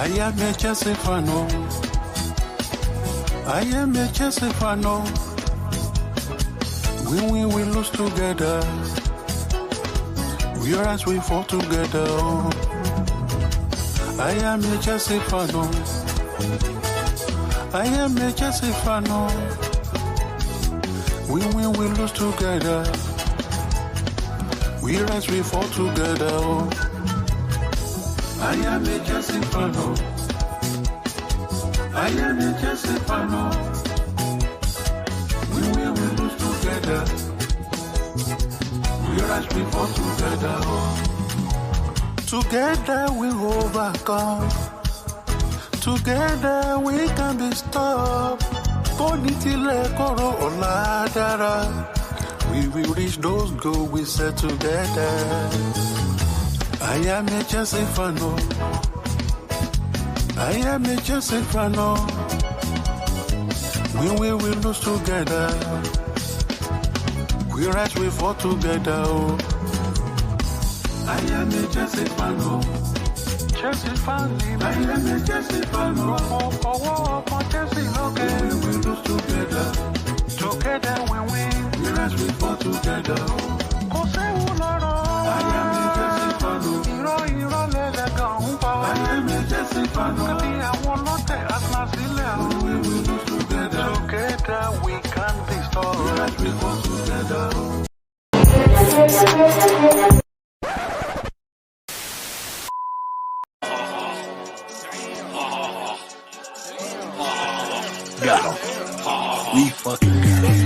I am a Chelsea fan. I am a Chelsea fan. We win, we lose together. We rise, we fall together. I am a Chelsea fan. I am a Chelsea fan. We win, we lose together. We rise, we fall together. I am a Chelsea fan. I am a Chelsea fan. We win, we lose together. We rise, we fall together. Together we overcome. Together we can be stopped. We will reach those goals we set together. I am a Chelsea fan. I am a Chelsea fan. We will lose together. We rise, we fall together. I am a Chelsea fan. Chelsea fan. I am a Chelsea fan. Chelsea, okay. We will lose together. Together we win. We rise, we fall together. I am a Chelsea fan. I am a Chelsea fan. We will lose together. Together we can be strong. We rise, we fall together. Got him. We fucking got him.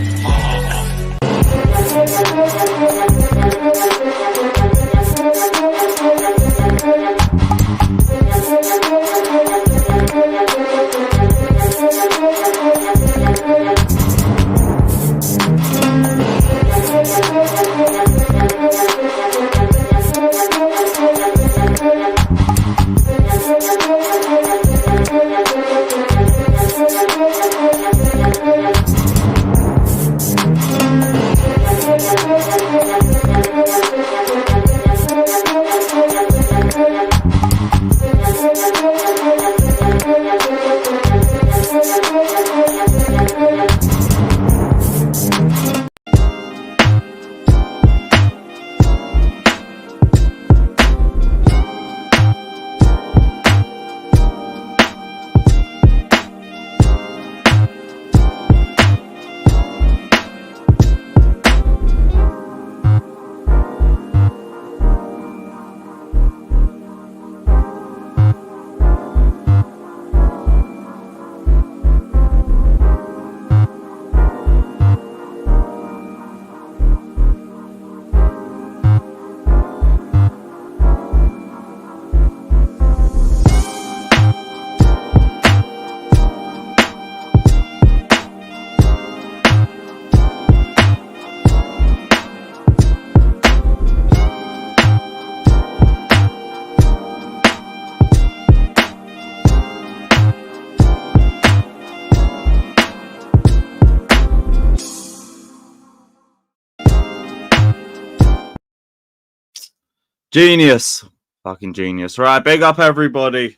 Genius. Fucking genius. Right, big up everybody.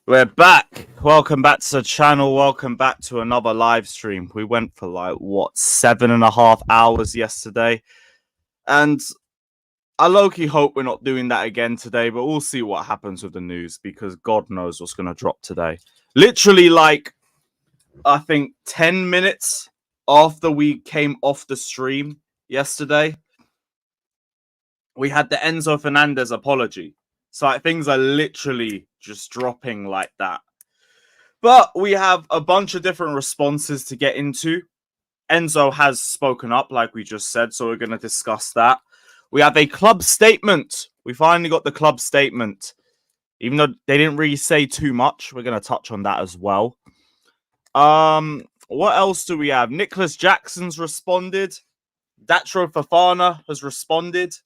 We're back. Welcome back to the channel. Welcome back to another live stream. We went for 7.5 hours yesterday. And I low-key hope we're not doing that again today, but we'll see what happens with the news because God knows what's going to drop today. Literally I think 10 minutes after we came off the stream yesterday, we had the Enzo Fernandez apology. So things are literally just dropping like that. But we have a bunch of different responses to get into. Enzo has spoken up, like we just said, so we're going to discuss that. We have a club statement. We finally got the club statement. Even though they didn't really say too much, we're going to touch on that as well. What else do we have? Nicolas Jackson's responded. Datro Fofana has responded.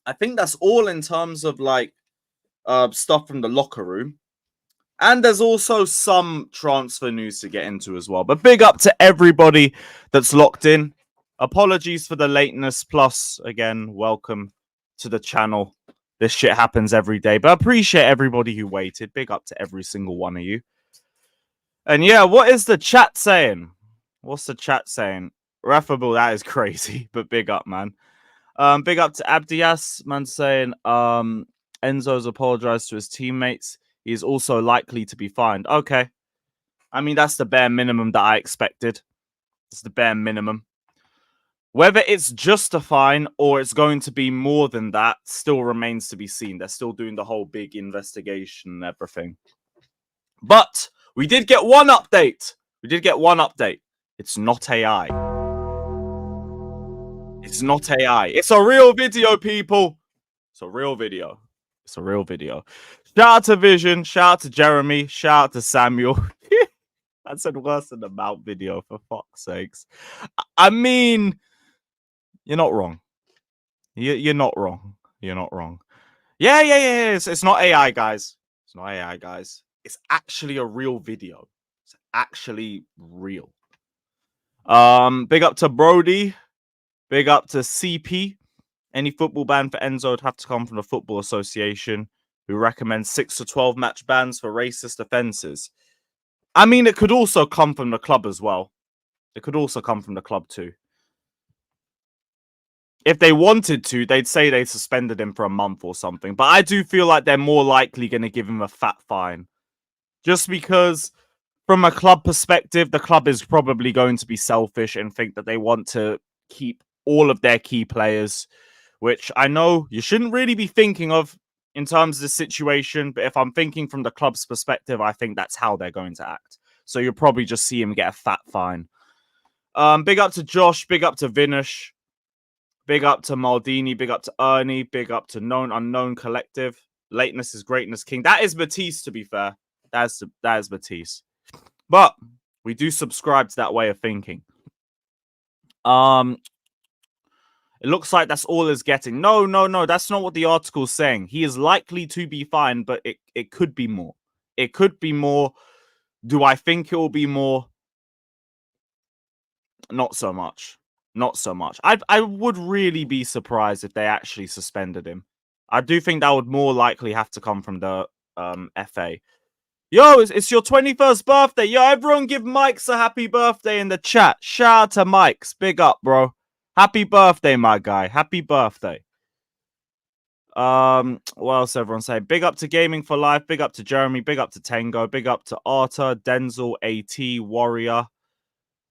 I think that's all in terms of stuff from the locker room. And there's also some transfer news to get into as well. But big up to everybody that's locked in. Apologies for the lateness. Plus, again, welcome to the channel. This shit happens every day. But I appreciate everybody who waited. Big up to every single one of you. And yeah, what is the chat saying? What's the chat saying? Refable, that is crazy, but big up, man. Big up to Abdias, man, saying Enzo's apologized to his teammates. He is also likely to be fined. Okay. I mean, that's the bare minimum that I expected. It's the bare minimum. Whether it's just a fine or it's going to be more than that still remains to be seen. They're still doing the whole big investigation and everything. But we did get one update. It's not AI. It's not AI. It's a real video, people. It's a real video. Shout out to Vision. Shout out to Jeremy. Shout out to Samuel. I said worse than the Mount video, for fuck's sakes. I mean, you're not wrong. You're not wrong. Yeah. It's not AI, guys. It's actually a real video. It's actually real. Big up to Brody. Big up to CP. Any football ban for Enzo would have to come from the Football Association, who recommends 6 to 12 match bans for racist offences. I mean, it could also come from the club as well. It could also come from the club too. If they wanted to, they'd say they suspended him for a month or something. But I do feel like they're more likely going to give him a fat fine. Just because, from a club perspective, the club is probably going to be selfish and think that they want to keep all of their key players, which I know you shouldn't really be thinking of in terms of the situation. But if I'm thinking from the club's perspective, I think that's how they're going to act. So you'll probably just see him get a fat fine. Big up to Josh. Big up to Vinish. Big up to Maldini. Big up to Ernie. Big up to Known Unknown Collective. Lateness is greatness king. That is Matisse, to be fair. That is Matisse. But we do subscribe to that way of thinking. It looks like that's all he's getting. No. That's not what the article's saying. He is likely to be fined, but it could be more. It could be more. Do I think it will be more? Not so much. I would really be surprised if they actually suspended him. I do think that would more likely have to come from the FA. Yo, it's your 21st birthday. Yo, everyone give Mike's a happy birthday in the chat. Shout out to Mike's. Big up, bro. Happy birthday, my guy. Happy birthday. What else everyone say? Big up to Gaming for Life. Big up to Jeremy. Big up to Tango. Big up to Arta, Denzel, AT, Warrior.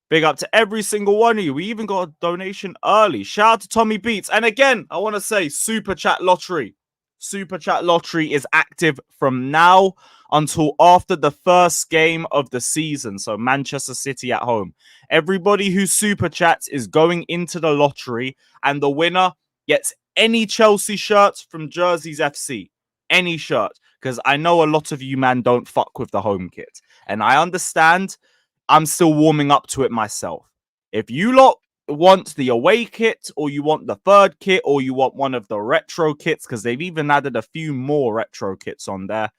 Big up to every single one of you. We even got a donation early. Shout out to Tommy Beats. And again, I want to say Super Chat Lottery. Super Chat Lottery is active from now until after the first game of the season. So Manchester City at home. Everybody who Super Chats is going into the lottery, and the winner gets any Chelsea shirts from Jerseys FC. Any shirt. Because I know a lot of you, man, don't fuck with the home kit. And I understand. I'm still warming up to it myself. If you lot want the away kit, or you want the third kit, or you want one of the retro kits, because they've even added a few more retro kits on there,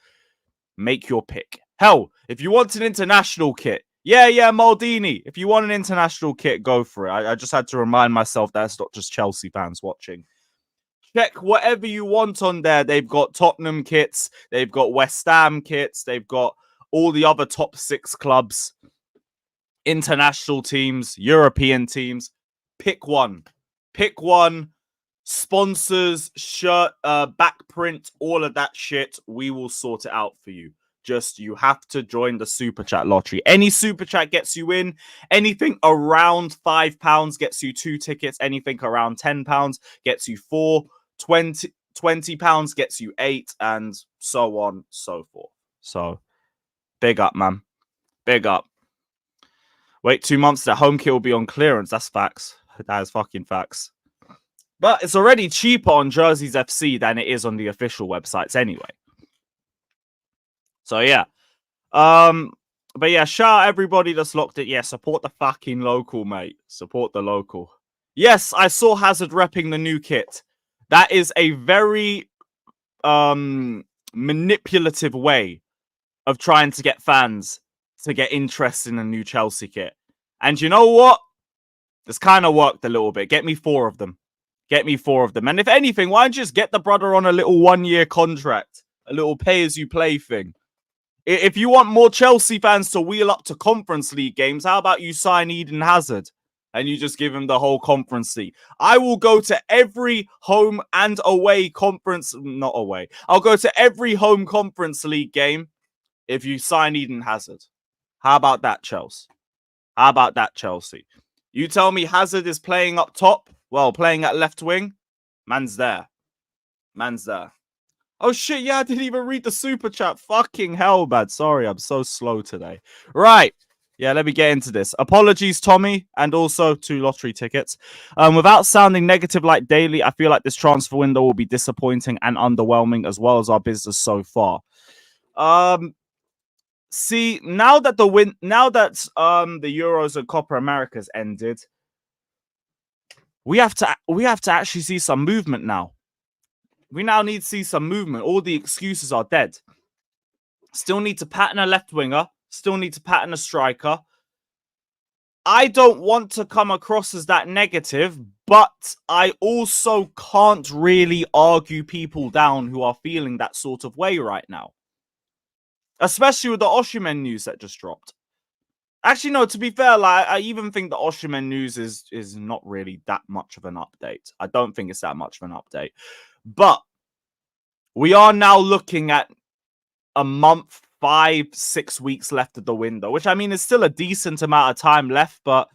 make your pick. Hell, if you want an international kit, yeah, Maldini. If you want an international kit, go for it. I just had to remind myself that it's not just Chelsea fans watching. Check whatever you want on there. They've got Tottenham kits. They've got West Ham kits. They've got all the other top 6 clubs. International teams, European teams. Pick one. Sponsors, shirt, back print, all of that shit. We will sort it out for you. Just you have to join the Super Chat Lottery. Any Super Chat gets you in. Anything around £5 gets you 2 tickets. Anything around £10 gets you 4. £20 gets you 8, and so on, so forth. So, big up, man. Big up. Wait 2 months, the home kit will be on clearance. That's facts. That is fucking facts. But it's already cheaper on Jerseys FC than it is on the official websites anyway. So, yeah. But yeah, shout out everybody that's locked it. Yeah, support the fucking local, mate. Support the local. Yes, I saw Hazard repping the new kit. That is a very manipulative way of trying to get fans to get interest in a new Chelsea kit. And you know what? It's kind of worked a little bit. Get me 4 of them. Get me 4 of them. And if anything, why don't you just get the brother on a little 1-year contract? A little pay-as-you-play thing. If you want more Chelsea fans to wheel up to Conference League games, how about you sign Eden Hazard? And you just give him the whole Conference League. I will go to every home and away conference... Not away. I'll go to every home Conference League game if you sign Eden Hazard. How about that, Chelsea? How about that, Chelsea? You tell me Hazard is playing up top? Well, playing at left wing? Man's there. Man's there. Oh, shit, yeah, I didn't even read the super chat. Fucking hell, man. Sorry, I'm so slow today. Right. Yeah, let me get into this. Apologies, Tommy, and also 2 lottery tickets. Without sounding negative like Daily, I feel like this transfer window will be disappointing and underwhelming as well as our business so far. See, now that the Euros and Copa Americas ended, we have to actually see some movement now. We now need to see some movement. All the excuses are dead. Still need to pattern a left winger. Still need to pattern a striker. I don't want to come across as that negative, but I also can't really argue people down who are feeling that sort of way right now. Especially with the Oshimen news that just dropped. Actually, no, to be fair, like, I even think the Oshimen news is not really that much of an update. I don't think it's that much of an update. But we are now looking at a month, 5-6 weeks left of the window, which I mean is still a decent amount of time left. But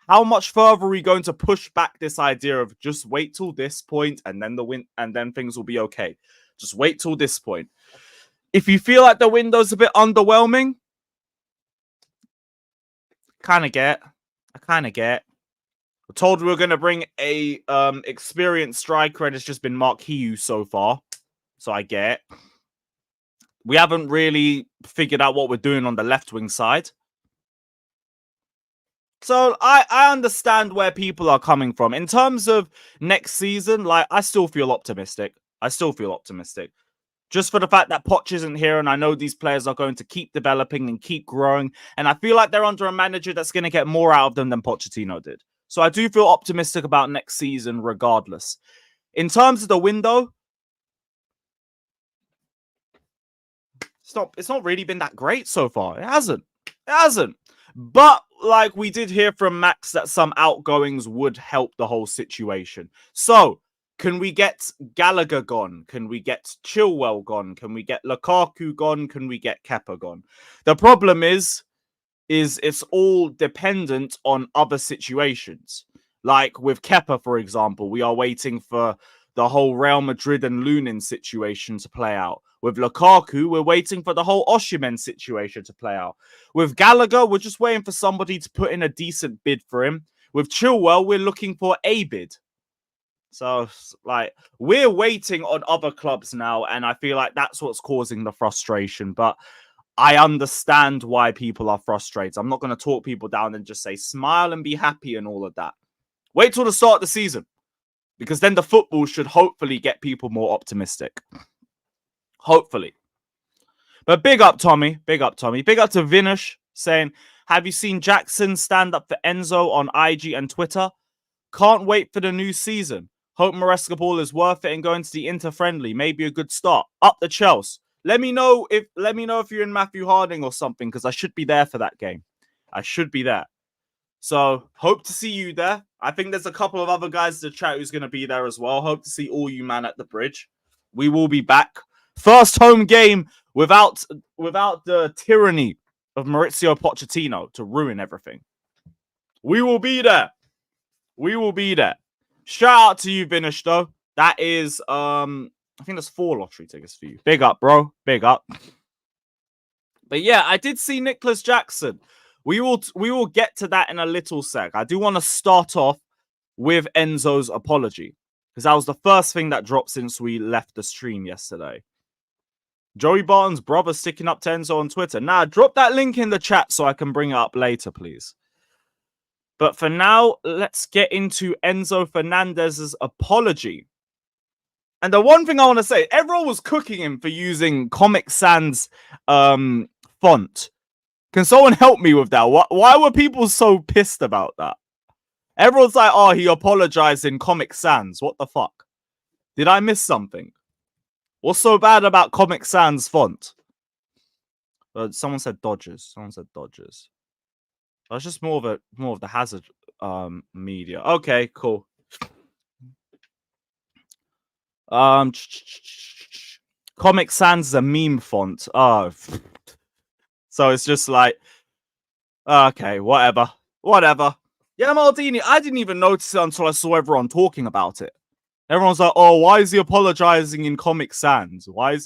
how much further are we going to push back this idea of just wait till this point and then things will be okay? Just wait till this point. If you feel like the window's a bit underwhelming, I kind of get. We're told we were going to bring a experienced striker, and it's just been Mark Hughes so far. So I get. We haven't really figured out what we're doing on the left wing side. So I understand where people are coming from. In terms of next season, like, I still feel optimistic. Just for the fact that Poch isn't here, and I know these players are going to keep developing and keep growing. And I feel like they're under a manager that's going to get more out of them than Pochettino did. So I do feel optimistic about next season regardless. In terms of the window, it's not really been that great so far. It hasn't. But like we did hear from Max that some outgoings would help the whole situation. So can we get Gallagher gone? Can we get Chilwell gone? Can we get Lukaku gone? Can we get Kepa gone? The problem is it's all dependent on other situations. Like with Kepa, for example, we are waiting for the whole Real Madrid and Lewin situation to play out. With Lukaku, we're waiting for the whole Oshimen situation to play out. With Gallagher, we're just waiting for somebody to put in a decent bid for him. With Chilwell, we're looking for a bid. So, like, we're waiting on other clubs now, and I feel like that's what's causing the frustration. But I understand why people are frustrated. I'm not going to talk people down and just say smile and be happy and all of that. Wait till the start of the season, because then the football should hopefully get people more optimistic. Hopefully. But big up, Tommy. Big up to Vinish saying, have you seen Jackson stand up for Enzo on IG and Twitter? Can't wait for the new season. Hope Maresca ball is worth it and going to the Inter friendly. Maybe a good start. Up the Chelsea. Let me know if you're in Matthew Harding or something, because I should be there for that game. I should be there. So hope to see you there. I think there's a couple of other guys in the chat who's going to be there as well. Hope to see all you man at the bridge. We will be back. First home game without the tyranny of Maurizio Pochettino to ruin everything. We will be there. Shout out to you, Vinish, though. That is, I think that's 4 lottery tickets for you. Big up, bro. Big up. But yeah, I did see Nicolas Jackson. We will get to that in a little sec. I do want to start off with Enzo's apology, because that was the first thing that dropped since we left the stream yesterday. Joey Barton's brother sticking up to Enzo on Twitter. Nah, drop that link in the chat so I can bring it up later, please. But for now, let's get into Enzo Fernandez's apology. And the one thing I want to say, everyone was cooking him for using Comic Sans font. Can someone help me with that? Why were people so pissed about that? Everyone's like, oh, he apologized in Comic Sans. What the fuck? Did I miss something? What's so bad about Comic Sans font? Someone said Dodgers. That's just more of the Hazard media. Okay, cool. Comic Sans is a meme font. Oh, so it's just like, okay, whatever. Yeah, Maldini, I didn't even notice it until I saw everyone talking about it. Everyone's like, oh, why is he apologizing in Comic Sans? Like,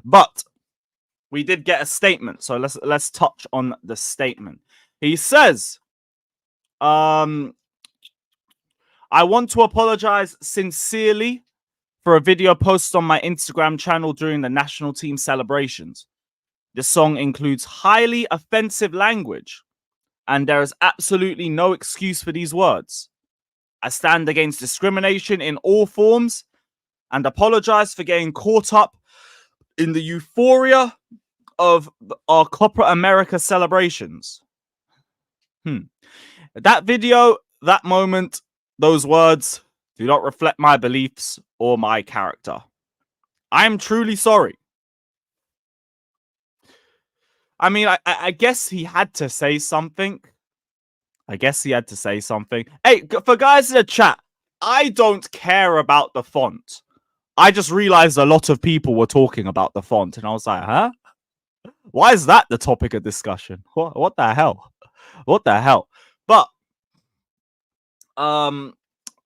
but we did get a statement, so let's touch on the statement. He says, I want to apologize sincerely for a video posted on my Instagram channel during the national team celebrations. The song includes highly offensive language, and there is absolutely no excuse for these words. I stand against discrimination in all forms and apologize for getting caught up in the euphoria of our Copa America celebrations. That video, that moment, those words do not reflect my beliefs or my character. I am truly sorry. I mean, I guess he had to say something. Hey, for guys in the chat, I don't care about the font. I just realized a lot of people were talking about the font, and I was like, huh? Why is that the topic of discussion? What the hell? But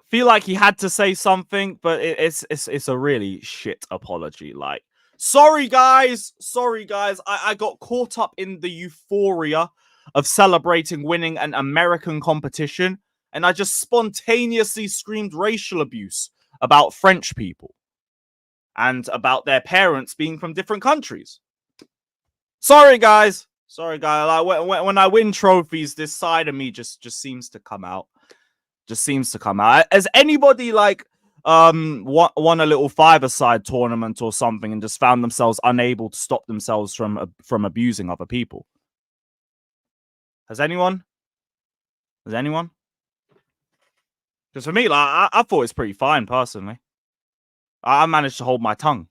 feel like he had to say something, but it's a really shit apology. Like, sorry guys, I got caught up in the euphoria of celebrating winning an American competition, and I just spontaneously screamed racial abuse about French people and about their parents being from different countries. Sorry guys. Like, when I win trophies, this side of me just seems to come out. Has anybody like won a little five-a-side tournament or something and just found themselves unable to stop themselves from abusing other people? Has anyone? Because for me, like, I thought it's pretty fine personally. I managed to hold my tongue.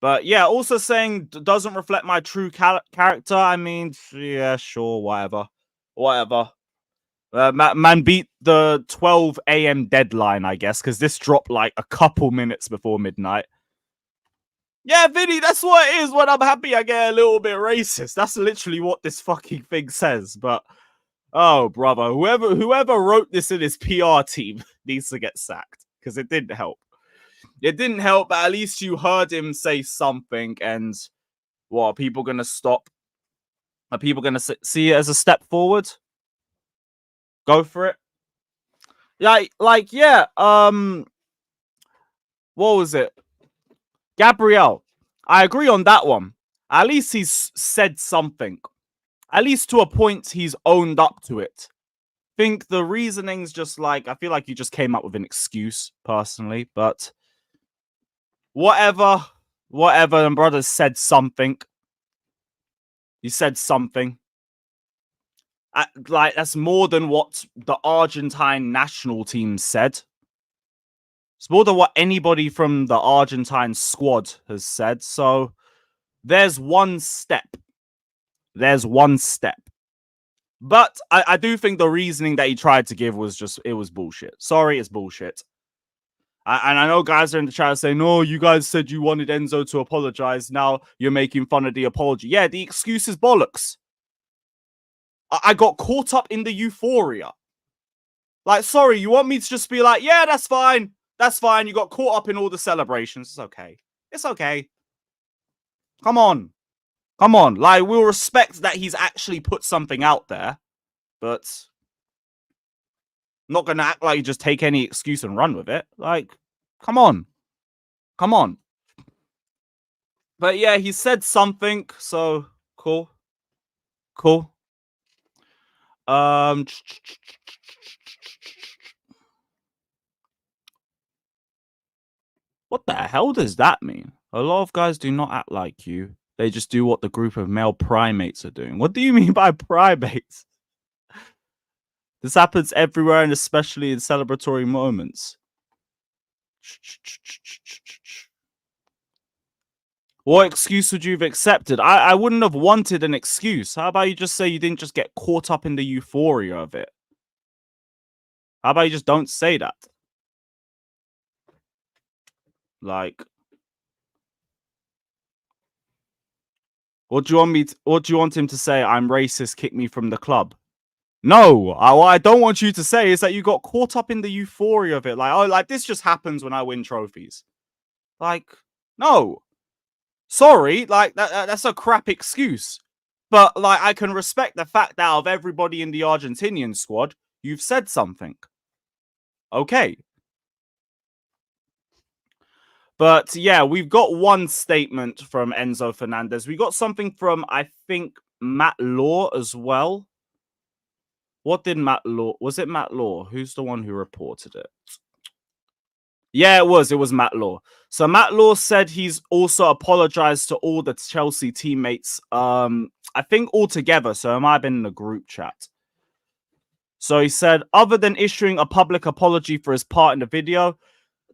But yeah, also saying doesn't reflect my true character. I mean, yeah, sure, whatever. Man beat the 12 a.m. deadline, I guess, because this dropped like a couple minutes before midnight. Yeah, Vinny, that's what it is when I'm happy I get a little bit racist. That's literally what this fucking thing says. But, oh, brother, whoever wrote this in his PR team needs to get sacked, because it didn't help. But at least you heard him say something, and what, are people going to stop? Are people going to see it as a step forward? Go for it. Yeah, like, yeah, what was it? Gabriel, I agree on that one. At least he's said something. At least to a point, he's owned up to it. I think the reasoning's just like, I feel like you just came up with an excuse, personally, but whatever, and brother said something. He said something. Like, that's more than what the Argentine national team said. It's more than what anybody from the Argentine squad has said. So there's one step. But I do think the reasoning that he tried to give was just, it was bullshit. Sorry, it's bullshit. And I know guys are in the chat saying, no, you guys said you wanted Enzo to apologize. Now you're making fun of the apology. Yeah, the excuse is bollocks. I got caught up in the euphoria. Like, sorry, you want me to just be like, yeah, that's fine. You got caught up in all the celebrations. It's okay. Come on. Like, we'll respect that he's actually put something out there, but not going to act like you just take any excuse and run with it. Like, come on. But yeah, he said something, so cool. What the hell does that mean? A lot of guys do not act like you. They just do what the group of male primates are doing. What do you mean by primates? This happens everywhere and especially in celebratory moments. What excuse would you have accepted? I wouldn't have wanted an excuse. How about you just say you didn't just get caught up in the euphoria of it? How about you just don't say that? Like, what do you want him to say? I'm racist, kick me from the club. No, what I don't want you to say is that you got caught up in the euphoria of it. Like, oh, like this just happens when I win trophies. Like, no. Sorry, like that's a crap excuse. But like I can respect the fact that out of everybody in the Argentinian squad, you've said something. Okay. But yeah, we've got one statement from Enzo Fernandez. We got something from, I think, Matt Law as well. What did Matt Law... Was it Matt Law? Who's the one who reported it? Yeah, it was. It was Matt Law. So Matt Law said he's also apologized to all the Chelsea teammates. I think altogether. So it might have been in the group chat. So he said, other than issuing a public apology for his part in the video,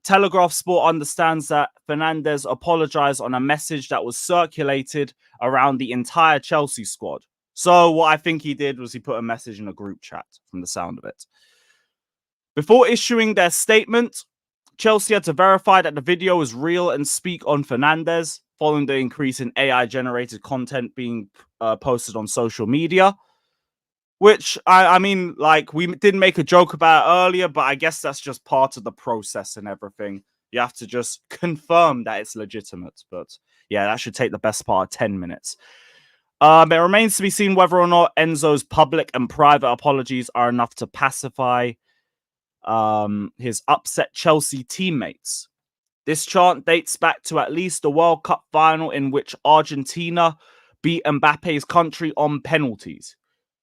Telegraph Sport understands that Fernandez apologized on a message that was circulated around the entire Chelsea squad. So what I think he did was he put a message in a group chat from the sound of it. Before issuing their statement, Chelsea had to verify that the video was real and speak on Fernandez following the increase in AI-generated content being posted on social media. Which, I mean, like, we did make a joke about it earlier, but I guess that's just part of the process and everything. You have to just confirm that it's legitimate. But, yeah, that should take the best part of 10 minutes. It remains to be seen whether or not Enzo's public and private apologies are enough to pacify his upset Chelsea teammates. This chant dates back to at least the World Cup final in which Argentina beat Mbappe's country on penalties.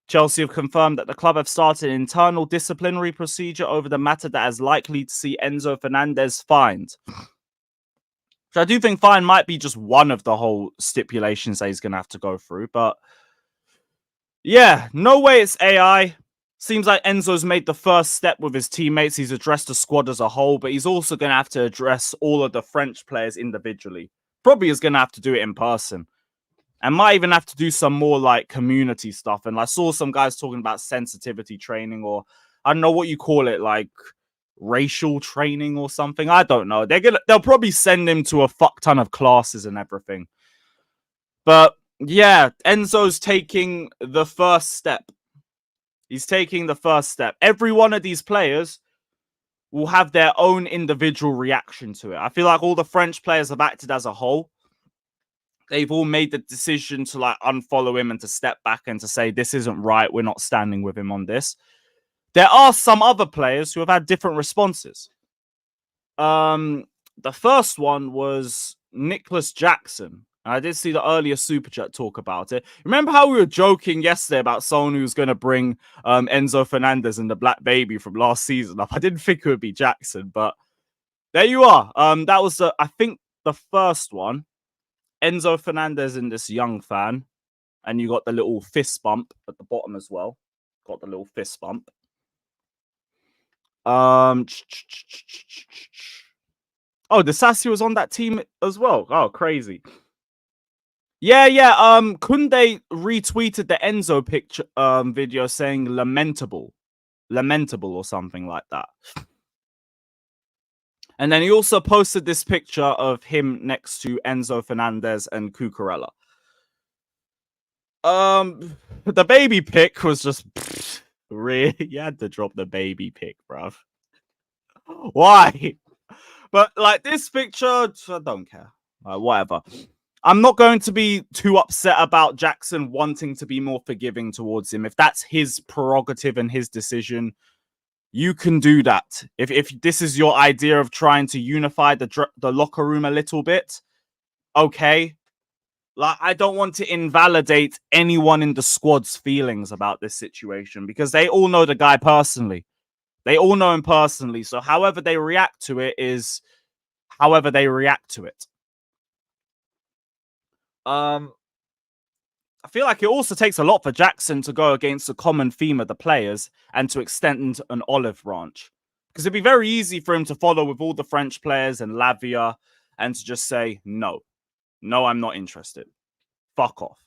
Chelsea have confirmed that the club have started an internal disciplinary procedure over the matter that is likely to see Enzo Fernandez fined. So I do think fine might be just one of the whole stipulations that he's going to have to go through. But yeah, no way it's AI. Seems like Enzo's made the first step with his teammates. He's addressed the squad as a whole, but he's also going to have to address all of the French players individually. Probably is going to have to do it in person. And might even have to do some more like community stuff. And I saw some guys talking about sensitivity training, or I don't know what you call it, like racial training or something. I don't know. They'll probably send him to a fuck ton of classes and everything. But yeah, Enzo's taking the first step. He's taking the first step. Every one of these players will have their own individual reaction to it. I feel like all the French players have acted as a whole. They've all made the decision to like unfollow him and to step back and to say, this isn't right. We're not standing with him on this. There are some other players who have had different responses. The first one was Nicolas Jackson. I did see the earlier Super Chat talk about it. Remember how we were joking yesterday about someone who was going to bring Enzo Fernandez and the Black Baby from last season up? I didn't think it would be Jackson, but there you are. That was, I think, the first one. Enzo Fernandez and this young fan. And you got the little fist bump at the bottom as well. Got the little fist bump. Oh, the Sassy was on that team as well. Oh, crazy. Yeah. Kunde retweeted the Enzo picture video saying lamentable or something like that. And then he also posted this picture of him next to Enzo Fernandez and Cucurella. The baby pic was just really, you had to drop the baby pic, bruv. Why? But like this picture, I don't care. Whatever. I'm not going to be too upset about Jackson wanting to be more forgiving towards him. If that's his prerogative and his decision, you can do that. If this is your idea of trying to unify the locker room a little bit, okay. Like, I don't want to invalidate anyone in the squad's feelings about this situation because they all know the guy personally. They all know him personally. So however they react to it is however they react to it. I feel like it also takes a lot for Jackson to go against the common theme of the players and to extend an olive branch. Because it'd be very easy for him to follow with all the French players and Lavia and to just say, no, I'm not interested. Fuck off.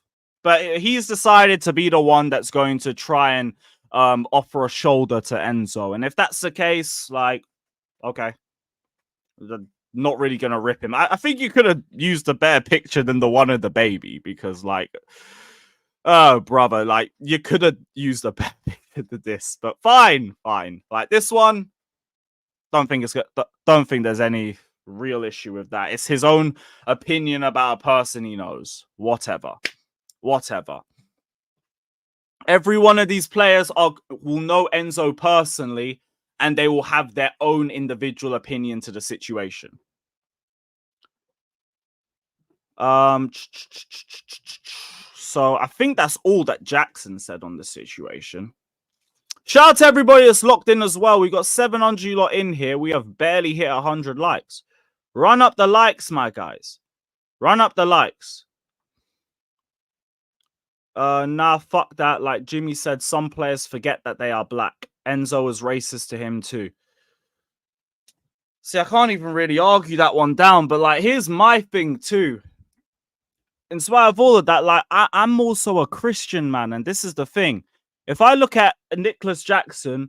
But he's decided to be the one that's going to try and offer a shoulder to Enzo. And if that's the case, like, okay. Not really going to rip him. I think you could have used a better picture than the one of the baby because, like, oh, brother, like, you could have used a better picture than this, but fine. Like, this one, don't think there's any real issue with that. It's his own opinion about a person he knows. Whatever. Every one of these players will know Enzo personally, and they will have their own individual opinion to the situation. So I think that's all that Jackson said on the situation. Shout out to everybody that's locked in as well. We got 700 lot in here. We have barely hit 100 likes. Run up the likes, my guys. Run up the likes. Nah, fuck that. Like Jimmy said, some players forget that they are black. Enzo is racist to him too. See, I can't even really argue that one down, but like, here's my thing too. In spite of all of that, like, I'm also a Christian man, and this is the thing. If I look at Nicolas Jackson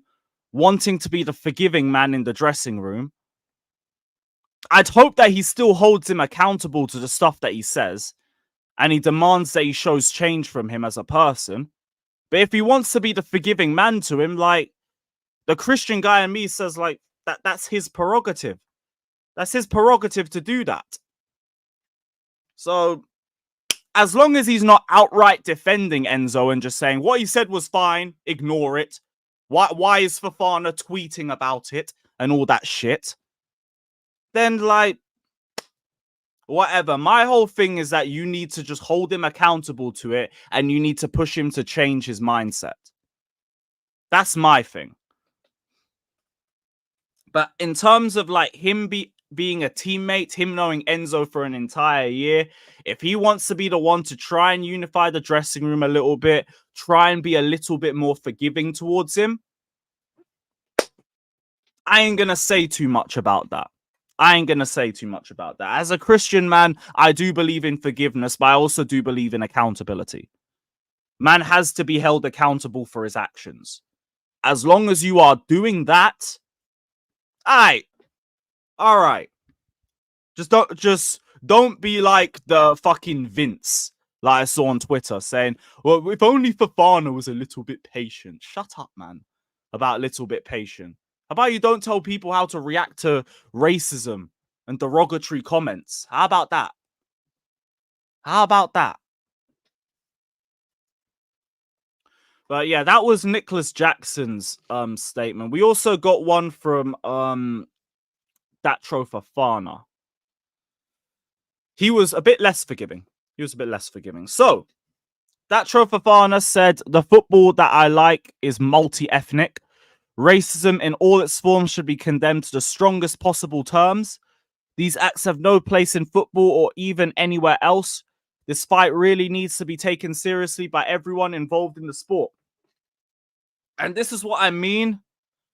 wanting to be the forgiving man in the dressing room, I'd hope that he still holds him accountable to the stuff that he says, and he demands that he shows change from him as a person. But if he wants to be the forgiving man to him, like, the Christian guy in me says, like, that's his prerogative. That's his prerogative to do that. So, as long as he's not outright defending Enzo and just saying what he said was fine, ignore it. Why is Fofana tweeting about it and all that shit? Then, like, whatever. My whole thing is that you need to just hold him accountable to it, and you need to push him to change his mindset. That's my thing. But in terms of, like, him being a teammate, him knowing Enzo for an entire year, if he wants to be the one to try and unify the dressing room a little bit, try and be a little bit more forgiving towards him, I ain't gonna say too much about that. As a Christian man, I do believe in forgiveness, but I also do believe in accountability. Man has to be held accountable for his actions. As long as you are doing that, all right. Just don't be like the fucking Vince, like I saw on Twitter, saying, well, if only Fofana was a little bit patient. Shut up, man, about a little bit patient. How about you don't tell people how to react to racism and derogatory comments? How about that? But yeah, that was Nicolas Jackson's statement. We also got one from Datro Fofana. He was a bit less forgiving. So, Datro Fofana said, the football that I like is multi-ethnic. Racism in all its forms should be condemned to the strongest possible terms. These acts have no place in football or even anywhere else. This fight really needs to be taken seriously by everyone involved in the sport. And this is what I mean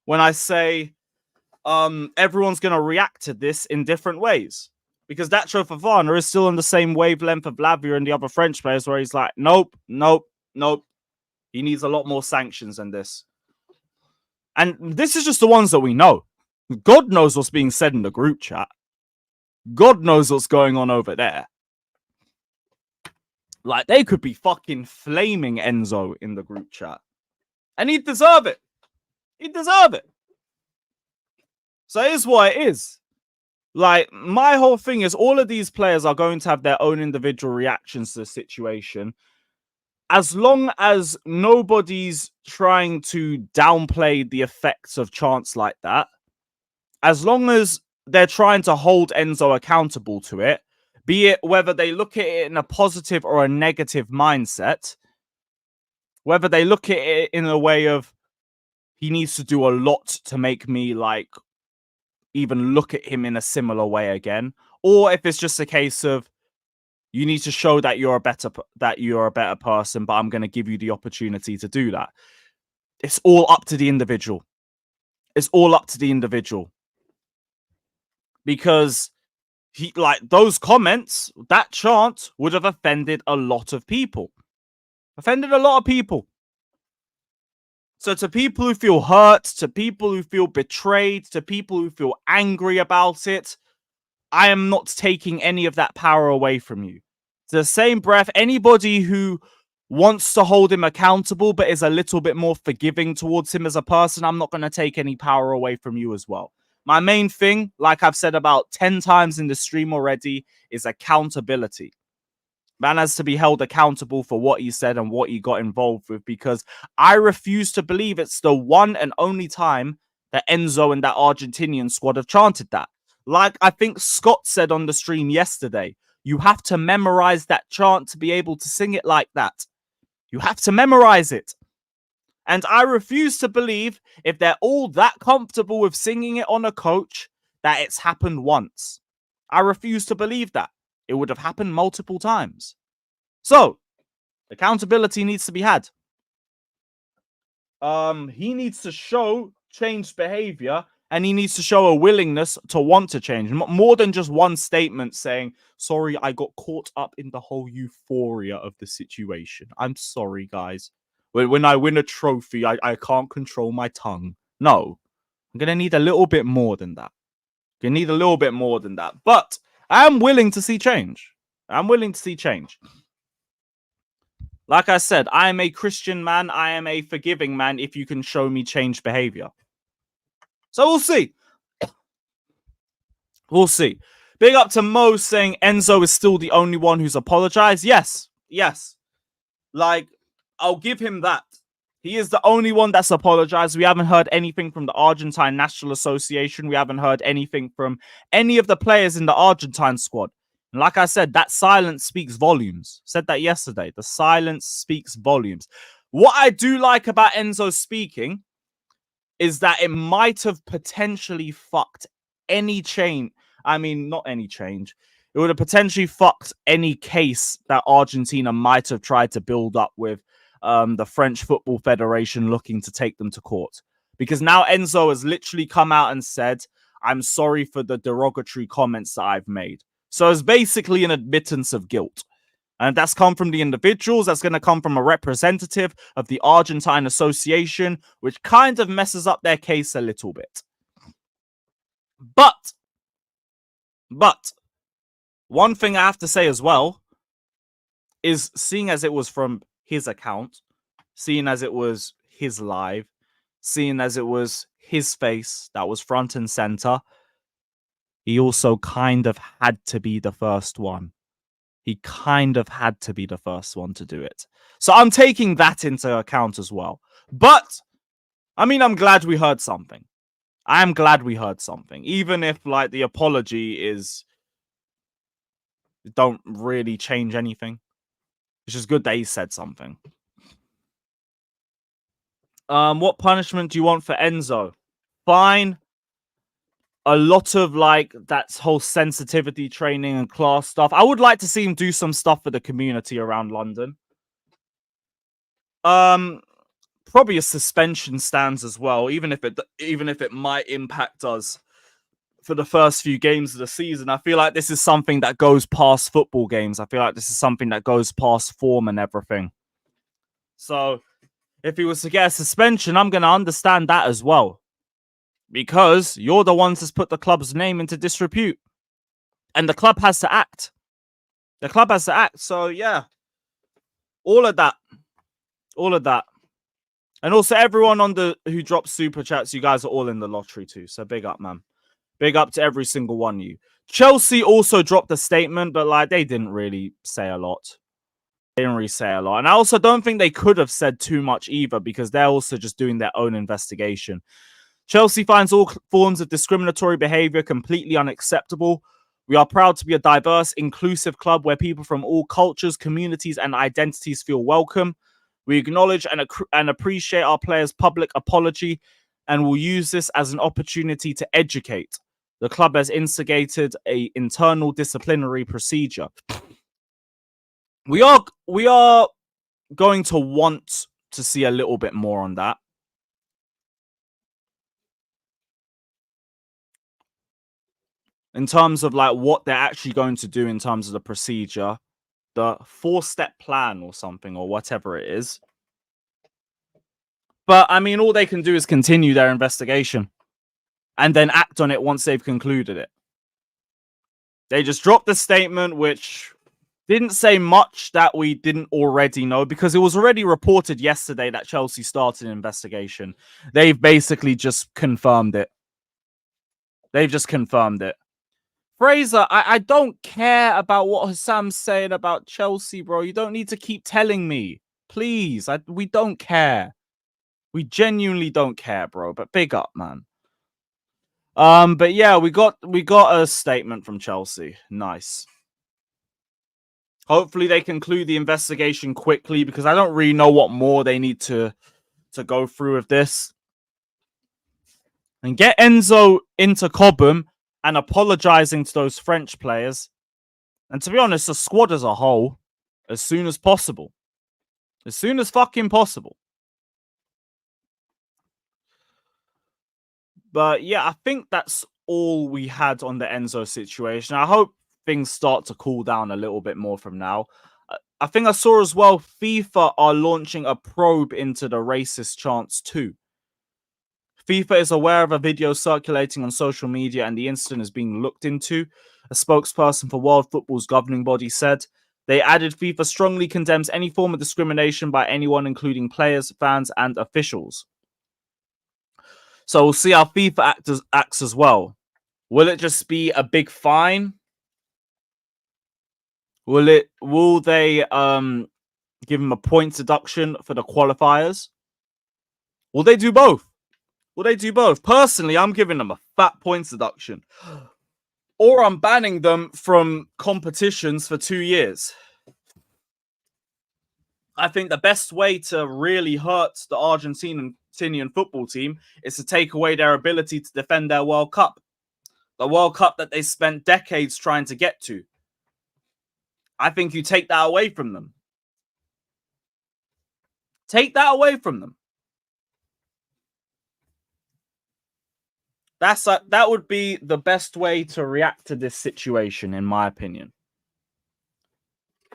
when I say everyone's going to react to this in different ways. Because Datro Fofana is still on the same wavelength of Lavia and the other French players, where he's like, nope. He needs a lot more sanctions than this. And this is just the ones that we know. God knows what's being said in the group chat. God knows what's going on over there. Like, they could be fucking flaming Enzo in the group chat. And he'd deserve it. So here's what it is. Like, my whole thing is all of these players are going to have their own individual reactions to the situation. As long as nobody's trying to downplay the effects of chants like that, as long as they're trying to hold Enzo accountable to it, be it whether they look at it in a positive or a negative mindset, whether they look at it in a way of, he needs to do a lot to make me, like, even look at him in a similar way again, or if it's just a case of, You need to show that you're a better person, but I'm going to give you the opportunity to do that. It's all up to the individual. It's all up to the individual. Because those comments, that chant would have offended a lot of people. So to people who feel hurt, to people who feel betrayed, to people who feel angry about it, I am not taking any of that power away from you. To the same breath, anybody who wants to hold him accountable but is a little bit more forgiving towards him as a person, I'm not going to take any power away from you as well. My main thing, like I've said about 10 times in the stream already, is accountability. Man has to be held accountable for what he said and what he got involved with, because I refuse to believe it's the one and only time that Enzo and that Argentinian squad have chanted that. Like I think Scott said on the stream yesterday, you have to memorize that chant to be able to sing it like that. You have to memorize it. And I refuse to believe, if they're all that comfortable with singing it on a coach, that it's happened once. I refuse to believe that. It would have happened multiple times. So, accountability needs to be had. He needs to show changed behavior, and he needs to show a willingness to want to change. More than just one statement saying, sorry, I got caught up in the whole euphoria of the situation. I'm sorry, guys. When I win a trophy, I can't control my tongue. No, I'm going to need a little bit more than that. You need a little bit more than that. But I'm willing to see change. Like I said, I am a Christian man. I am a forgiving man if you can show me changed behavior. So we'll see. We'll see. Big up to Mo saying Enzo is still the only one who's apologized. Yes. Like, I'll give him that. He is the only one that's apologized. We haven't heard anything from the Argentine National Association. We haven't heard anything from any of the players in the Argentine squad. And like I said, that silence speaks volumes. Said that yesterday. The silence speaks volumes. What I do like about Enzo speaking is that it might have potentially fucked any change. I mean, not any change. It would have potentially fucked any case that Argentina might have tried to build up with the French Football Federation looking to take them to court. Because now Enzo has literally come out and said, I'm sorry for the derogatory comments that I've made. So it's basically an admittance of guilt. And that's come from the individuals. That's going to come from a representative of the Argentine Association, which kind of messes up their case a little bit. But one thing I have to say as well is, seeing as it was from his account, seeing as it was his live, seeing as it was his face that was front and center, he also kind of had to be the first one. He kind of had to be the first one to do it. So I'm taking that into account as well. But, I mean, I'm glad we heard something. I am glad we heard something. Even if, like, the apology is... don't really change anything. It's just good that he said something. What punishment do you want for Enzo? Fine. A lot of, like, that whole sensitivity training and class stuff. I would like to see him do some stuff for the community around London. Probably a suspension stands as well, even if it might impact us for the first few games of the season. I feel like this is something that goes past football games. I feel like this is something that goes past form and everything. So if he was to get a suspension, I'm going to understand that as well. Because you're the ones that's put the club's name into disrepute. And the club has to act. The club has to act. So, yeah. All of that. And also, everyone who drops super chats, you guys are all in the lottery too. So, big up, man. Big up to every single one of you. Chelsea also dropped a statement, but, like, they didn't really say a lot. And I also don't think they could have said too much either, because they're also just doing their own investigation. Chelsea finds all forms of discriminatory behavior completely unacceptable. We are proud to be a diverse, inclusive club where people from all cultures, communities, and identities feel welcome. We acknowledge and appreciate our players' public apology and will use this as an opportunity to educate. The club has instigated an internal disciplinary procedure. We are going to want to see a little bit more on that. In terms of like what they're actually going to do in terms of the procedure, the 4-step plan or something or whatever it is. But I mean, all they can do is continue their investigation and then act on it once they've concluded it. They just dropped the statement, which didn't say much that we didn't already know, because it was already reported yesterday that Chelsea started an investigation. They've basically just confirmed it. They've just confirmed it. Fraser, I don't care about what Hassam's saying about Chelsea, bro. You don't need to keep telling me. Please, we don't care. We genuinely don't care, bro. But big up, man. But yeah, we got a statement from Chelsea. Nice. Hopefully they conclude the investigation quickly, because I don't really know what more they need to go through with this. And get Enzo into Cobham and apologizing to those French players. And to be honest, the squad as a whole, as soon as possible. As soon as fucking possible. But yeah, I think that's all we had on the Enzo situation. I hope things start to cool down a little bit more from now. I think I saw as well FIFA are launching a probe into the racist chants too. FIFA is aware of a video circulating on social media and the incident is being looked into. A spokesperson for World Football's governing body said. They added FIFA strongly condemns any form of discrimination by anyone, including players, fans, and officials. So we'll see how FIFA acts as well. Will it just be a big fine? Will they give him a points deduction for the qualifiers? Will they do both? Will they do both? Personally, I'm giving them a fat points deduction. Or I'm banning them from competitions for 2 years. I think the best way to really hurt the Argentinian football team is to take away their ability to defend their World Cup. The World Cup that they spent decades trying to get to. I think you take that away from them. Take that away from them. That would be the best way to react to this situation, in my opinion.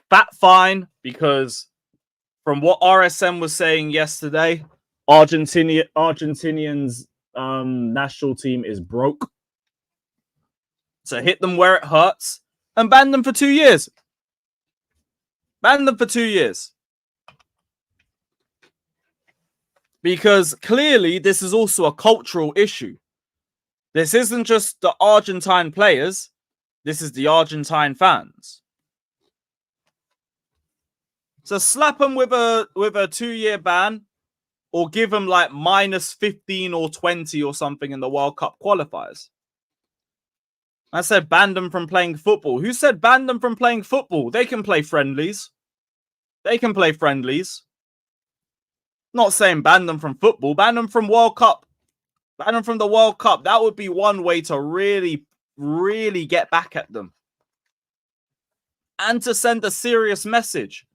Fat fine, because from what RSM was saying yesterday, Argentinians national team is broke. So hit them where it hurts and ban them for 2 years. Ban them for 2 years. Because clearly this is also a cultural issue. This isn't just the Argentine players. This is the Argentine fans. So slap them with a 2-year ban, or give them like minus 15 or 20 or something in the World Cup qualifiers. I said ban them from playing football. Who said ban them from playing football? They can play friendlies. They can play friendlies. Not saying ban them from football. Ban them from World Cup. Ban them from the World Cup. That would be one way to really, really get back at them. And to send a serious message.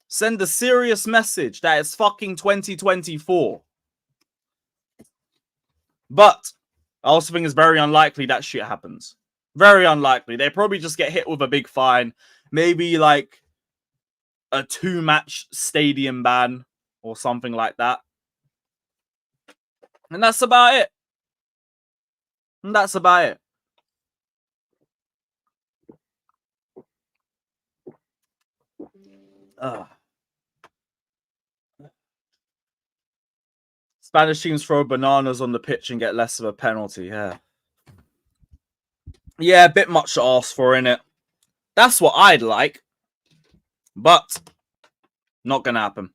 Send a serious message that it's fucking 2024. But I also think it's very unlikely that shit happens. Very unlikely. They probably just get hit with a big fine. Maybe like a 2-match stadium ban or something like that. And that's about it. And that's about it. Spanish teams throw bananas on the pitch and get less of a penalty. Yeah. Yeah, a bit much to ask for, innit? That's what I'd like. But not going to happen.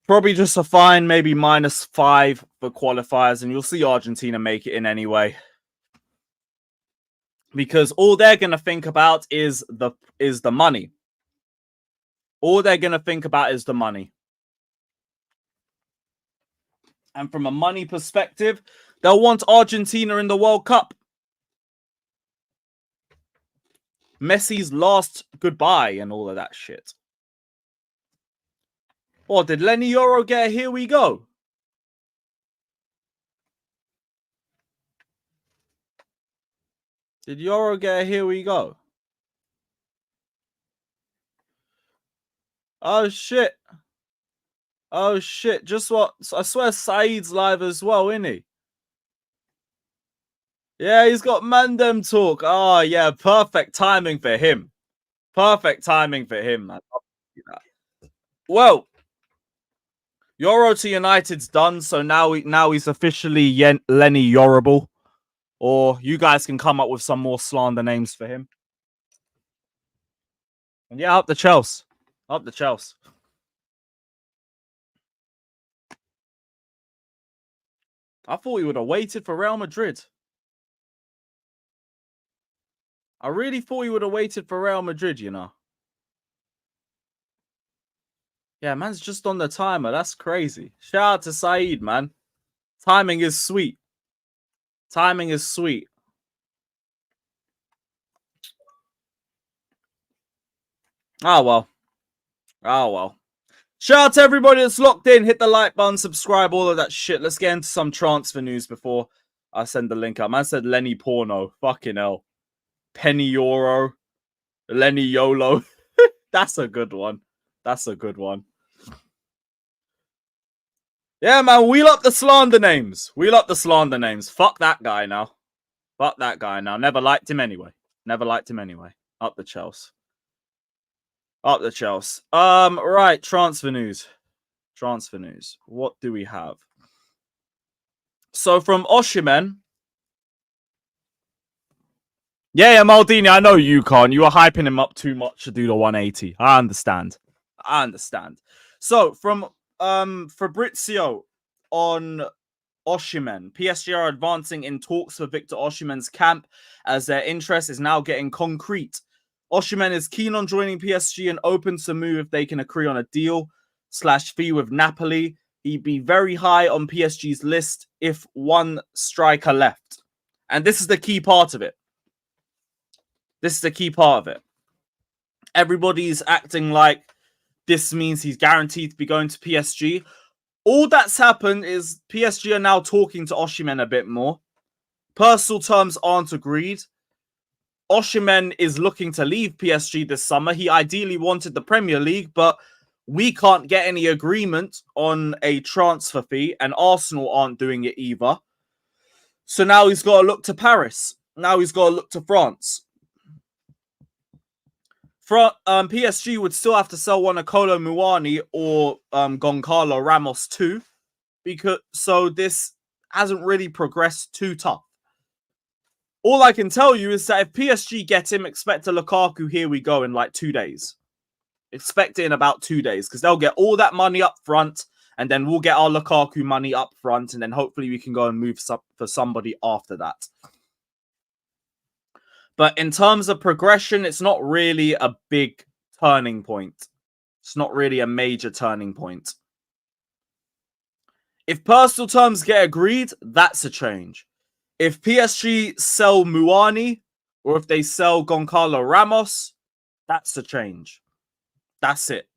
Probably just a fine, maybe -5 for qualifiers, and you'll see Argentina make it in anyway. Because all they're going to think about is the money. All they're going to think about is the money. And from a money perspective, they'll want Argentina in the World Cup. Messi's last goodbye and all of that shit. What, did Lenny Yoro get a here we go? Did Yoro get a here we go? Oh shit. Oh shit. Just what? I swear Said's live as well, isn't he? Yeah, he's got Mandem talk. Oh yeah, perfect timing for him. Perfect timing for him, man. Well, Yoro to United's done, so now he's officially Lenny Yorable. Or you guys can come up with some more slander names for him. And yeah, up the Chelsea. Up the Chelsea. I thought he would have waited for Real Madrid. I really thought he would have waited for Real Madrid, you know. Yeah, man's just on the timer. That's crazy. Shout out to Said, man. Timing is sweet. Timing is sweet. Oh, well. Oh, well. Shout out to everybody that's locked in. Hit the like button, subscribe, all of that shit. Let's get into some transfer news before I send the link up. Man said Lenny Porno. Fucking hell. Penny Euro. Lenny YOLO. That's a good one. That's a good one. Yeah, man, wheel up the slander names. Wheel up the slander names. Fuck that guy now. Fuck that guy now. Never liked him anyway. Never liked him anyway. Up the Chelsea. Up the Chelsea. Right, transfer news. Transfer news. What do we have? So from Oshimen. Yeah, Maldini, I know you can't. You were hyping him up too much to do the 180. I understand. So from Fabrizio on Oshimen. PSG are advancing in talks for Victor Oshimen's camp as their interest is now getting concrete. Oshimen is keen on joining PSG and open to move if they can agree on a deal/fee with Napoli. He'd be very high on PSG's list if one striker left. And this is the key part of it. This is the key part of it. Everybody's acting like this means he's guaranteed to be going to PSG. All that's happened is PSG are now talking to Oshimen a bit more. Personal terms aren't agreed. Oshimen is looking to leave PSG this summer. He ideally wanted the Premier League, but we can't get any agreement on a transfer fee, and Arsenal aren't doing it either. So now he's got to look to Paris. Now he's got to look to France. PSG would still have to sell one Nicolo Muani or Goncalo Ramos too, so this hasn't really progressed too tough. All I can tell you is that if PSG get him, expect a Lukaku here we go in like 2 days. Expect it in about 2 days because they'll get all that money up front and then we'll get our Lukaku money up front and then hopefully we can go and move for somebody after that. But in terms of progression, it's not really a big turning point. It's not really a major turning point. If personal terms get agreed, that's a change. If PSG sell Muani or if they sell Goncalo Ramos, that's a change. That's it.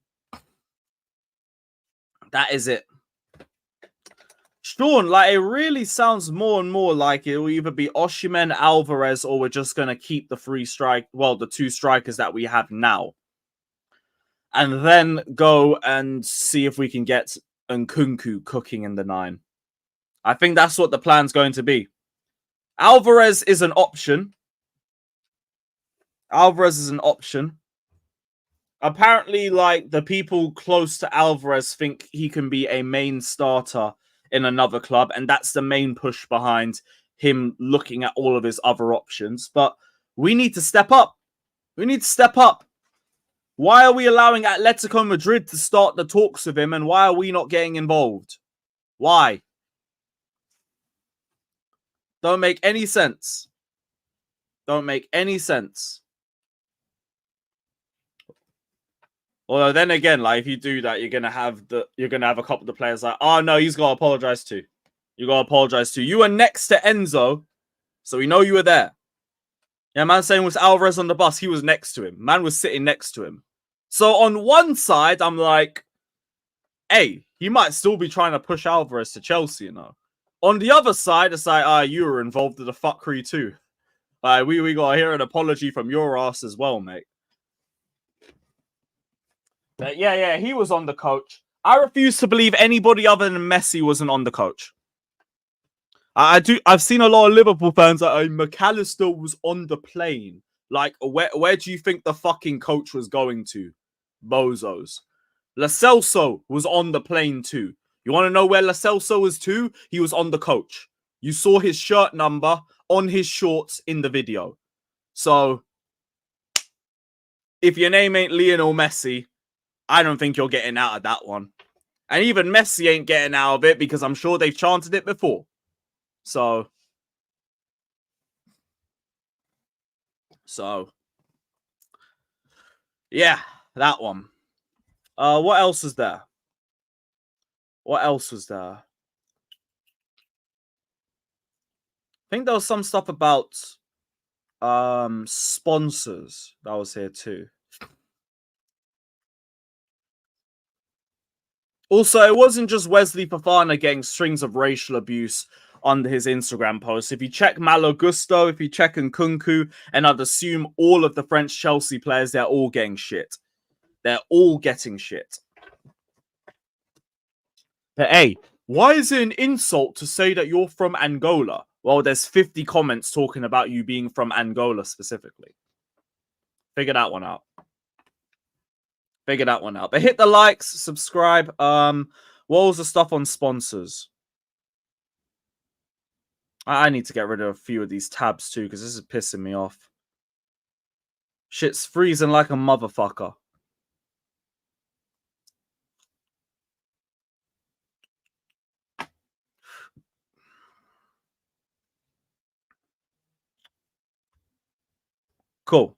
That is it. Sean, like it really sounds more and more like it will either be Oshimen, Alvarez, or we're just going to keep the the two strikers that we have now. And then go and see if we can get Nkunku cooking in the 9. I think that's what the plan's going to be. Alvarez is an option. Apparently, like the people close to Alvarez think he can be a main starter in another club, and that's the main push behind him looking at all of his other options. But we need to step up. Why are we allowing Atletico Madrid to start the talks with him, and why are we not getting involved? Why? Don't make any sense. Although then again, like if you do that, you're gonna have a couple of the players like, oh no, he's gotta apologize too. You gotta apologize too. You were next to Enzo, so we know you were there. Yeah, man saying was Alvarez on the bus. He was next to him. Man was sitting next to him. So on one side, I'm like, hey, he might still be trying to push Alvarez to Chelsea, you know. On the other side, it's like, you were involved in the fuckery too. We got to hear an apology from your ass as well, mate. But yeah, he was on the coach. I refuse to believe anybody other than Messi wasn't on the coach. I've seen a lot of Liverpool fans that McAllister was on the plane. Like, where do you think the fucking coach was going to? Bozos. Lo Celso was on the plane too. You want to know where Lo Celso was too? He was on the coach. You saw his shirt number on his shorts in the video. So, if your name ain't Lionel Messi, I don't think you're getting out of that one. And even Messi ain't getting out of it because I'm sure they've chanted it before. So, yeah, that one. What else was there? I think there was some stuff about sponsors that was here too. Also, it wasn't just Wesley Fofana getting strings of racial abuse under his Instagram posts. If you check Malo Gusto, if you check Nkunku, and I'd assume all of the French Chelsea players, they're all getting shit. They're all getting shit. But hey, why is it an insult to say that you're from Angola? Well, there's 50 comments talking about you being from Angola specifically. Figure that one out. But hit the likes, subscribe. What was the stuff on sponsors? I need to get rid of a few of these tabs too, because this is pissing me off. Shit's freezing like a motherfucker. Cool.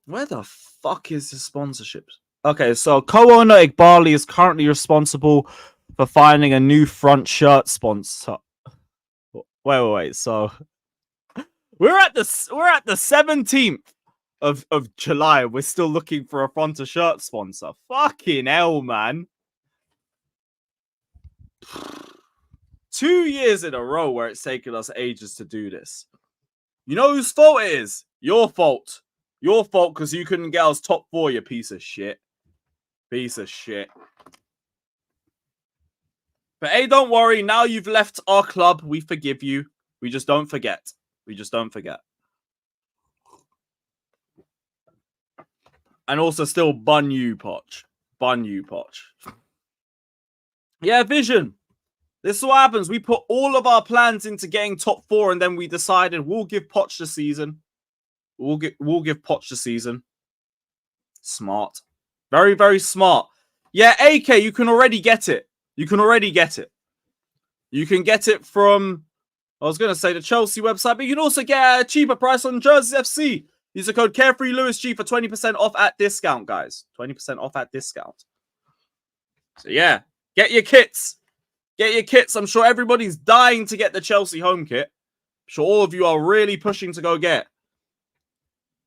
Where the fuck is the sponsorships? Okay, so co-owner Iqbali is currently responsible for finding a new front shirt sponsor. Wait. So we're at the 17th of July. We're still looking for a front of shirt sponsor. Fucking hell, man. 2 years in a row where it's taken us ages to do this. You know whose fault it is? Your fault. Your fault because you couldn't get us top 4, you piece of shit. Piece of shit. But hey, don't worry. Now you've left our club. We forgive you. We just don't forget. And also still bun you, Poch. Yeah, Vision. This is what happens. We put all of our plans into getting top 4, and then we decided we'll give Poch the season. We'll give Poch the season. Smart. Very, very smart. Yeah, AK, you can already get it. You can get it from, I was going to say the Chelsea website, but you can also get a cheaper price on Jerseys FC. Use the code CarefreeLewisG for 20% off at discount, guys. 20% off at discount. So yeah, get your kits. I'm sure everybody's dying to get the Chelsea home kit. I'm sure all of you are really pushing to go get.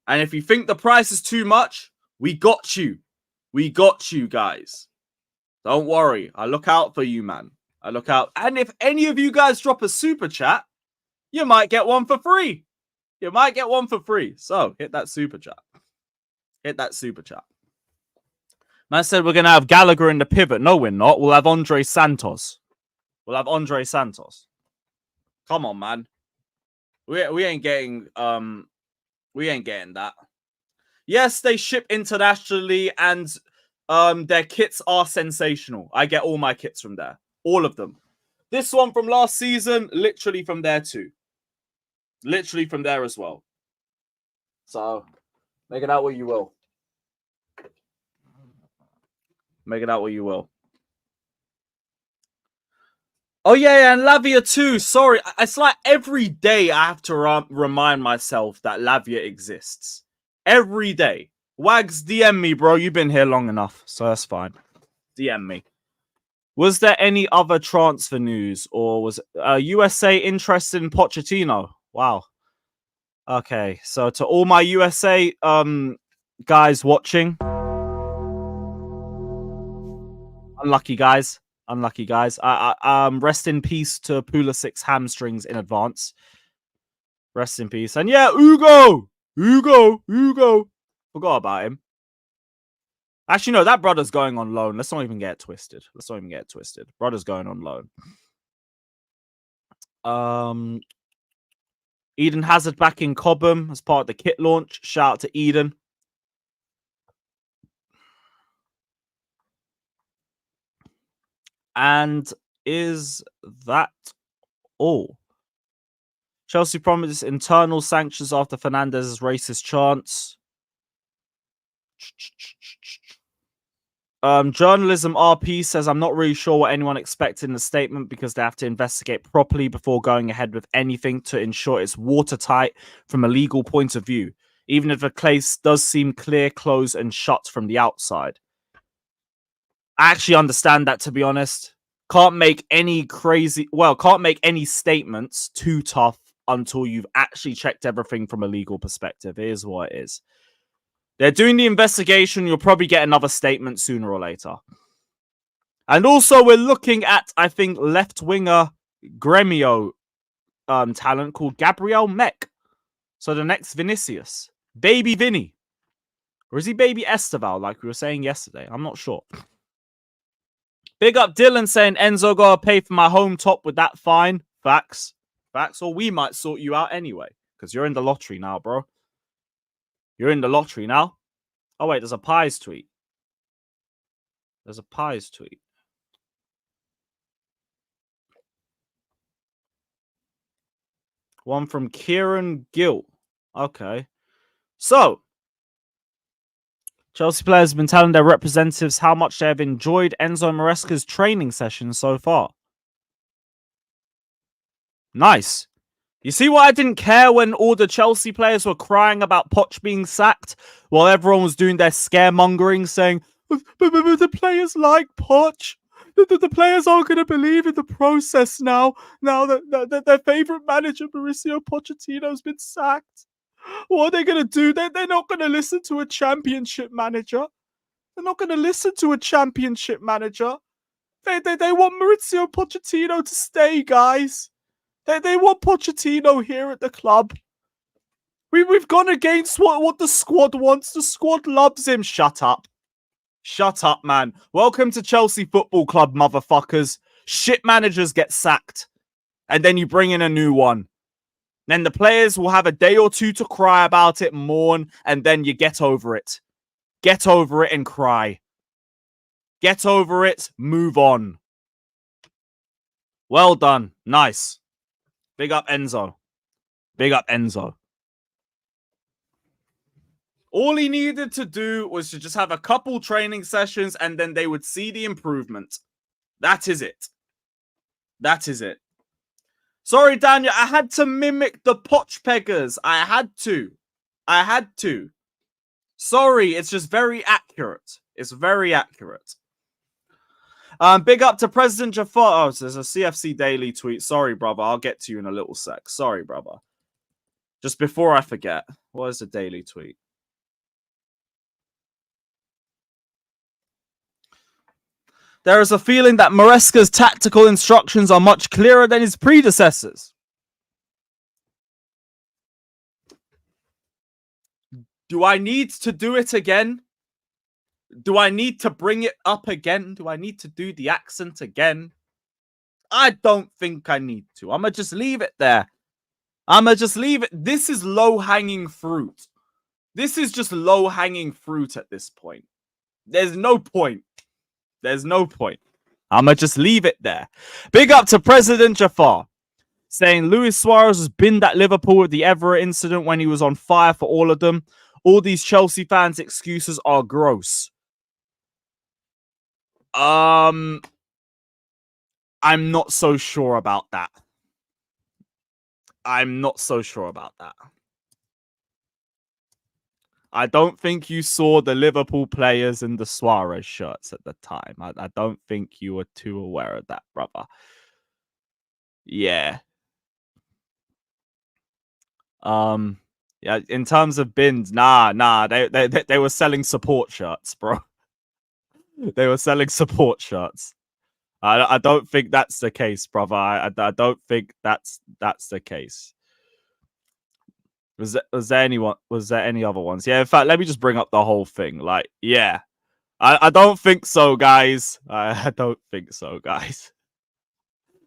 And if you think the price is too much, we got you. We got you, guys. Don't worry. I look out for you, man. I look out. And if any of you guys drop a super chat, you might get one for free. So hit that super chat. Man said we're going to have Gallagher in the pivot. No, we're not. We'll have Andre Santos. Come on, man. We ain't getting that. Yes, they ship internationally and their kits are sensational. I get all my kits from there. All of them. This one from last season, literally from there too. Literally from there as well. So, make it out what you will. Oh, yeah, and Lavia too. Sorry, it's like every day I have to remind myself that Lavia exists. Every day. Wags, DM me, bro. You've been here long enough, so that's fine. DM me. Was there any other transfer news, or was USA interested in Pochettino? Wow. Okay, so to all my USA guys watching, unlucky guys. Rest in peace to Pulisic's hamstrings in advance. Rest in peace. And yeah, Ugo. Forgot about him. Actually, no, that brother's going on loan. Let's not even get it twisted. Brother's going on loan. Eden Hazard back in Cobham as part of the kit launch. Shout out to Eden. And is that all? Chelsea promises internal sanctions after Fernandez's racist chants. Journalism RP says, I'm not really sure what anyone expected in the statement because they have to investigate properly before going ahead with anything to ensure it's watertight from a legal point of view, even if the case does seem clear, closed, and shut from the outside. I actually understand that, to be honest. Can't make any statements too tough until you've actually checked everything from a legal perspective. It is what it is. They're doing the investigation. You'll probably get another statement sooner or later. And also, we're looking at, I think, left-winger Gremio talent called Gabriel Mech. So the next Vinicius. Baby Vinny. Or is he baby Estevao, like we were saying yesterday? I'm not sure. Big up Dylan saying, Enzo gotta pay for my home top with that fine. Facts. Or we might sort you out anyway. Because you're in the lottery now, bro. You're in the lottery now. Oh, wait, there's a Pies tweet. One from Kieran Gill. Okay. So, Chelsea players have been telling their representatives how much they have enjoyed Enzo Maresca's training session so far. Nice. You see why I didn't care when all the Chelsea players were crying about Poch being sacked while everyone was doing their scaremongering saying, but the players like Poch. The players aren't going to believe in the process now that their favourite manager, Mauricio Pochettino, has been sacked. What are they going to do? They're not going to listen to a championship manager. They want Mauricio Pochettino to stay, guys. They want Pochettino here at the club. We've gone against what the squad wants. The squad loves him. Shut up, man. Welcome to Chelsea Football Club, motherfuckers. Shit managers get sacked. And then you bring in a new one. Then the players will have a day or two to cry about it, mourn, and then you get over it. Get over it and cry. Get over it, move on. Well done. Nice. Big up Enzo. All he needed to do was to just have a couple training sessions and then they would see the improvement. That is it. Sorry, Daniel. I had to mimic the Poch peggers. I had to. Sorry, it's just very accurate. Big up to President Jafar. Oh, there's a CFC Daily tweet. Sorry, brother. I'll get to you in a little sec. Sorry, brother. Just before I forget. What is the daily tweet? There is a feeling that Maresca's tactical instructions are much clearer than his predecessors. Do I need to do it again? Do I need to bring it up again? Do I need to do the accent again? I don't think I need to. I'm going to just leave it there. This is low-hanging fruit. This is just low-hanging fruit at this point. There's no point. I'm going to just leave it there. Big up to President Jafar, saying Luis Suarez has been at Liverpool with the Everett incident when he was on fire for all of them. All these Chelsea fans' excuses are gross. I'm not so sure about that. I don't think you saw the Liverpool players in the Suarez shirts at the time. I don't think you were too aware of that, brother. Yeah. Yeah, in terms of bins, nah. They were selling support shirts, bro. They were selling support shirts. I don't think that's the case, brother. I don't think that's the case. Was there any other ones? Yeah, in fact, let me just bring up the whole thing. Like, yeah. I don't think so, guys. I don't think so, guys.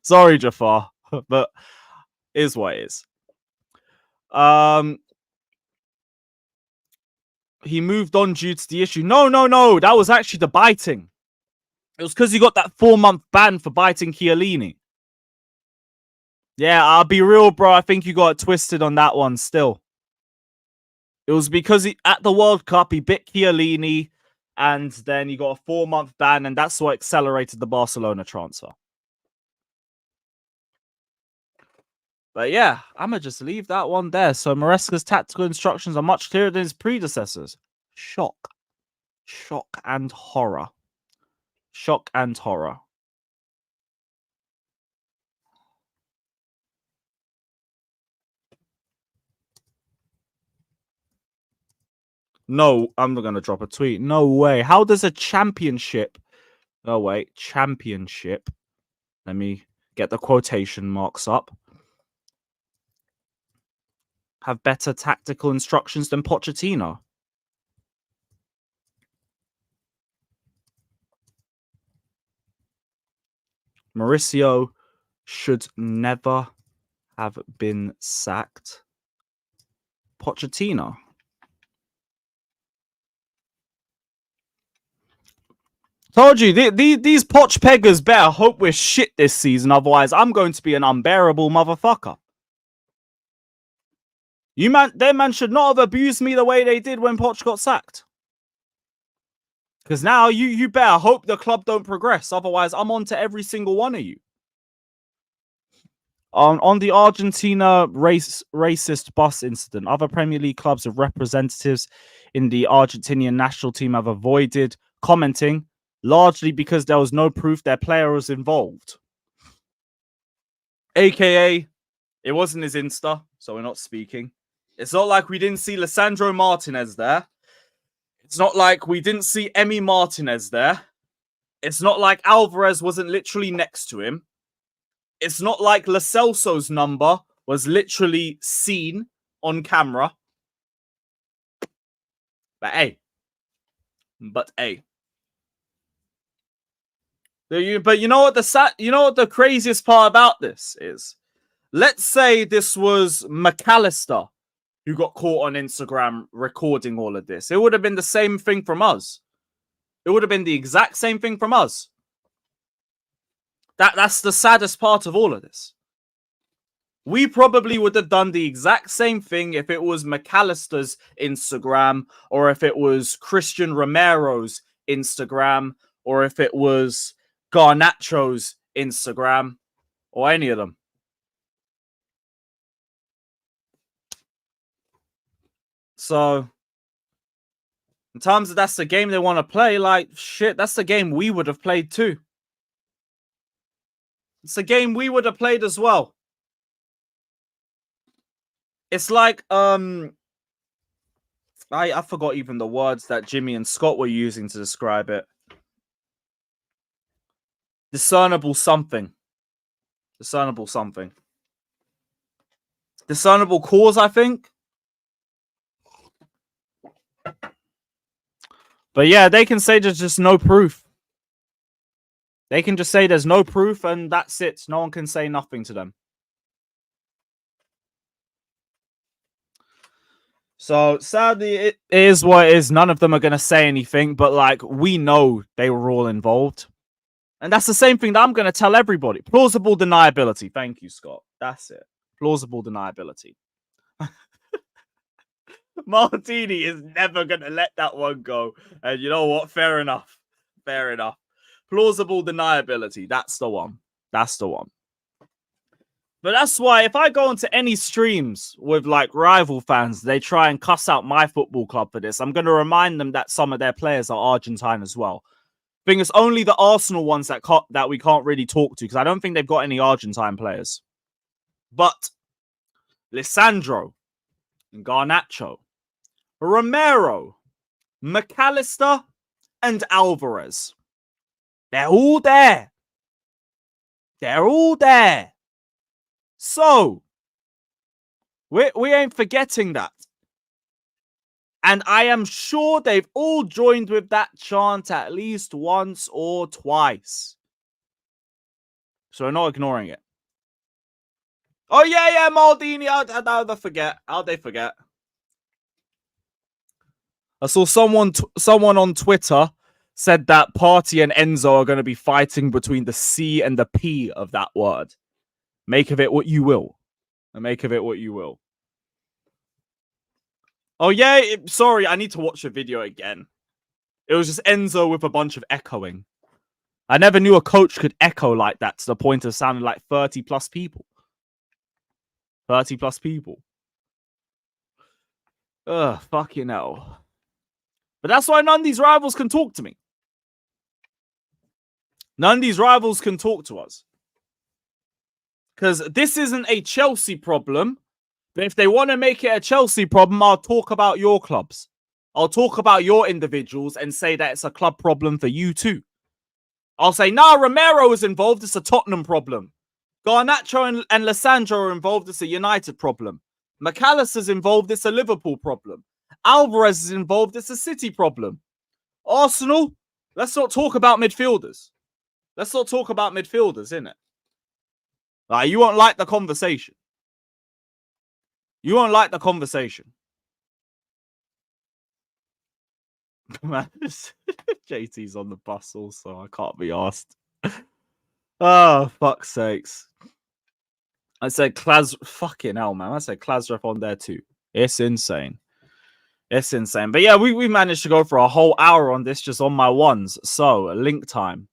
Sorry, Jafar, but is what it is. He moved on due to the issue. No. That was actually the biting. It was because he got that 4-month ban for biting Chiellini. Yeah, I'll be real, bro. I think you got it twisted on that one still. It was because at the World Cup, he bit Chiellini, and then he got a 4-month ban, and that's what accelerated the Barcelona transfer. But yeah, I'm going to just leave that one there. So Maresca's tactical instructions are much clearer than his predecessors. Shock and horror. Shock and horror. No, I'm not going to drop a tweet. No way. How does a championship... Oh, wait. Championship. Let me get the quotation marks up. Have better tactical instructions than Pochettino? Mauricio should never have been sacked. Pochettino. Told you, these Poch peggers better hope we're shit this season, otherwise I'm going to be an unbearable motherfucker. Their man should not have abused me the way they did when Poch got sacked. Because now you better hope the club don't progress, otherwise I'm on to every single one of you. On the Argentina racist bus incident, other Premier League clubs with representatives in the Argentinian national team have avoided commenting, largely because there was no proof their player was involved. AKA, it wasn't his Insta, so we're not speaking. It's not like we didn't see Lisandro Martinez there. It's not like we didn't see Emi Martinez there. It's not like Alvarez wasn't literally next to him. It's not like Lo Celso's number was literally seen on camera. But hey. But you know what the craziest part about this is? Let's say this was McAllister who got caught on Instagram recording all of this. It would have been the same thing from us. It would have been the exact same thing from us. That's the saddest part of all of this. We probably would have done the exact same thing if it was McAllister's Instagram, or if it was Christian Romero's Instagram, or if it was Garnacho's Instagram, or any of them. So, in terms of that's the game they want to play, like, shit, that's the game we would have played too. It's a game we would have played as well. It's like, I forgot even the words that Jimmy and Scott were using to describe it. Discernible something. Discernible something. Discernible cause, I think. But yeah, they can say there's just no proof. They can just say there's no proof and that's it. No one can say nothing to them. So sadly, it is what it is. None of them are going to say anything, but like, we know they were all involved. And that's the same thing that I'm going to tell everybody. Plausible deniability. Thank you, Scott. That's it. Plausible deniability. Martini is never going to let that one go. And you know what? Fair enough. Fair enough. Plausible deniability. That's the one. That's the one. But that's why if I go onto any streams with like rival fans, they try and cuss out my football club for this. I'm going to remind them that some of their players are Argentine as well. I think it's only the Arsenal ones that we can't really talk to because I don't think they've got any Argentine players. But Lisandro, Garnacho, Romero, McAllister, and Alvarez. They're all there. They're all there. So, we ain't forgetting that. And I am sure they've all joined with that chant at least once or twice. So we're not ignoring it. Oh, yeah, Maldini. How'd they forget? How'd they forget? I saw someone on Twitter said that Party and Enzo are going to be fighting between the C and the P of that word. Make of it what you will. Make of it what you will. Oh, yeah. Sorry, I need to watch the video again. It was just Enzo with a bunch of echoing. I never knew a coach could echo like that to the point of sounding like 30 plus people. 30 plus people. Ugh, fucking hell. But that's why none of these rivals can talk to me. None of these rivals can talk to us. Because this isn't a Chelsea problem. But if they want to make it a Chelsea problem, I'll talk about your clubs. I'll talk about your individuals and say that it's a club problem for you too. I'll say, nah, Romero is involved. It's a Tottenham problem. Garnacho and Lisandro are involved. It's a United problem. McAllister's involved. It's a Liverpool problem. Alvarez is involved. It's a City problem. Arsenal, let's not talk about midfielders. Let's not talk about midfielders, innit? Like, you won't like the conversation. You won't like the conversation. Man, JT's on the bus also. I can't be asked. Oh, fuck's sakes. I said fucking hell, man. I said Klasref on there too. It's insane. It's insane. But yeah, we managed to go for a whole hour on this just on my ones. So, link time.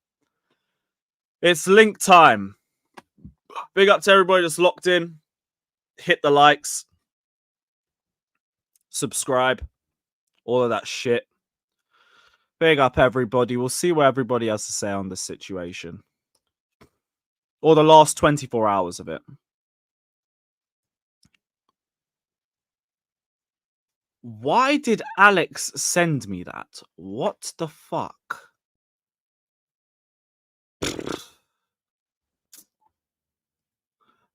It's link time. Big up to everybody that's locked in. Hit the likes. Subscribe. All of that shit. Big up everybody. We'll see what everybody has to say on this situation. Or the last 24 hours of it. Why did Alex send me that? What the fuck?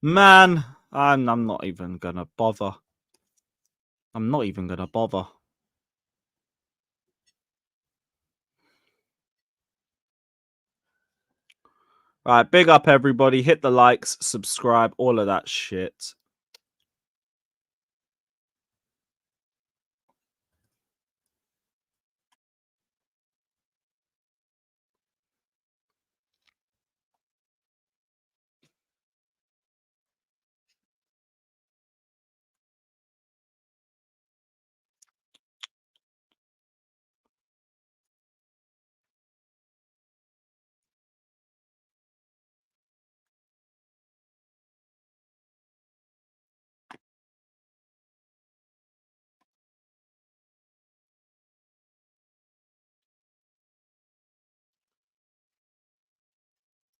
Man, I'm not even gonna bother. I'm not even gonna bother. Right, big up everybody. Hit the likes, subscribe, all of that shit.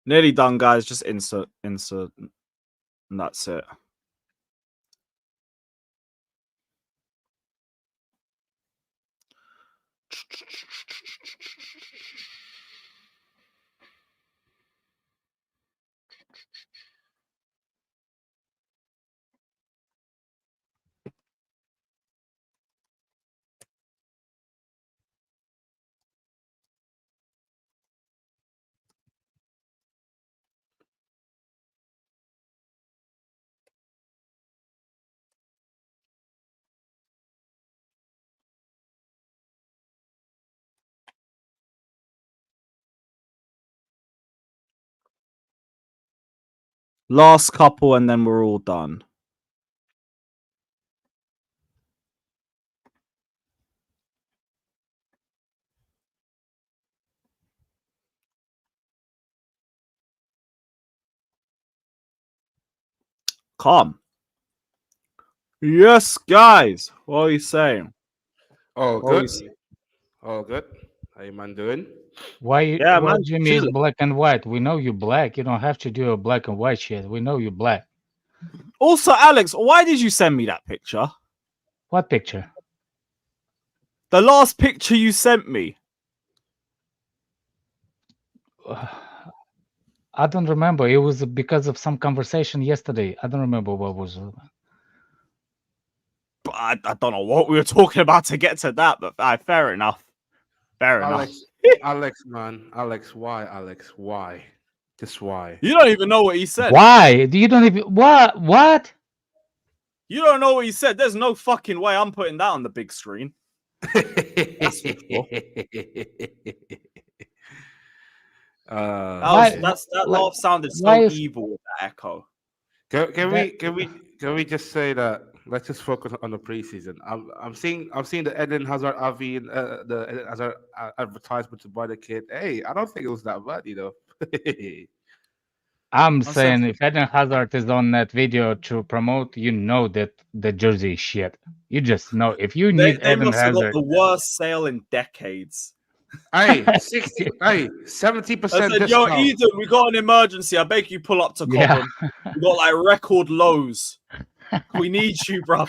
Nearly done, guys. Just insert, and that's it. Last couple, and then we're all done. Calm. Yes, guys. What are you saying? Oh, What are you good. saying? Oh, good. How you man doing? Yeah, Why man. Jimmy is Chilling. black and white? We know you black. You don't have to do a black and white shit. We know you black. Also, Alex, why did you send me that picture? What picture? The last picture you sent me. I don't remember. It was because of some conversation yesterday. I don't remember what was. But I don't know what we were talking about to get to that, but fair enough. Fair enough. Alex, man. Alex, why? Alex, why? Just why? You don't even know what he said. Why? You don't even what? What? You don't know what he said. There's no fucking way I'm putting that on the big screen. That's for sure. That laugh sounded so evil with that echo. Can we just say that? Let's just focus on the preseason. I'm seeing the Eden Hazard RV and the Eden Hazard advertisement to buy the kit. Hey, I don't think it was that bad, you know. I'm saying if Eden Hazard is on that video to promote, you know that the jersey is shit. You just know if you need They Eden must have got Hazard. the worst sale in decades. Hey, 70% discount. Yo, Eden, we got an emergency. I beg you pull up to Cobham. We got like record lows. We need you, bruv.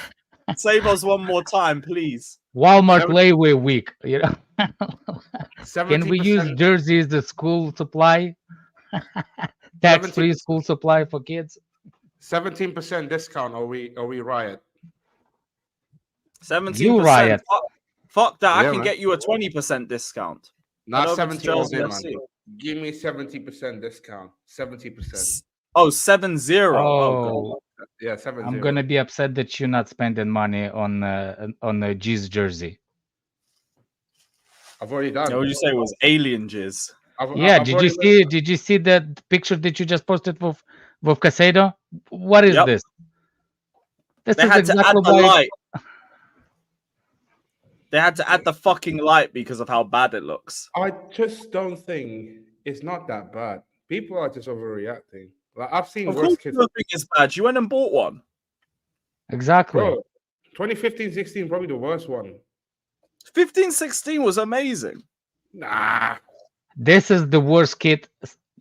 Save us one more time, please. Walmart layaway week. You know. 70%. Can we use jerseys as the school supply? Tax-free school supply for kids. 17% discount, or we riot. 17%. You riot. Fuck that. Yeah, I can man. get you a 20% discount. Not 70 all day, man. Give me 70% discount. 70%. Oh, 70. Oh, yeah, 70. I'm gonna be upset that you're not spending money on a G's jersey. I've already done. Yeah, what did you say? It was alien jizz. Did you see that picture that you just posted with Casado? What is this? This is exactly the light. They had to add the fucking light because of how bad it looks. I just don't think it's not that bad. People are just overreacting. Like I've seen worse kids. You don't think it's bad. You went and bought one. Exactly. Bro, 2015-16 probably the worst one. 15-16 was amazing. Nah. This is the worst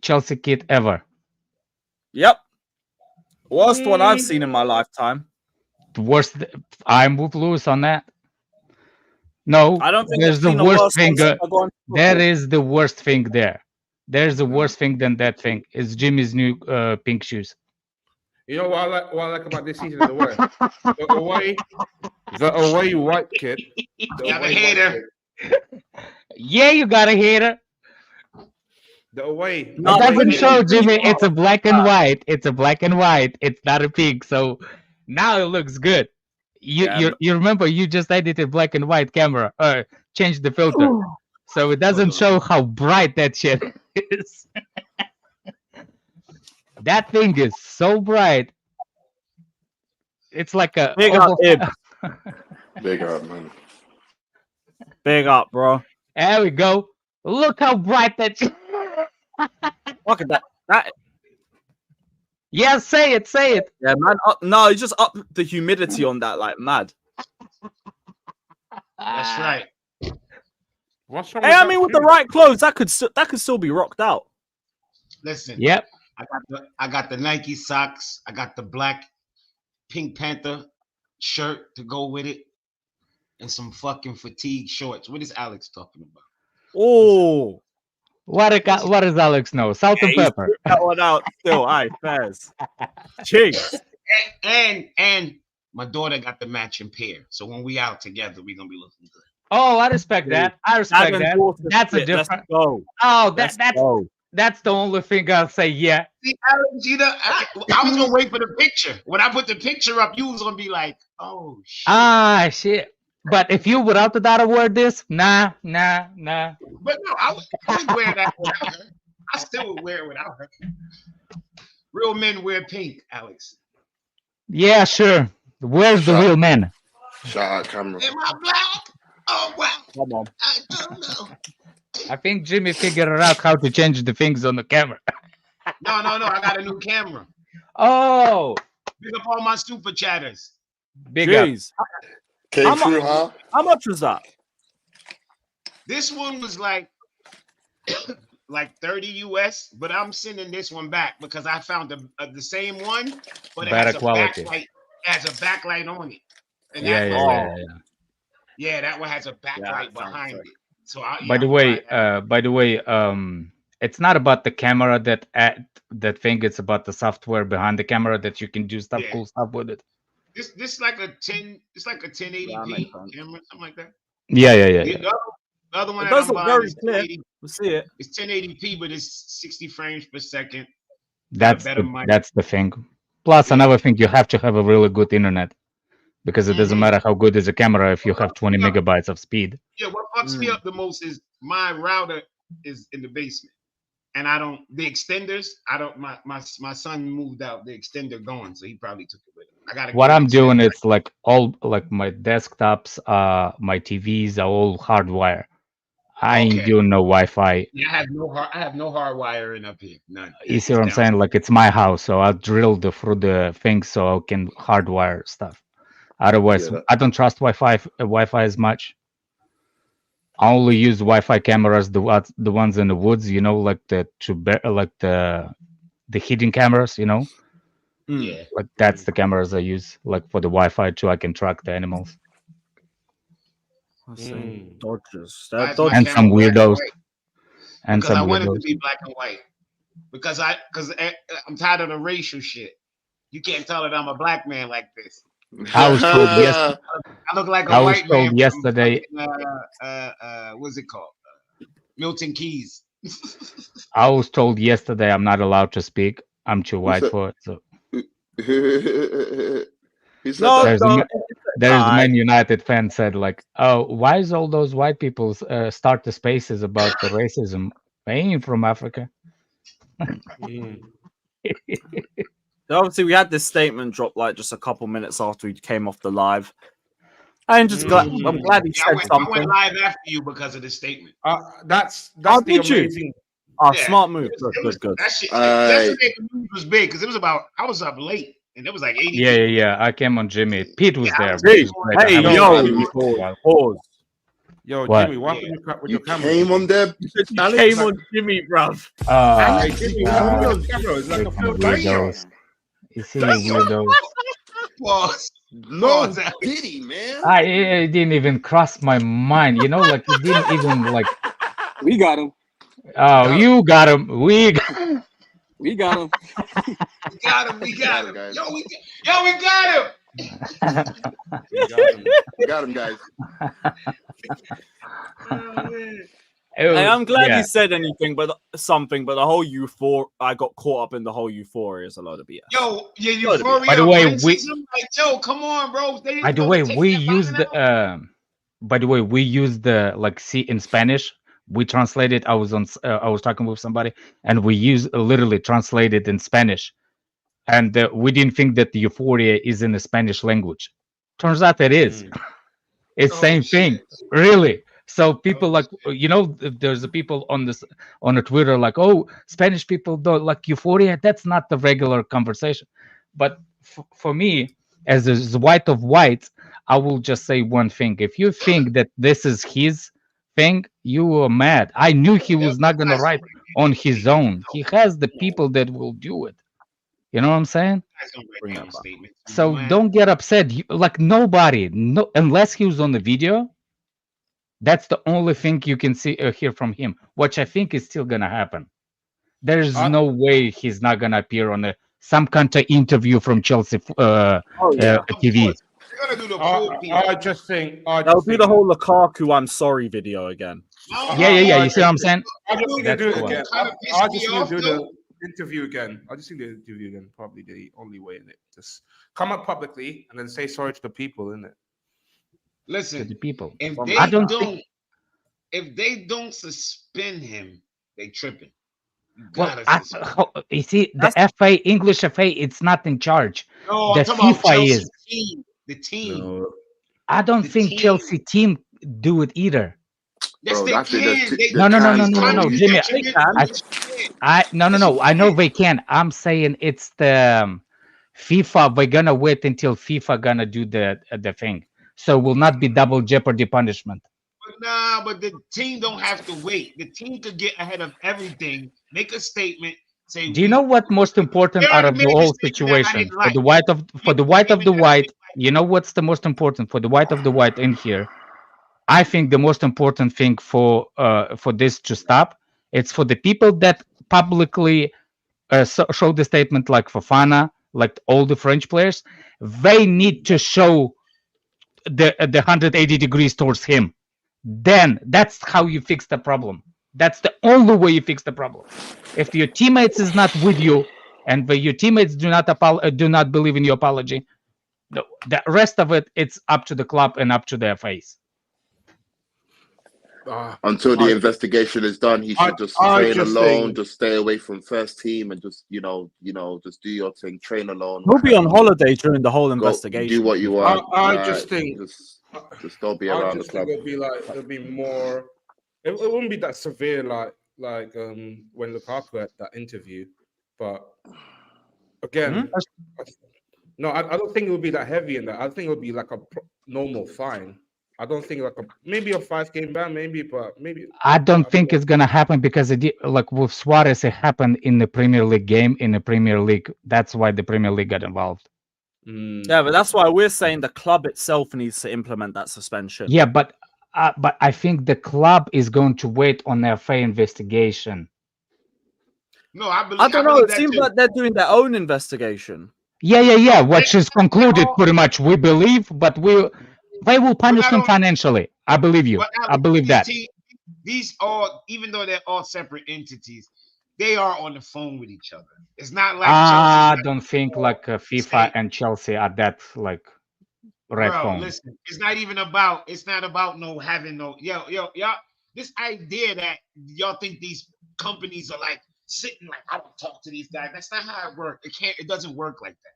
Chelsea kit ever. Yep. Worst one I've seen in my lifetime. The worst. I'm with Lewis on that. No, I don't think there's the worst thing. There is the worst thing there. There's the worst thing than that thing. It's Jimmy's new pink shoes. You know what I like about this season of the way? The away white kit. You got a hater. Yeah, you got a hater. The away. It doesn't show, Jimmy. It's a black and white. It's a black and white. It's not a pink. So now it looks good. You remember you just edited black and white camera or changed the filter. So it doesn't show how bright that shit is. That thing is so bright. It's like a big up, Ib. Big up, man. Big up, bro. There we go. Look how bright that shit. Look at that. Yeah, say it. Yeah, man. No, you just up the humidity on that like mad. That's right. What's wrong Hey, I mean, with the right clothes, that could still be rocked out. Listen. Yep. I got the Nike socks. I got the black Pink Panther shirt to go with it, and some fucking fatigue shorts. What is Alex talking about? Oh, what does Alex know? Salt and pepper. That one out still. Aye, fairs. Cheers. And my daughter got the matching pair. So when we out together, we're gonna be looking good. Oh, I respect that. That's a different. Let's go. Oh, that's the only thing I'll say. Yeah. See, Alex, I was gonna wait for the picture. When I put the picture up, you was gonna be like, "Oh shit." Ah, shit. But if you without the daughter wear this, nah. But no, I would wear that without her. I still would wear it without her. Real men wear pink, Alex. Yeah, sure. Where's the real men? Shout out camera. Am I black? Oh wow. Come on. I don't know. I think Jimmy figured out how to change the things on the camera. No. I got a new camera. Oh, Big up all my super chatters. Big up. Jeez. Came true, huh? How much was that? This one was like 30 US, but I'm sending this one back because I found the same one, but it Better has a quality. backlight. Has a backlight on it. And Yeah, that yeah, was yeah, yeah. yeah, that one has a Yeah, backlight that sounds behind sick. it. So By the way, it's not about the camera that thing. It's about the software behind the camera that you can do cool stuff with it. This like a 10. It's like a 1080p camera, something like that. Yeah. The other one It that does I'm look buying very is clear. 1080. We'll see it. It's 1080p, but it's 60 frames per second. That's better mic. that's the thing. Plus, another thing, you have to have a really good internet because it doesn't matter how good is a camera if you have 20 megabytes of speed. Yeah, what fucks me up the most is my router is in the basement, and the extenders. My son moved out. The extender gone, so he probably took it with him. I gotta. What get an I'm doing extender. is like all like my desktops, my TVs are all hardwire. I ain't doing no Wi-Fi. Yeah, I have no hard wiring up here. None. You see what I'm saying? Like it's my house, so I'll drill through the thing so I can hardwire stuff. Otherwise, I don't trust Wi-Fi as much. I only use Wi-Fi cameras, the ones in the woods, you know, like the hidden cameras, you know. Yeah. Like that's the cameras I use, like for the Wi-Fi too. I can track the animals. Dodgers. Why is Dodgers. my And camera some black and weirdos. white? And Because I some want it to weirdos. be black and white. Because I'm tired of the racial shit. You can't tell that I'm a black man like this. I was told yesterday. I look like a I was white told man yesterday. from, what's it called? Milton Keys. I was told yesterday I'm not allowed to speak. I'm too white for it. So there's a Man United fan said like, "Oh, why is all those white people start the spaces about the racism? I ain't from Africa." Obviously, we had this statement drop like just a couple minutes after we came off the live. I'm glad he said something. I went live after you because of this statement. That's Oh, the did you? amazing. Smart move. Good. That shit. Yesterday the news was big because it was I was up late and it was like 80. Yeah. I came on Jimmy. Pete was there. Hey, pause. Yo, What? Jimmy, what with You your camera? came on there. You came on Jimmy, bruv. Hey, Jimmy, what with your camera? It's like a film. Weirdos. You see, weirdos. Pause. No pity, man. It didn't even cross my mind. You know, like it didn't even like. We got him. Oh, you got him. We got him. We got him. Guys. Yo, we got him. We got him, guys. Hey, I'm glad you said anything, but the whole I got caught up in the whole euphoria is a lot of BS. Yo, yeah, euphoria. By the way, yo, come on, bro. By the way, we use the like see in Spanish. We translated. I was talking with somebody, and we literally translated in Spanish, and we didn't think that the euphoria is in the Spanish language. Turns out it is. It's same thing, really. So people like, you know, there's the people on the Twitter like, oh, Spanish people don't like euphoria. That's not the regular conversation. But for me, as a white of whites, I will just say one thing. If you think that this is his thing, you are mad. I knew he was not going to write on his own. He has the people that will do it. You know what I'm saying? So don't get upset. Like nobody, unless he was on the video. That's the only thing you can hear from him, which I think is still gonna happen. There's no way he's not gonna appear on some kind of interview from Chelsea TV. I just think that'll be the whole Lukaku "I'm sorry" video again. Yeah. You see what I'm saying? I just need to do it again. I just need to do the interview again. I just need to interview again. Probably the only way in it. Just come up publicly and then say sorry to the people, isn't it? Listen, the people. If they don't suspend him, they tripping. You see, the FA, English FA, it's not in charge. No, the I'm talking FIFA about Chelsea is. Team, the team. No. I don't think Chelsea team do it either. Yes, they can. No, Jimmy. No. I know they can. I'm saying it's the FIFA, we're gonna wait until FIFA gonna do the thing, so it will not be double jeopardy punishment. Nah, but the team don't have to wait. The team could get ahead of everything, make a statement, say Do you know what most important They out already of the made a whole statement that I situation didn't for like. the white of Made a white of statement the that I white? didn't like. You know what's the most important for the white of the white in here? I think the most important thing for this to stop, it's for the people that publicly show the statement, like Fofana, like all the French players. They need to show the 180 degrees towards him. Then that's how you fix the problem. That's the only way you fix the problem. If your teammates is not with you, and your teammates do not believe in your apology, the rest of it, it's up to the club and up to their face. Until the investigation is done, he should just train alone, just stay away from first team, and just just do your thing, train alone. He'll be on holiday during the whole investigation. Do what you want. I just think just don't be around the club. It'll be more. It wouldn't be that severe like when Lukaku had that interview, but again, no, I don't think it would be that heavy in that. I think it would be like a normal fine. I don't think maybe a 5-game ban, but maybe. I don't think it's gonna happen because like with Suarez, it happened in the Premier League game in the Premier League. That's why the Premier League got involved. Yeah, but that's why we're saying the club itself needs to implement that suspension. Yeah, but I think the club is going to wait on their FA investigation. No, I don't know. It seems like they're doing their own investigation. Yeah. Which is concluded pretty much. We believe, but they will punish them financially. I believe you. I believe that. These all, even though they're all separate entities, they are on the phone with each other. It's not like I don't think like FIFA and Chelsea are that like red phone. Listen, it's not about having y'all. This idea that y'all think these companies are like sitting like, I don't talk to these guys. That's not how it works. It doesn't work like that.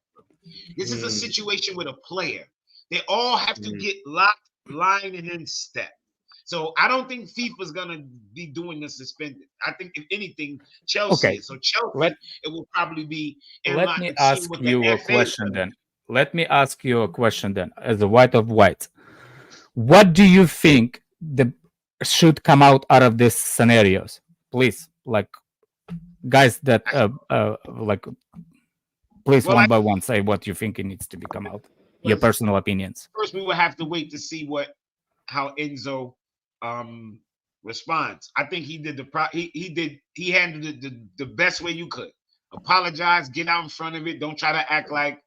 This is a situation with a player. They all have to get locked, line, and in step. So I don't think FIFA's gonna be doing the suspended. I think if anything, Chelsea. So Chelsea, it will probably be. Let me ask you a question then. Let me ask you a question then, as a white of white. What do you think should come out of these scenarios? Please, like guys that please one by one say what you think it needs to come out. Your personal opinions. First, we will have to wait to see how Enzo responds. I think he did he handled it the best way you could. Apologize, get out in front of it. Don't try to act like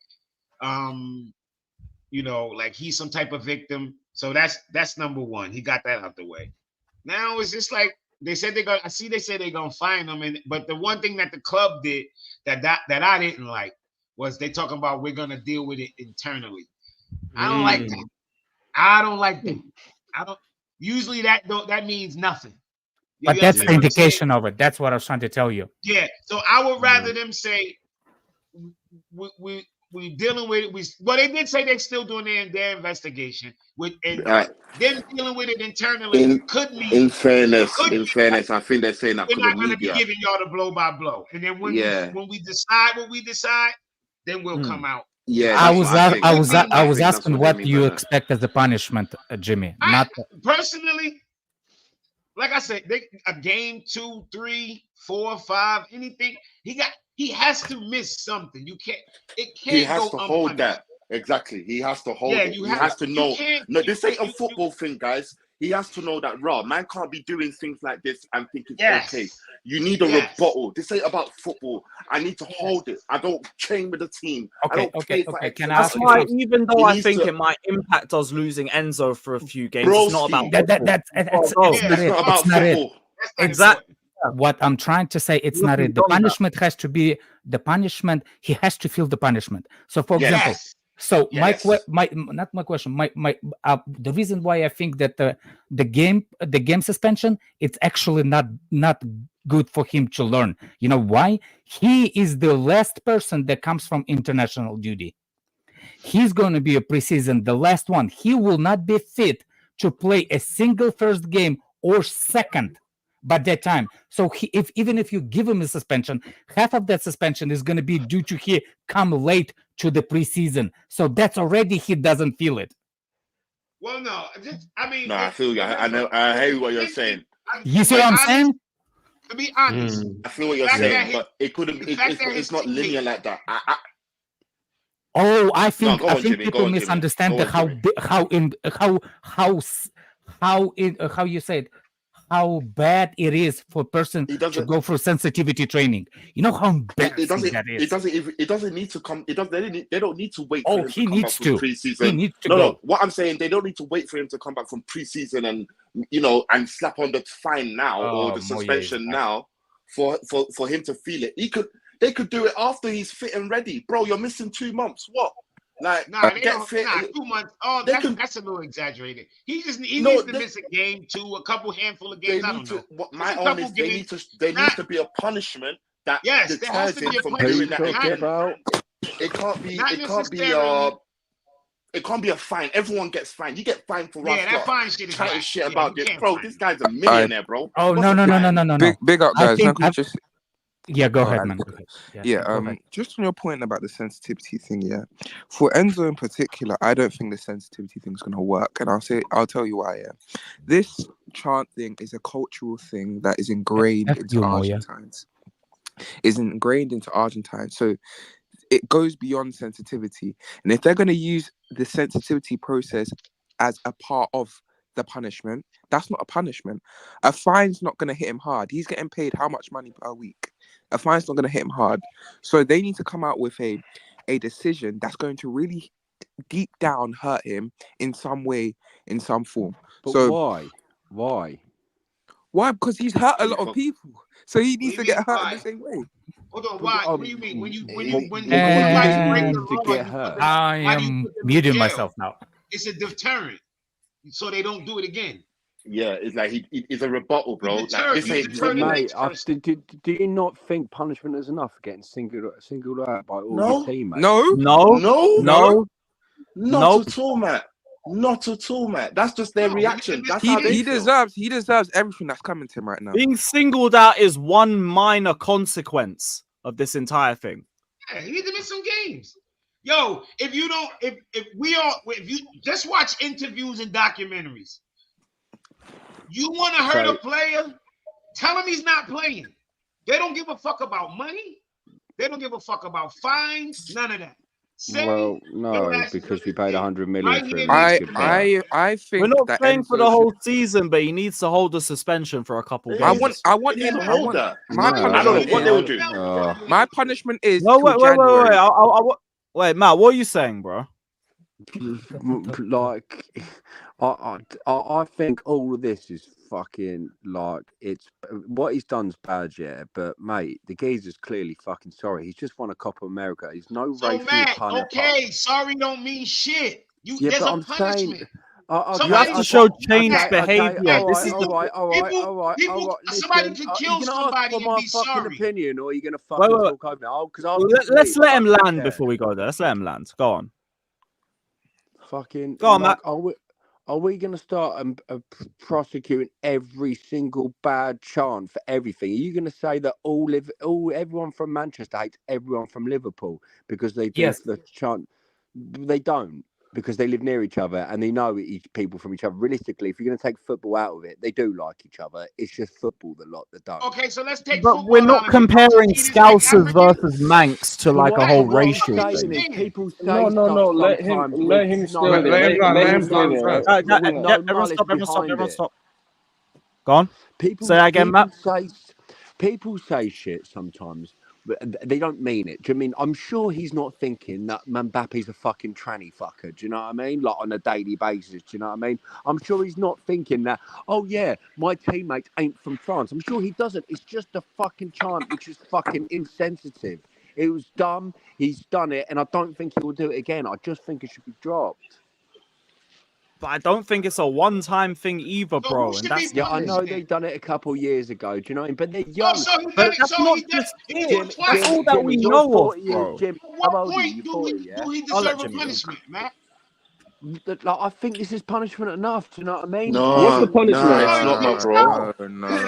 like he's some type of victim. So that's number one. He got that out the way. Now it's just like they said they said they're gonna fine him, but the one thing that the club did that I didn't like was they talking about we're gonna deal with it internally. I don't like that. I don't like that. Usually that means nothing. But that's the indication of it. That's what I was trying to tell you. Yeah. So I would rather them say we dealing with it. Well, they did say they're still doing their investigation them dealing with it internally could mean. In fairness, I think they're saying that we're not going to be giving y'all the blow by blow, and then when we decide what we decide, then we'll come out. Yeah, I was asking what you expect as a punishment, Jimmy. Not personally. Like I said, a game 2, 3, 4, 5, anything. He has to miss something. He has to hold that. Exactly. He has to hold it. He has to know. No, this ain't a football thing, guys. He has to know that man can't be doing things like this and think it's okay. You need a rebuttal. This ain't about football. I need to hold it. I don't train with the team. Okay. That's why, even though I think it might impact us losing Enzo for a few games, it's not about it's not about football. Exactly. What I'm trying to say, it's not it. The punishment has to be the punishment. He has to feel the punishment. So, for example. So the reason why I think that the game suspension, it's actually not good for him to learn. You know why? He is the last person that comes from international duty. He's going to be a preseason, the last one. He will not be fit to play a single first game or second by that time. So even if you give him a suspension, half of that suspension is going to be due to he come late to the preseason. So that's already he doesn't feel it. Well, no, I mean, no, I feel you. I know. I hear what you're saying. You see what I'm saying? To be honest, I feel what you're saying, but it couldn't. It's not linear like that. I think people misunderstand how you say it, how bad it is for a person to go through sensitivity training. You know how embarrassing that is. It doesn't need to come. They don't need to wait. Oh, for him he to come needs back from to. Preseason. He needs to no, go. no. What I'm saying, they don't need to wait for him to come back from preseason and and slap on the fine now or the suspension now for him to feel it. They could do it after he's fit and ready, bro. You're missing 2 months. What? Like, get fit. 2 months. Oh, that's a little exaggerated. He needs to miss a game, a couple handful of games. I don't know. My own is there needs to be a punishment that deters him from doing that again. It can't be a fine. Everyone gets fined. You get fined for that fine shit is chatting shit about this, bro. This guy's a millionaire, bro. Oh, no. Big up, guys. Go ahead, man. Just on your point about the sensitivity thing, for Enzo in particular, I don't think the sensitivity thing is going to work, and I'll tell you why. This chant thing is a cultural thing that is ingrained into Argentines. Is ingrained into Argentine, so it goes beyond sensitivity. And if they're going to use the sensitivity process as a part of the punishment, that's not a punishment. A fine's not going to hit him hard. He's getting paid how much money per week? A fine's not going to hit him hard. So they need to come out with a decision that's going to really deep down hurt him in some way, in some form. But so why? Because he's hurt a lot of people. So he needs to get hurt in the same way. Hold on, why? What do you mean? When I am muting myself now. It's a deterrent, so they don't do it again. Yeah, it's like it's a rebuttal, bro. Mate, do you not think punishment is enough for getting singled out by all your teammates? No. Not at all, Matt. Not at all, Matt. That's just their reaction. That's how he deserves everything that's coming to him right now. Being singled out is one minor consequence of this entire thing. Yeah, he need to miss some games. Yo, if you just watch interviews and documentaries, you want to hurt a player, tell him he's not playing. They don't give a fuck about money. They don't give a fuck about fines. None of that. Well, no, because we paid 100 million for him. I think we're not paying for the whole season, but he needs to hold the suspension for a couple games. I want him to hold that. I don't know what they will do. My punishment is wait, Matt, what are you saying, bro? Like, I think all of this is fucking it's what he's done's bad, but mate, the geezer's clearly fucking sorry. He's just won a Copa America. He's no so Matt, sorry don't mean shit. There's a punishment. You have to show changed behavior. Somebody can kill somebody and be sorry. Opinion, or are you gonna fucking talk over now? Let's let him land before we go there. Let's let him land. Go on. Fucking go on, Matt. Are we going to start prosecuting every single bad chant for everything? Are you going to say that everyone from Manchester hates everyone from Liverpool because they do the chant? They don't, because they live near each other and they know people from each other. Realistically, if you're going to take football out of it, they do like each other. It's just football, the lot that don't. Okay, so let's take. But we're not comparing Scousers versus Manx to like a whole racial thing. People say no. Let him still. Everyone stop. Go on. Say that again, Matt. People say shit sometimes, but they don't mean it. Do you mean? I'm sure he's not thinking that Mbappe's a fucking tranny fucker. Do you know what I mean? Like on a daily basis. Do you know what I mean? I'm sure he's not thinking that, oh yeah, my teammates ain't from France. I'm sure he doesn't. It's just a fucking chant which is fucking insensitive. It was dumb. He's done it, and I don't think he will do it again. I just think it should be dropped. But I don't think it's a one-time thing either, bro. And that's I know they've done it a couple years ago. Do you know what I mean? But they're young. But that's not just it. That's all that we know of, bro. Jim, At what point do he deserve a punishment, man? I think this is punishment enough. Do you know what I mean? What's the No, punishment?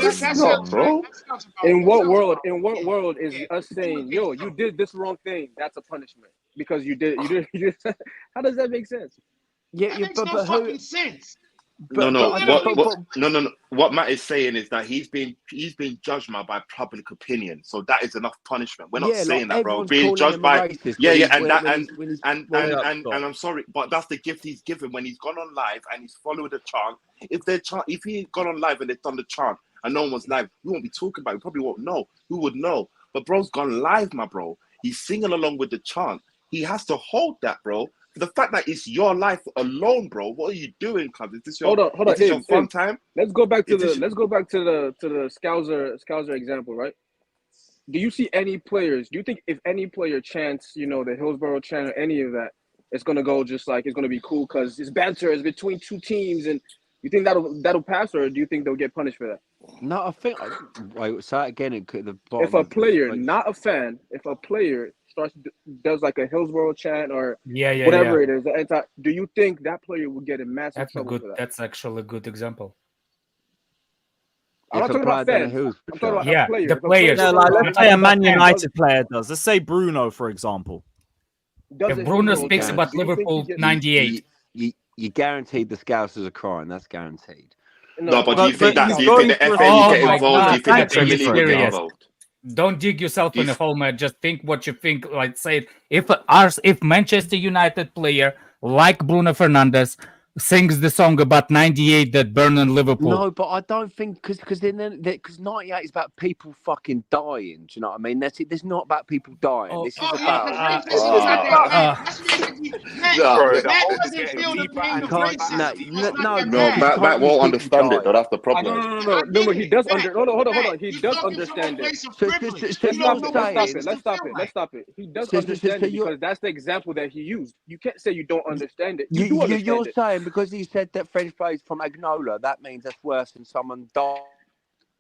it's not, my bro. It's not, bro. In what world? In what world is us saying, "Yo, you did this wrong thing"? That's a punishment because you did. How does that make sense? Yeah, That makes no fucking sense. No. What Matt is saying is that he's been judged now by public opinion, so that is enough punishment. We're not saying that, bro. Being judged by and I'm sorry, but that's the gift he's given when he's gone on live and he's followed the chant. If he had gone on live and they've done the chant and no one was live, we won't be talking about it. We probably won't know. Who would know? But bro's gone live, my bro. He's singing along with the chant. He has to hold that, bro. The fact that it's your life alone, bro. What are you doing, cuz? Is this your hold on? Is this your fun time? Let's go back to the Scouser example, right? Do you see any players? Do you think if any player chants, the Hillsborough chant or any of that, it's gonna go just like it's gonna be cool because it's banter, it's between two teams, and you think that'll pass, or do you think they'll get punished for that? No, I think. Wait, say it again. If a player, not a fan, if a player does like a Hillsborough chant or whatever it is, do you think that player would get a massive trouble for that? That's actually a good example. I'm not talking about fans. I'm talking about a player. The players. Let's say a Man United player does. Let's say Bruno, for example. If Bruno speaks about Liverpool '98, you guaranteed the Scousers are crying. That's guaranteed. No, but do you think the FA will get involved? Do you think the Premier League will get involved? Don't dig yourself in a hole, man. Just think what you think. Like, say, if Manchester United player like Bruno Fernandez sings the song about '98 that burned in Liverpool. No, but I don't think because '98 is about people fucking dying. Do you know what I mean? That's it. This is not about people dying. This is about. Matt won't understand it. Though. That's the problem. No. He does hold on. He does understand it. Let's stop it. He does understand it because that's the example that he used. You can't say you don't understand it. You're saying because he said that French players from Agnola, that means that's worse than someone dying.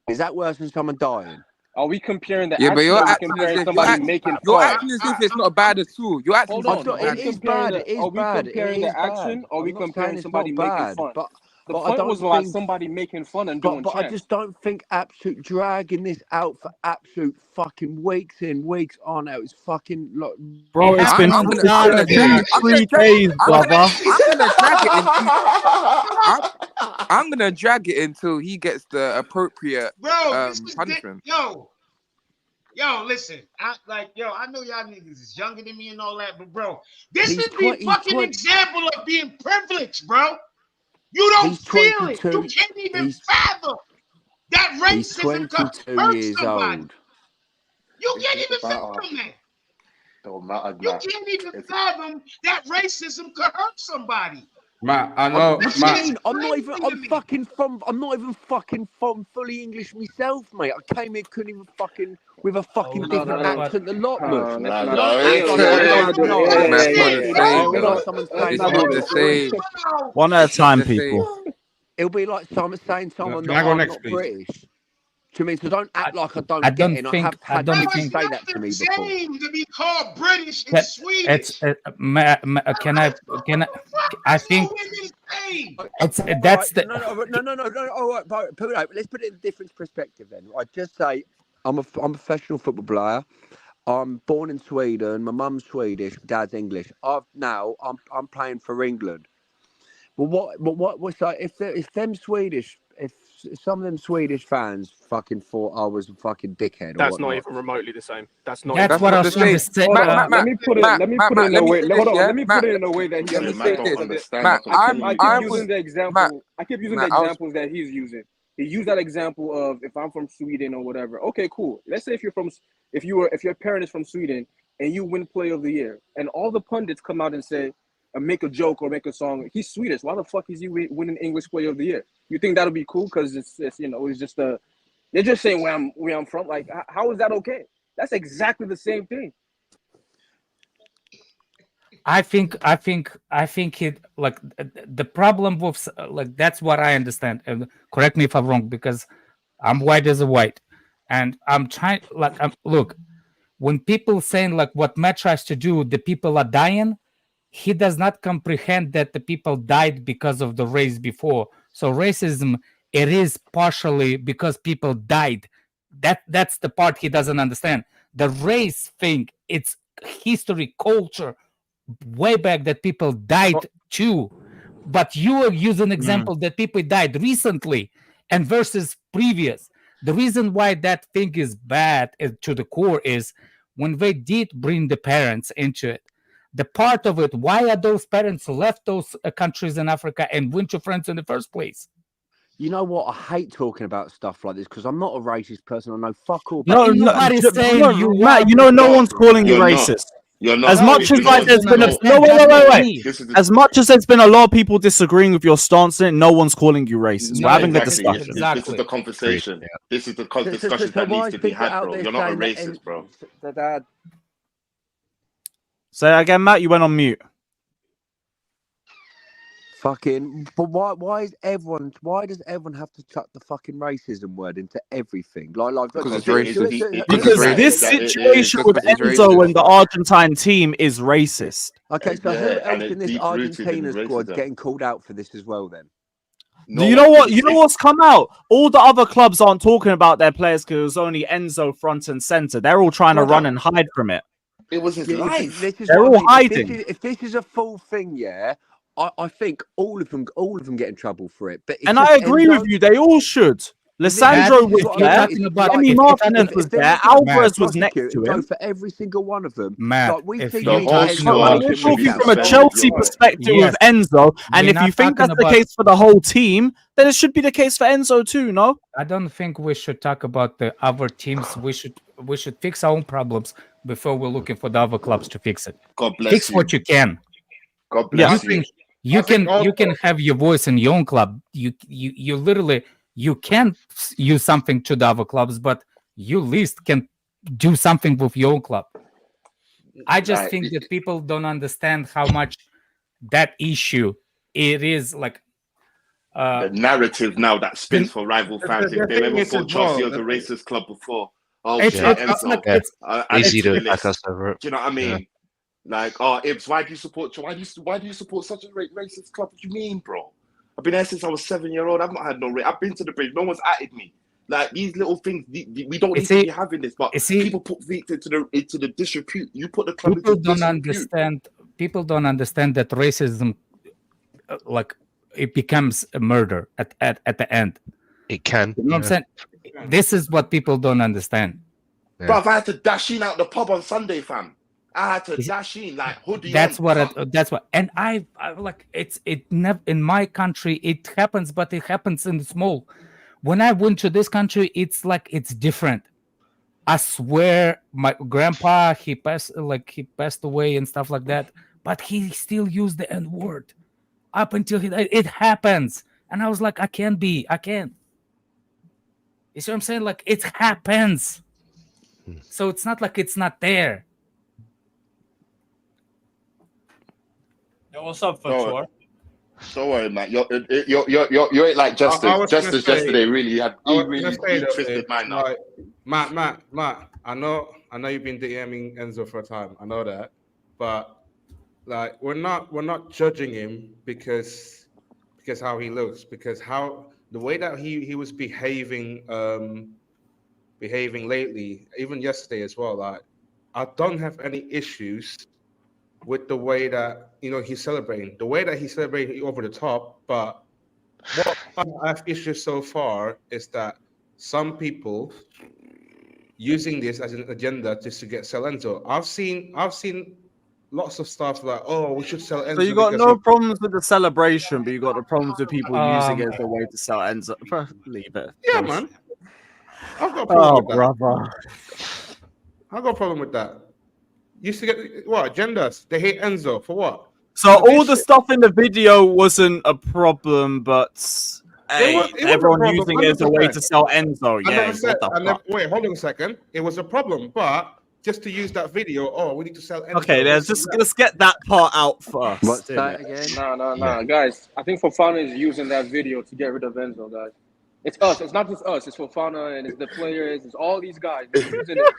Is that worse than someone dying? Are we comparing the but you're acting as if you're acting as if it's not bad at all. You're acting it is bad. It is bad. Are we comparing the action or are we comparing somebody making fun? The point was like somebody making fun and doing But I just don't think absolute dragging this out for absolute fucking weeks in, weeks on out. It's fucking like, bro. It's been 3 days, brother. I'm gonna drag it until he gets the appropriate punishment. Yo, listen. I know y'all niggas is younger than me and all that, but bro, this is the fucking example of being privileged, bro. You don't feel it. You can't even fathom that racism could hurt somebody. You can't even fathom that. You can't even fathom that racism could hurt somebody. Matt, I know. I'm not even fucking from fully English myself, mate. I came here couldn't even fucking with a fucking different accent than Lockman. One at a time, people. It'll be like someone saying someone not British. To me, so don't act like I don't get it. I don't think say that to me before. To be called British and Swedish. Can I think that's the no. All right, let's put it in a different perspective then. I just say I'm a professional football player. I'm born in Sweden. My mum's Swedish, dad's English. I'm playing for England. Well, what was like if some of them Swedish fans fucking thought I was a fucking dickhead? That's not even remotely the same. That's what I was going to say. Let me put it in a way. Hold on. Let me put it in a way that he understands. I keep using the example. I keep using the examples that he's using. He used that example of if I'm from Sweden or whatever. Okay, cool. Let's say if your parent is from Sweden and you win Player of the Year, and all the pundits come out and say, make a joke or make a song. He's Swedish. Why the fuck is he winning English Player of the Year? You think that'll be cool? Because it's just they're just saying where I'm from. Like, how is that okay? That's exactly the same thing. I think it like the problem with like that's what I understand. And correct me if I'm wrong because I'm white as a white, and I'm trying look when people saying like what Matt tries to do, the people are dying. he does not comprehend that the people died because of the race before. So racism, it is partially because people died. That's the part he doesn't understand. The race thing, it's history, culture, way back that people died too. But you are using example that people died recently and versus previous. The reason why that thing is bad to the core is when they did bring the parents into it. The part of it, why are those parents left those countries in Africa and went to France in the first place? You know what? I hate talking about stuff like this because I'm not a racist person. I know fuck all. No, nobody's saying you Matt. You know, no one's calling you racist. You're not. As much as like there's been wait. As much as there's been a lot of people disagreeing with your stance, no one's calling you racist. We're having a discussion. This is the conversation. This is the discussion that needs to be had, bro. You're not a racist, bro. Say that again, Matt. You went on mute. Fucking, but why does everyone have to chuck the fucking racism word into everything? Because it's racist. Because this situation with Enzo and the Argentine team is racist. Okay, so who else in this Argentina squad getting called out for this as well then? Do you know what? You know what's come out? All the other clubs aren't talking about their players because it was only Enzo front and center. They're all trying to run and hide from it. It was his life. They're all hiding. If this is a full thing, yeah, I think all of them get in trouble for it. But and I agree with you. They all should. Lissandro was there. Emi Martinez was there. Alvarez was next to him. For every single one of them. Matt, we're talking from a Chelsea perspective with Enzo, and if you think that's the case for the whole team, then it should be the case for Enzo too. No, I don't think we should talk about the other teams. We should fix our own problems before we're looking for the other clubs to fix it. God bless fix you. What you can. God bless you. You can have your voice in your own club. You literally can use something to the other clubs, but you least can do something with your own club. I just think that people don't understand how much that issue it is like the narrative now that spins for rival fans. If they ever thought Chelsea was a racist club before, it's easy to attack us over it. Do you know what I mean? Like, Ibs, why do you support such a racist club? What do you mean, bro? I've been there since I was 7-year-old. I've not had no race. I've been to the bridge. No one's atted me. Like these little things, we don't need to be having this. But people put into the disrepute. You put the club people into don't disrepute. understand. People don't understand that racism, like it becomes a murder at the end. It can. You know what I'm saying? This is what people don't understand. Yeah. Bro, I had to dash in out the pub on Sunday, fam. I had to dash in like hoodie. That's what. And I like it. Never in my country it happens, but it happens in small. When I went to this country, it's like it's different. I swear, my grandpa he passed away and stuff like that, but he still used the N word up until it happens, and I was like, I can't. You see what I'm saying? Like it happens, so it's not like it's not there. What's up, Fator? Don't worry, man. You're like Justice yesterday. Really, he twisted mine now. Matt. I know you've been DMing Enzo for a time. I know that, but like we're not judging him because how he looks, because how the way that he was behaving lately, even yesterday as well. Like I don't have any issues with the way that he's celebrating, the way that he's celebrating over the top. But what I have issues so far is that some people using this as an agenda just to sell Enzo. I've seen lots of stuff like, oh, we should sell Enzo. So you got no problems with the celebration, but you got the problems with people using it as a way to sell Enzo. Leave it. Yeah, man. I've got a problem with that. Brother. I've got a problem with that. Used to get what agendas? They hate Enzo for what? So all the stuff in the video wasn't a problem, but everyone using it as a way to sell Enzo. Wait, hold on a second. It was a problem, but just to use that video, we need to sell Enzo. Okay, let's get that part out first. What's that again? No, guys. I think Fofana is using that video to get rid of Enzo, guys. It's us. It's not just us. It's Fofana and it's the players. It's all these guys. They're using it.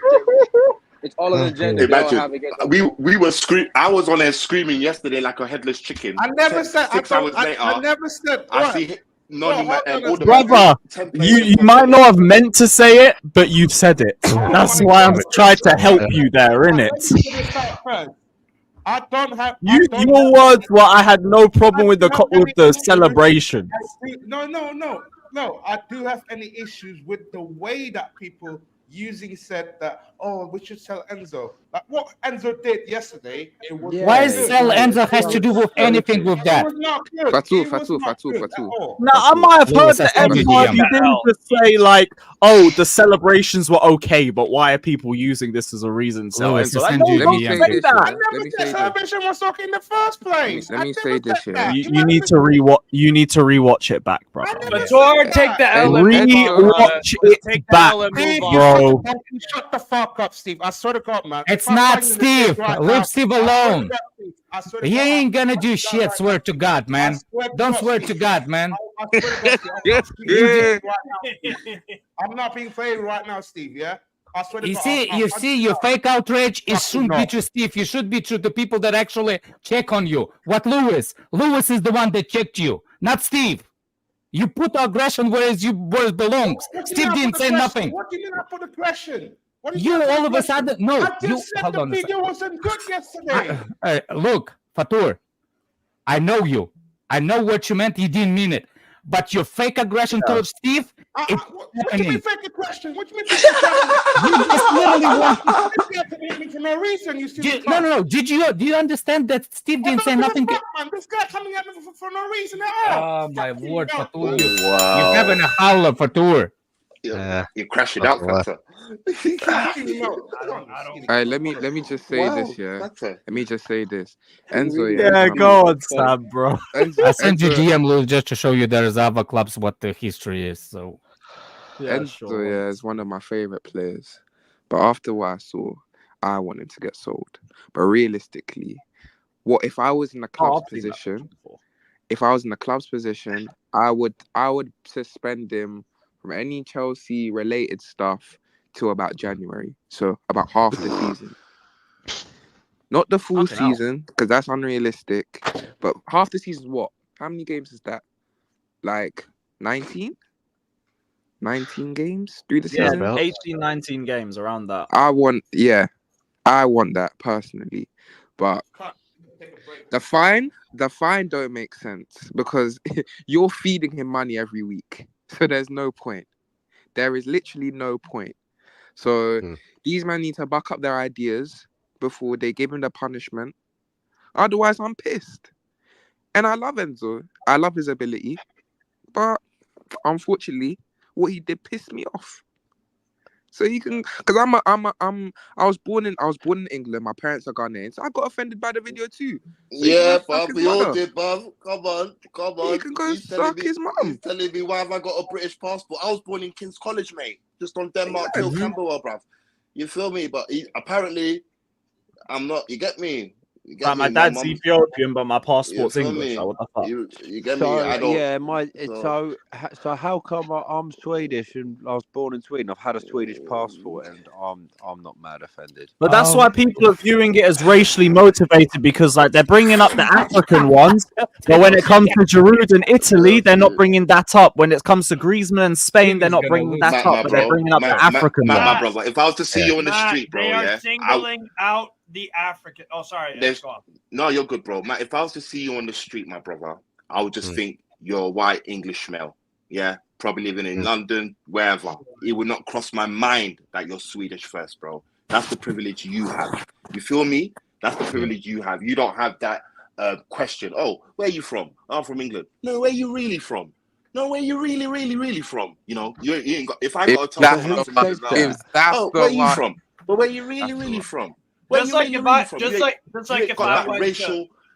It's all an agenda they all have against us. We were screaming. I was on there screaming yesterday like a headless chicken. I never said. 6 hours later, I never said. I see brother, you might not have meant to say it, but you've said it. That's why I'm trying to help you there, innit? I don't have. Your words were, I had no problem with the celebration. No. I do have any issues with the way that people said that, we should sell Enzo. Like what Enzo did yesterday. Why sell Enzo has to do with anything with that? Fatu. Now, I might have heard that everybody didn't just say like, the celebrations were okay, but why are people using this as a reason to sell Enzo? Like, don't say that. I never said celebration was okay in the first place. Let me say this here. You need to rewatch. You need to rewatch it back, bro. Bator, take the L. Rewatch it back, bro. Shut the fuck up, Steve. I swear to God, man. It's not Steve. Leave Steve alone. He ain't gonna do shit. Swear to God, man. Don't swear to God, man. I'm not being played right now, Steve. Yeah. You see, your fake outrage. It shouldn't be to Steve. You should be to the people that actually check on you. What Lewis? Lewis is the one that checked you, not Steve. You put aggression where it belongs. Steve didn't say nothing. What do you mean I put aggression? You all of a sudden, no. I just said the video wasn't good yesterday. Look, Fatur, I know you. I know what you meant. You didn't mean it. But your fake aggression towards Steve, what do you mean fake aggression? What do you mean fake aggression? You just literally want for no reason. You see? No. Do you understand that Steve didn't say nothing? Man, this guy coming at me for no reason at all. Oh my word, Fatur! You're having a howler, Fatur. You're crashing out, Factor. Alright, let me just say this, yeah. Let me just say this. Enzo, yeah, go on, Sam, bro. I sent you GM Lou just to show you there's other clubs what the history is. So Enzo, is one of my favorite players. But after what I saw, I want him to get sold. But realistically, what if I was in the club's position? If I was in the club's position, I would suspend him from any Chelsea related stuff till about January. So about half the season. Not the full season, because that's unrealistic. But half the season is what? How many games is that? Like 19? 19 games through the season? 18, 19 games, around that. I want that personally. But the fine don't make sense because you're feeding him money every week. So there's no point. There is literally no point. So these men need to back up their ideas before they give him the punishment. Otherwise, I'm pissed. And I love Enzo. I love his ability. But unfortunately, what he did pissed me off. So you can, because I was born in England. My parents are Ghanaian, so I got offended by the video too. So yeah, bruv, we all did, bruv. Come on. You can go suck his mum. He's telling me why have I got a British passport? I was born in King's College, mate. Just on Denmark Hill, Camberwell, bruv. You feel me? But apparently, I'm not. You get me? My dad's Ethiopian, but my passport's English. What the fuck? You get me? I don't. So how come I'm Swedish and I was born in Sweden? I've had a Swedish passport and I'm not mad offended. But that's why people are viewing it as racially motivated because like they're bringing up the African ones, but when it comes to Giroud and Italy, they're not bringing that up. When it comes to Griezmann and Spain, they're not bringing that up, but they're bringing up the African ones. My brother, if I was to see you on the street, bro, they are singling out the African. Oh, sorry. No, you're good, bro. If I was to see you on the street, my brother, I would just think you're a white English male. Yeah, probably living in London, wherever. It would not cross my mind that you're Swedish first, bro. That's the privilege you have. You feel me? That's the privilege you have. You don't have that question. Oh, where are you from? I'm from England. No, where are you really from? No, where you really, really, really from? You know, you ain't got. If I got to tell someone oh, where are you from? But where you really, really from? Just like if I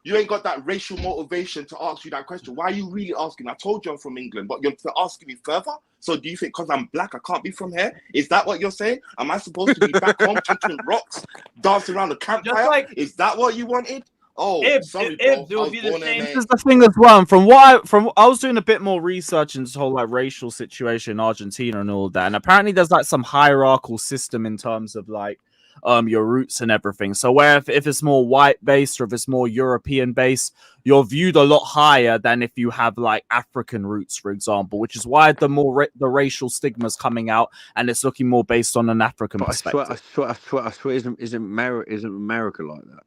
you ain't got that racial motivation to ask you that question. Why are you really asking? I told you I'm from England, but you're asking me further. So do you think because I'm black I can't be from here? Is that what you're saying? Am I supposed to be back home kicking rocks, dancing around the campfire? Is that what you wanted? Oh, sorry, bro. This is the thing as well. And I was doing a bit more research into the whole like racial situation in Argentina and all that. And apparently there's like some hierarchical system in terms of like your roots and everything. So where if it's more white based or if it's more European based, you're viewed a lot higher than if you have like African roots, for example, which is why the more the racial stigma is coming out and it's looking more based on an African perspective. I swear, isn't America like that?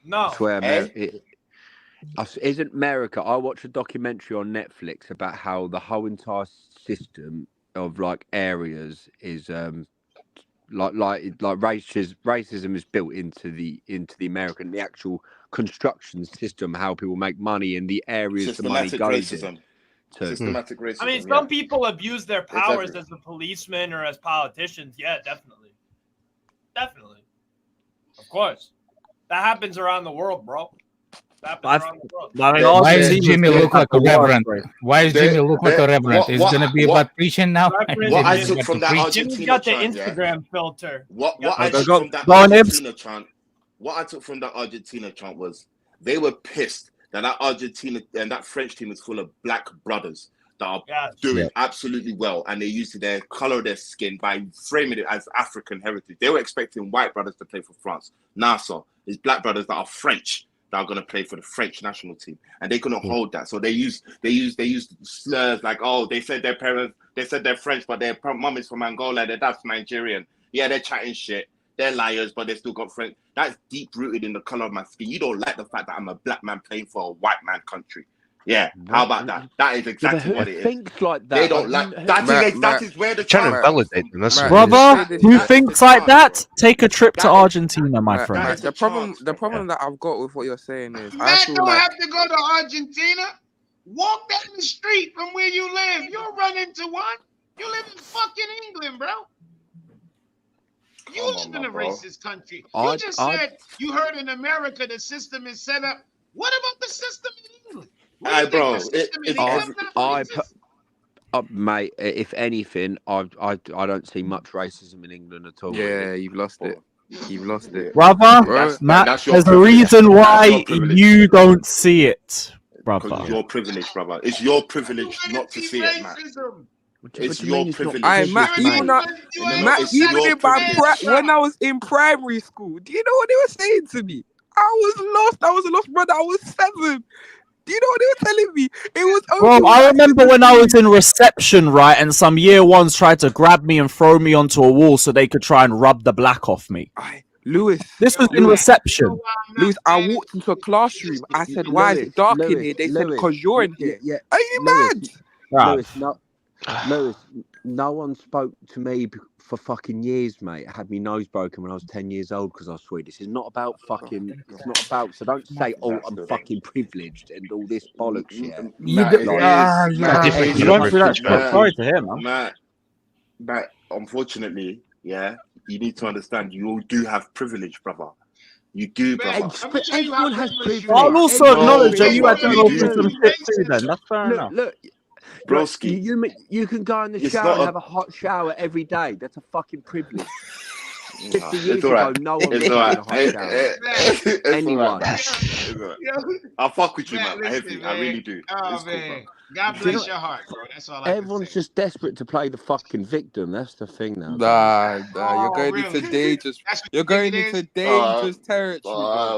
No. I swear, isn't America? I watched a documentary on Netflix about how the whole entire system of like areas is like racism is built into the American, the actual construction system, how people make money in the areas the money goes Systematic racism. I mean, some people abuse their powers as a policeman or as politicians. Yeah, definitely. Definitely. Of course. That happens around the world, bro. Why does Jimmy look like a reverend? Why does Jimmy look like a reverend? Is it going to be about preaching now? What I took from that Jimmy's got the Instagram filter. What I took from that Argentina chant, was they were pissed that Argentina and that French team is full of black brothers that are doing absolutely well, and they used their color of their skin by framing it as African heritage. They were expecting white brothers to play for France. Nassau is black brothers that are French that are going to play for the French national team, and they couldn't hold that. So they used slurs like, oh, they said they're French, but their mum is from Angola, their dad's Nigerian. Yeah, they're chatting shit. They're liars, but they still got French. That's deep rooted in the color of my skin. You don't like the fact that I'm a black man playing for a white man country. Yeah, how about that? That is exactly what it is. Thinks like that. They don't like that. Is where the trying to validate them. Brother, who thinks like that? Take a trip to Argentina, my friend. The problem that I've got with what you're saying is, Matt don't have to go to Argentina. Walk down the street from where you live. You'll run into one. You live in fucking England, bro. You live in a racist country. You just said you heard in America the system is set up. What about the system in England? Bro, mate, if anything, I don't see much racism in England at all. Yeah, you've lost it. You've lost it. Brother, Matt, there's a reason why you don't see it, brother. Because it's your privilege, brother. It's your privilege not to see it, Matt. It's your privilege. Matt, even when I was in primary school, do you know what they were saying to me? I was lost. I was a lost brother. I was 7. Do you know what they were telling me? It was Bro, I remember when I was in reception, right, and some year ones tried to grab me and throw me onto a wall so they could try and rub the black off me. Lewis. This was in reception. Lewis, I walked into a classroom. I said, why is it dark in here? They said, because you're in here. Yeah. Are you mad? Lewis, no one spoke to me for fucking years, mate. I had my nose broken when I was 10 years old because I was Swedish. It's not about fucking. It's not about. So don't say, "Oh, I'm fucking privileged" and all this bollocks. Sorry to him, man. Matt, unfortunately, you need to understand. You do have privilege, brother. You do, brother. Everyone has privilege. I'll also acknowledge that you had to go through some shit too. Then that's fair enough. Look. Broski, you can go in the shower and have a hot shower every day. That's a fucking privilege. 50 years ago, no one was in a hot shower. Anyone. I'll fuck with you, man. I really do. Oh, man. God bless your heart, bro. That's all I Everyone's just desperate to play the fucking victim. That's the thing now. You're going into dangerous. You're going into dangerous territory.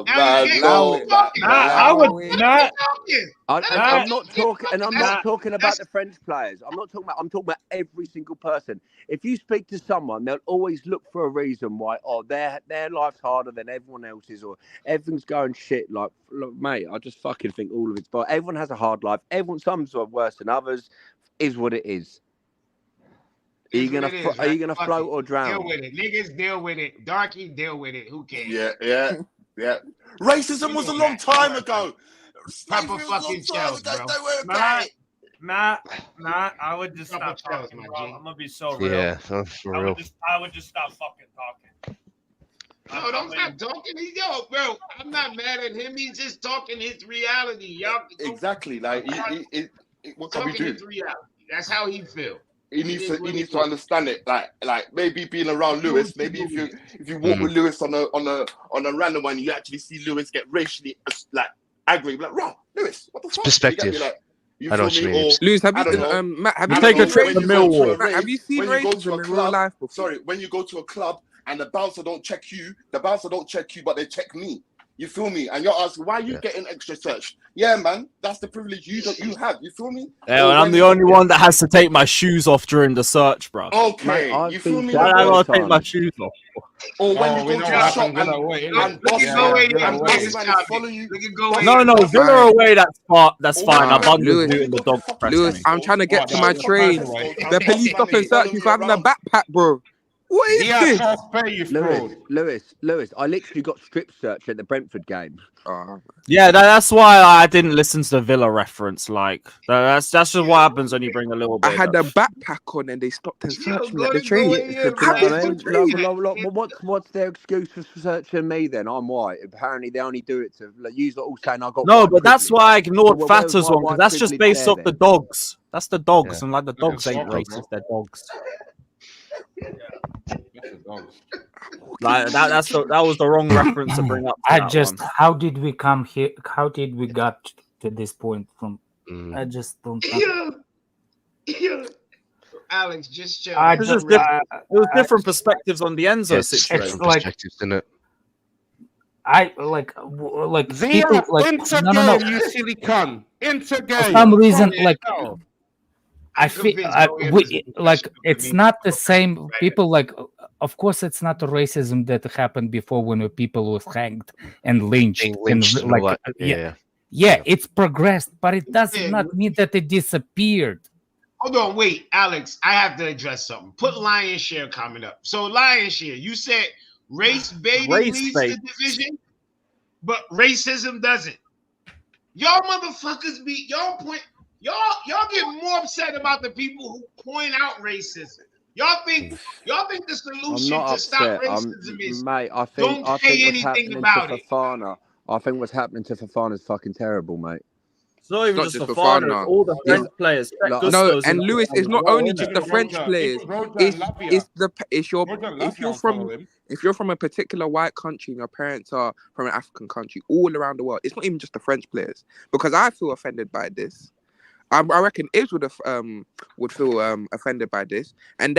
I'm not talking, and I'm not talking about the French players. I'm talking about every single person. If you speak to someone, they'll always look for a reason why. Oh, their life's harder than everyone else's, or everything's going shit. Like, look, mate, I just fucking think all of it's. But everyone has a hard life. Some are worse than others. Is what it is. Are you gonna float or drown? Deal with it, niggas. Deal with it. Darky, deal with it. Who cares? Yeah. Racism was a long time ago. Proper fucking shells, bro. Matt, I would just stop talking, bro. I'm gonna be so real. Yeah, for real. I would just stop fucking talking. No, don't stop talking. Bro, I'm not mad at him. He's just talking his reality. Y'all exactly. Like, what can we do? His reality. That's how he feel. He needs to understand it. Like maybe being around Lewis. Maybe if you walk with Lewis on a random one, you actually see Lewis get racially angry. Like, raw, Lewis, what the fuck? Perspective. I know what you mean. Lewis, have you seen racism in real life before? Sorry, when you go to a club and the bouncer don't check you, but they check me. You feel me? And you're asking, why are you getting extra searched? Yeah, man, that's the privilege you have. You feel me? Yeah, and I'm the only one that has to take my shoes off during the search, bro. Okay, Mate, you feel me? I gotta take my shoes off. Or when you go to the shop and boss man is following you. No, Villa away. That's fine. Our bundles do in the dog press. Lewis, I'm trying to get to my train. The police stop and search me for having a backpack, bro. What is this? Lewis, I literally got strip searched at the Brentford game. Yeah, that's why I didn't listen to the Villa reference. Like that's just what happens when you bring a little bit. I had a backpack on and they stopped and searched me at the train. What's their excuse for searching me then? I'm white. Apparently they only do it to use all saying I got. No, but that's why I ignored Fata's one because that's just based off the dogs. That's the dogs, and like the dogs ain't racist. They're dogs. Like that was the wrong reference to bring up. How did we come here? How did we got to this point? From I just don't. Alex, just chill. It was different perspectives on the Enzo situation. Perspectives, isn't it? No. You silly cunt. For some reason, I feel it's not the same people. Of course, it's not the racism that happened before when people was hanged and lynched. It's progressed, but it does not mean that it disappeared. Hold on, wait, Alex. I have to address something. Put Lion Share comment up. So Lion Share, you said race baiting leads to division, but racism doesn't. Y'all motherfuckers be y'all get more upset about the people who point out racism. Y'all think the solution to stop racism is mate, I think don't say anything about it. Fofana, I think what's happening to Fofana is fucking terrible, mate. It's not even just Fofana. All the French players. No, and Lewis, it's not only just the French players. If you're from a particular white country and your parents are from an African country, all around the world, it's not even just the French players. Because I feel offended by this. I reckon Ibs would feel offended by this, and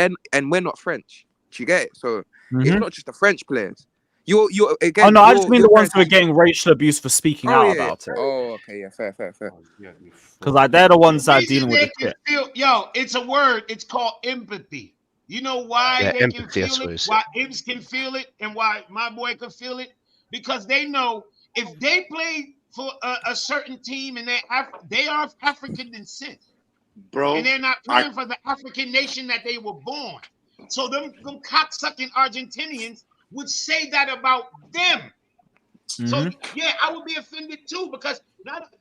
we're not French. Do you get it? So it's not just the French players. You're again. Oh no, I just mean the ones who are getting racial abuse for speaking out about it. Oh, okay, yeah, fair. Because they're the ones that are dealing with it. It's a word. It's called empathy. You know why they can feel it? Why Ibs can feel it, and why my boy can feel it? Because they know if they play for a certain team and they are of African descent, bro, and they're not playing for the African nation that they were born. So them cocksucking Argentinians would say that about them. Mm-hmm. So yeah, I would be offended too because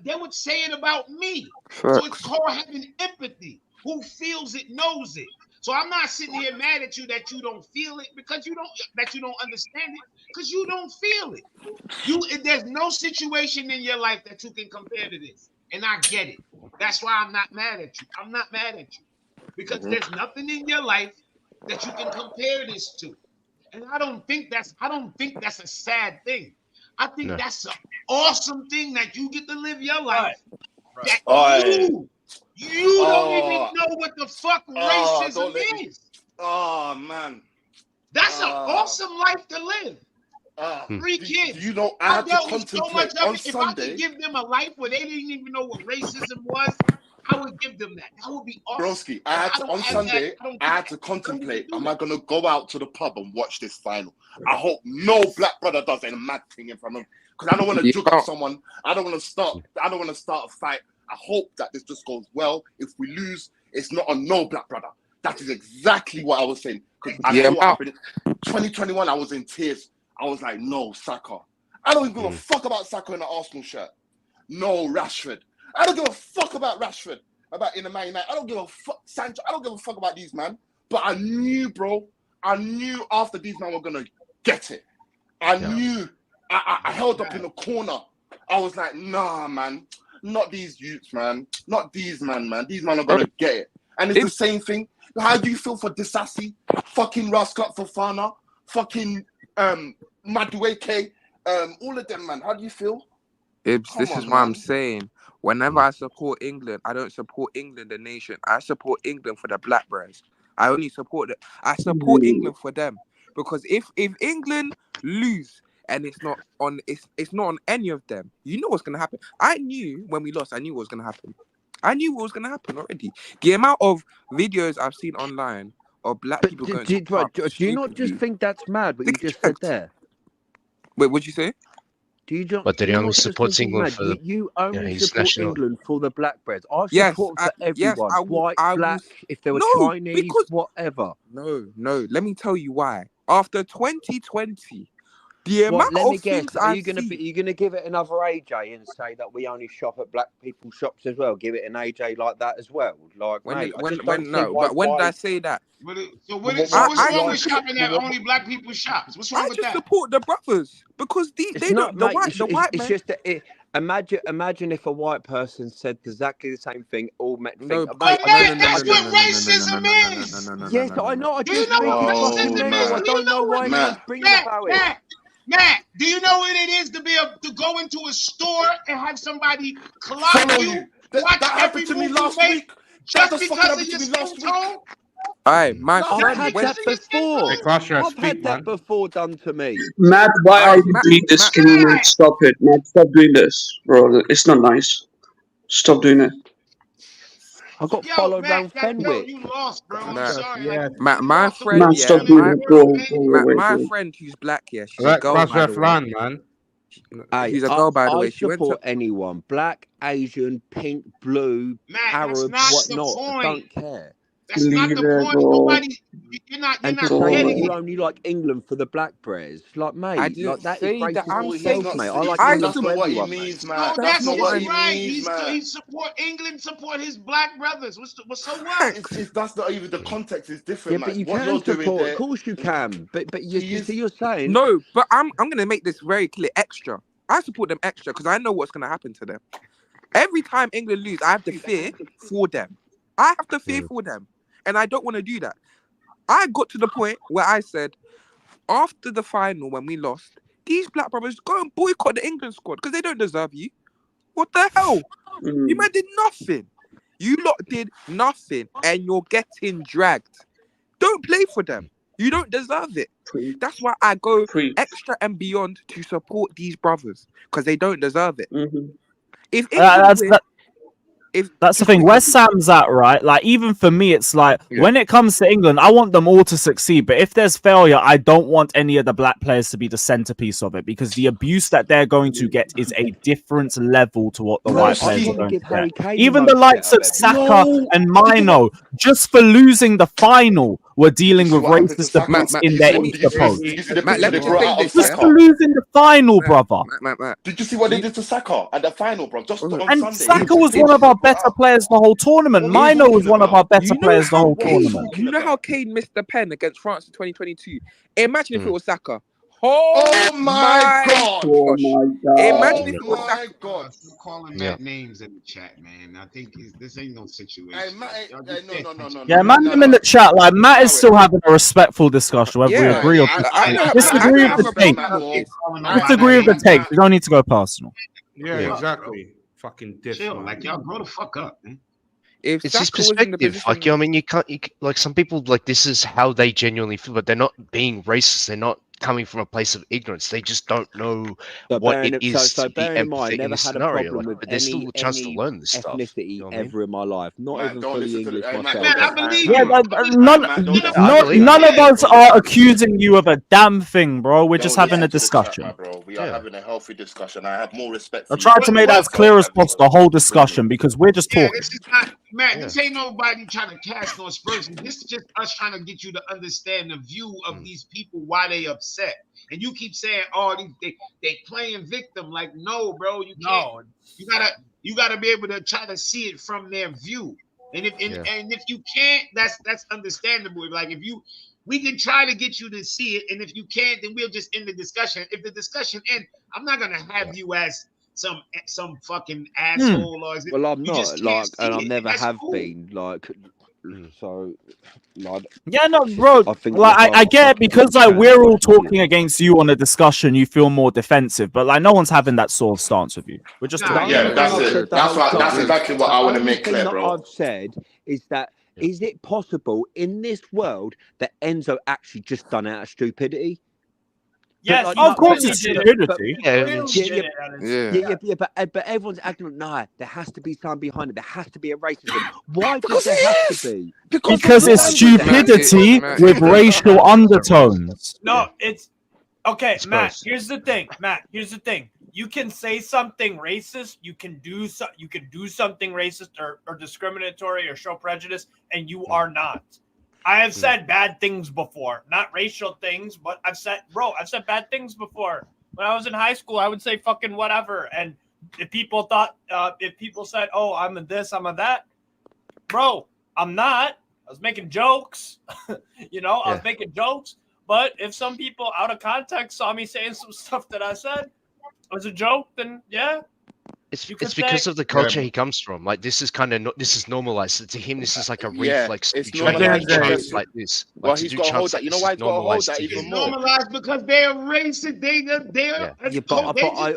they would say it about me. Facts. So it's called having empathy. Who feels it knows it. So I'm not sitting here mad at you that you don't feel it because you don't understand it because you don't feel it. There's no situation in your life that you can compare to this, and I get it. That's why I'm not mad at you. I'm not mad at you because there's nothing in your life that you can compare this to, and I don't think that's a sad thing. I think that's an awesome thing that you get to live your life. You don't even know what the fuck racism is. Oh man, that's an awesome life to live. 3 kids. You know, I had to contemplate on Sunday. If I could give them a life where they didn't even know what racism was, I would give them that. That would be awesome. Broski, I had to contemplate. Am I gonna go out to the pub and watch this final? I hope no black brother does any mad thing in front of me because I don't want to jug up someone. I don't want to start a fight. I hope that this just goes well. If we lose, it's not a no black brother. That is exactly what I was saying. Because I know what happened. 2021, I was in tears. I was like, no, Saka. I don't give a fuck about Saka in the Arsenal shirt. No, Rashford. I don't give a fuck about Rashford. About in the Man United. I don't give a fuck. Sancho. I don't give a fuck about these, man. But I knew, bro. I knew after these men were going to get it. I knew. I held up in the corner. I was like, nah, man. Not these youths, man. Not these man. These men are gonna get it. And it's the same thing. How do you feel for Disasi? Fucking Rascal Fofana? Fucking Madueke? All of them, man. How do you feel? Ibs, this is what I'm saying. Whenever I support England, I don't support England, the nation. I support England for the Blackburns. I only support I support England for them. Because if England lose and it's not on any of them, you know what's gonna happen. I knew when we lost, I knew what was gonna happen. I knew what was gonna happen already. The amount of videos I've seen online of black people going to pubs do you not just think that's mad what you just said there? Wait, what'd you say? Do you not? But did he only support England for the? You only he's support national. England for the blackbreads. I Yes, support for everyone. White, I black, if they were Chinese, because whatever. No. Let me tell you why. After 2020, the amount Let me of guess. things Are you gonna give it another AJ and say that we only shop at black people's shops as well? Give it an AJ like that as well. Like, when did I say that? So what's wrong with shopping at only black people's shops? What's wrong with that? I just support the brothers because they don't. The white it's men. just that imagine if a white person said exactly the same thing. All men think. That's what racism is. Yes, I know. I Do you know what racism is? I don't know why anyone's bringing about it. Matt, do you know what it is to go into a store and have somebody clock you, watch every move you make, just because of your skin tone? Alright, my friend. I've had that before. I've had that before done to me. Matt, why are you doing this? Can you stop it? Matt, stop doing this, bro. It's not nice. Stop doing it. I got followed around Fenwick. You lost, bro. I'm sorry. Yeah, my friend. Man, stop doing it, my friend who's black, she's a girl, by the way. Man. She's a girl, by the way. She went to anyone, black, Asian, pink, blue, Arab, whatnot. I don't care. That's not the point. Nobody, you're not saying you only like England for the black bears, like mate. I didn't that say is that. I'm saying, mate. I like that's not what he means, man. That's not what he means, man. He support England, support his black brothers. What's so what? That's not even the context. Is different. Yeah, but you what can you're support. Doing of course you can. But you're saying no. But I'm gonna make this very clear. Extra. I support them extra because I know what's gonna happen to them. Every time England lose, I have to fear for them. And I don't want to do that. I got to the point where I said, after the final, when we lost, these black brothers go and boycott the England squad because they don't deserve you. What the hell? You man did nothing. You lot did nothing and you're getting dragged. Don't play for them. You don't deserve it. That's why I go extra and beyond to support these brothers because they don't deserve it. If that's the thing, where Sam's at, right? Like, even for me, it's like, when it comes to England, I want them all to succeed. But if there's failure, I don't want any of the black players to be the centerpiece of it because the abuse that they're going to get is a different level to what the white players are going to get. Even the likes of Saka and Mino, just for losing the final, were dealing with racist abuse in their Easter post. Just for losing the final, brother. Did you see what they did to Saka at the final, bro? Just on and Sunday. Saka was one of our better players the whole tournament. Mino was one of our better players the whole tournament. You know how Kane missed the pen against France in 2022? Imagine if it was Saka. Oh my God! Imagine if it was Saka. You're calling Matt names in the chat, man. I think this ain't no situation. No. Yeah, man, them in the chat. Like, Matt is still having a respectful discussion, whether we agree or disagree with the take. Disagree with the take. We don't need to go personal. Yeah, exactly. Fucking diss, chill, like y'all grow the fuck up, man. It's his perspective. Like, I mean, you can't. Like, some people, like, this is how they genuinely feel, but they're not being racist. They're not coming from a place of ignorance. They just don't know what it is to be empathetic in this scenario. Like, but there's still a chance to learn this stuff. Ethnicity ever in my life, not even for the English myself. Man, I believe none of us are accusing you of a damn thing, bro. We're just having a discussion. We are having a healthy discussion. I have more respect. I tried to make that as clear as possible, the whole discussion, because we're just talking. This is not, Matt, this ain't nobody trying to cast no aspersions. This is just us trying to get you to understand the view of these people, why they upset. And you keep saying, "Oh, they playing victim." Like, no, bro, you can't. You gotta be able to try to see it from their view. And if you can't, that's understandable. Like, we can try to get you to see it, and if you can't, then we'll just end the discussion. If the discussion ends, I'm not gonna have you as some fucking asshole. Or well, I'm not like, and I never have been like. So, like, yeah, no, bro. I get it because like we're all talking against you on a discussion. You feel more defensive, but like no one's having that sort of stance with you. We're just that's it. That's exactly what I want to make clear, bro. What I've said is that Is it possible in this world that Enzo actually just done out of stupidity? Yes, of course it's stupidity. But everyone's acting like, no, there has to be something behind it. There has to be a racism. Why does there have to be? Because it's stupidity with racial undertones. No, it's okay, Matt. Here's the thing. You can say something racist. You can do something racist or discriminatory or show prejudice, and you are not. I have said bad things before, not racial things, but I've said bad things before. When I was in high school, I would say fucking whatever, and if people said, "Oh, I'm a this, I'm a that," bro, I'm not. I was making jokes, I was making jokes. But if some people out of context saw me saying some stuff that I said was a joke, then yeah. It's because of the culture he comes from. Like this is this is normalized to him. This is like a reflex. It's normalized like this. Well, he's got to hold that. You know why he's got to hold that even more? Normalized because they're racist. But I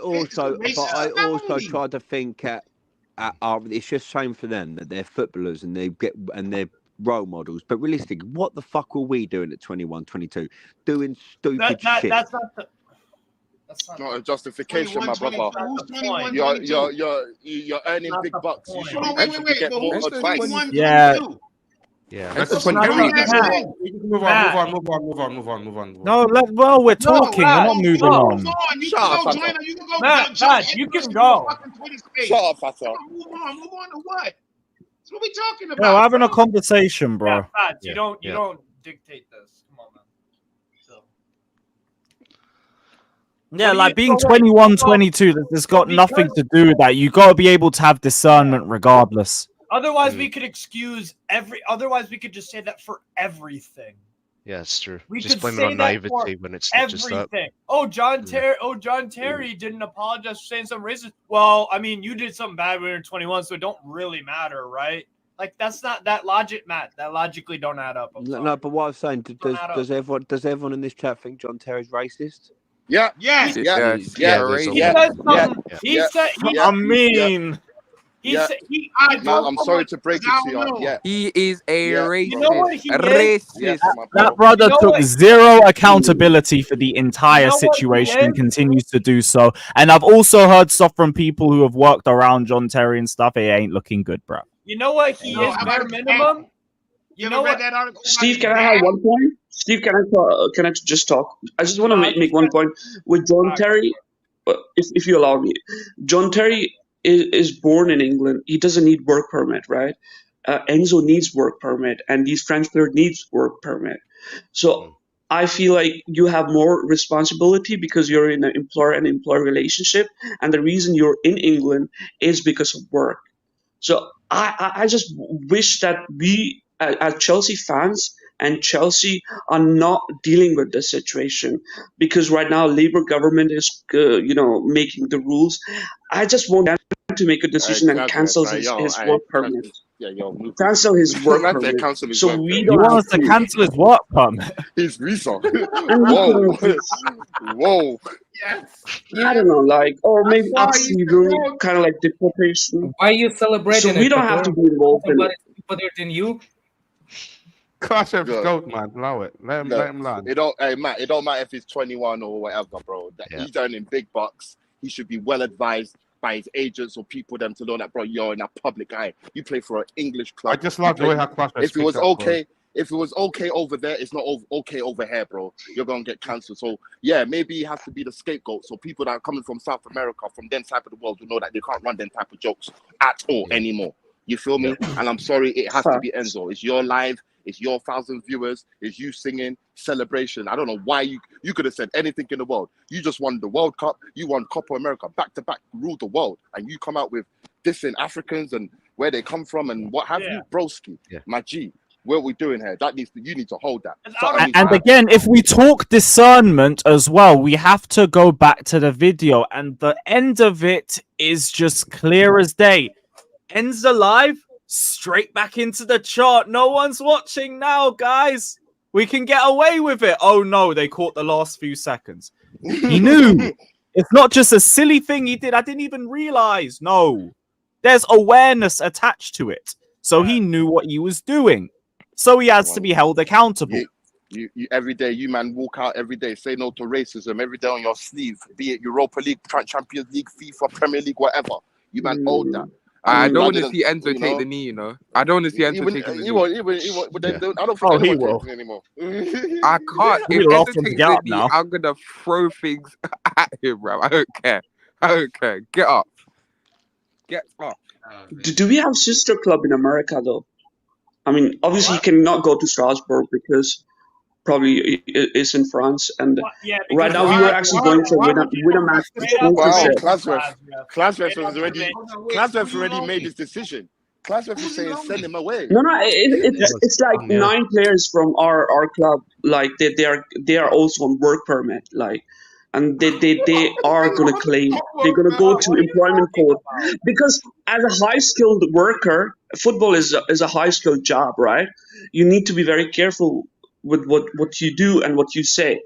also try to think it's just shame for them that they're footballers and they're role models. But realistically, what the fuck were we doing at 21, 22? Doing stupid shit. That's not a justification, my brother. You're earning big bucks. You should get more advice. Yeah. That's move on. No, we're talking. We're not moving on. Matt, you can go. Shut up, Fatter. Move on to what? That's what we talking about. No, we're having a conversation, bro. You don't dictate this. Come on, man. Yeah, like being 21, 22, there's got nothing to do with that. You got to be able to have discernment regardless. Otherwise, we could excuse Otherwise, we could just say that for everything. Yeah, it's true. We just could blame it say on that naivety when it's not just that. Everything. Oh, John Terry didn't apologize for saying something racist. Well, I mean, you did something bad when you were 21, so it don't really matter, right? Like that's not that logic, Matt. That logically don't add up. No, but what I was saying, does everyone in this chat think John Terry's racist? Yeah. Yeah. I'm sorry to break it to you. Yeah. He is a racist. You know what he racist. That brother took zero accountability for the entire situation and continues to do so. And I've also heard stuff from people who have worked around John Terry and stuff. It ain't looking good, bro. You know what he is bare minimum? You know what? That article? Steve, can I have one point? Steve, can I just talk? I just want to make one point with John Terry. If you allow me, John Terry is born in England. He doesn't need work permit, right? Enzo needs work permit, and these French players needs work permit. So I feel like you have more responsibility because you're in an employer and employee relationship, and the reason you're in England is because of work. So I just wish that we, as Chelsea fans and Chelsea, are not dealing with this situation, because right now Labour government is, making the rules. I just want them to make a decision and cancel his work permit. Cancel his work permit. So we don't want us to cancel his work permit. His visa. Whoa. Yes. I don't know, or maybe kind of like deportation. Why are you celebrating? So we don't have to be involved in it. Better than you. Gosh, goat, man. Allow it. Let him land. Matt, it don't matter if he's 21 or whatever, bro. He's earning big bucks. He should be well advised by his agents or people them to know that, bro, you're in a public eye. You play for an English club. I just love the way how Clash. If it was okay. If it was okay over there, it's not okay over here, bro. You're going to get cancelled. So, yeah, maybe he has to be the scapegoat. So people that are coming from South America, from them type of the world, will know that they can't run them type of jokes at all anymore. You feel me? And I'm sorry, it has to be Enzo. It's your live. It's your 1,000 viewers. It's you singing, celebration. I don't know why you could have said anything in the world. You just won the World Cup. You won Copa America. Back-to-back, ruled the world. And you come out with dissing Africans and where they come from and what have you. Broski, my G. What are we doing here? You need to hold that. And again, if we talk discernment as well, we have to go back to the video, and the end of it is just clear as day. Ends alive, straight back into the chart. No one's watching now, guys. We can get away with it. Oh no, they caught the last few seconds. He knew. It's not just a silly thing he did. I didn't even realize. No, there's awareness attached to it. So he knew what he was doing. So he has to be held accountable. You every day, you man walk out every day, say no to racism every day on your sleeve, be it Europa League, Champions League, FIFA, Premier League, whatever. You man hold that. I don't want to see Enzo take the knee, you know. I don't want to see Enzo take the knee. He won't, I don't think anyone takes it anymore. I can't. If Enzo takes the knee, I'm going to throw things at him, bro. I don't care. Get up. Get up. Do we have sister club in America, though? I mean, obviously you cannot go to Strasbourg because probably it's in France. And right now we were actually going to win a match. Wow, Klasref already made his decision. Klasref is saying send him away. No, it's like 9 players from our club. Like they are also on work permit. Like, and they are gonna claim, they're gonna go to employment court because as a high skilled worker, football is a high skilled job, right? You need to be very careful with what you do and what you say.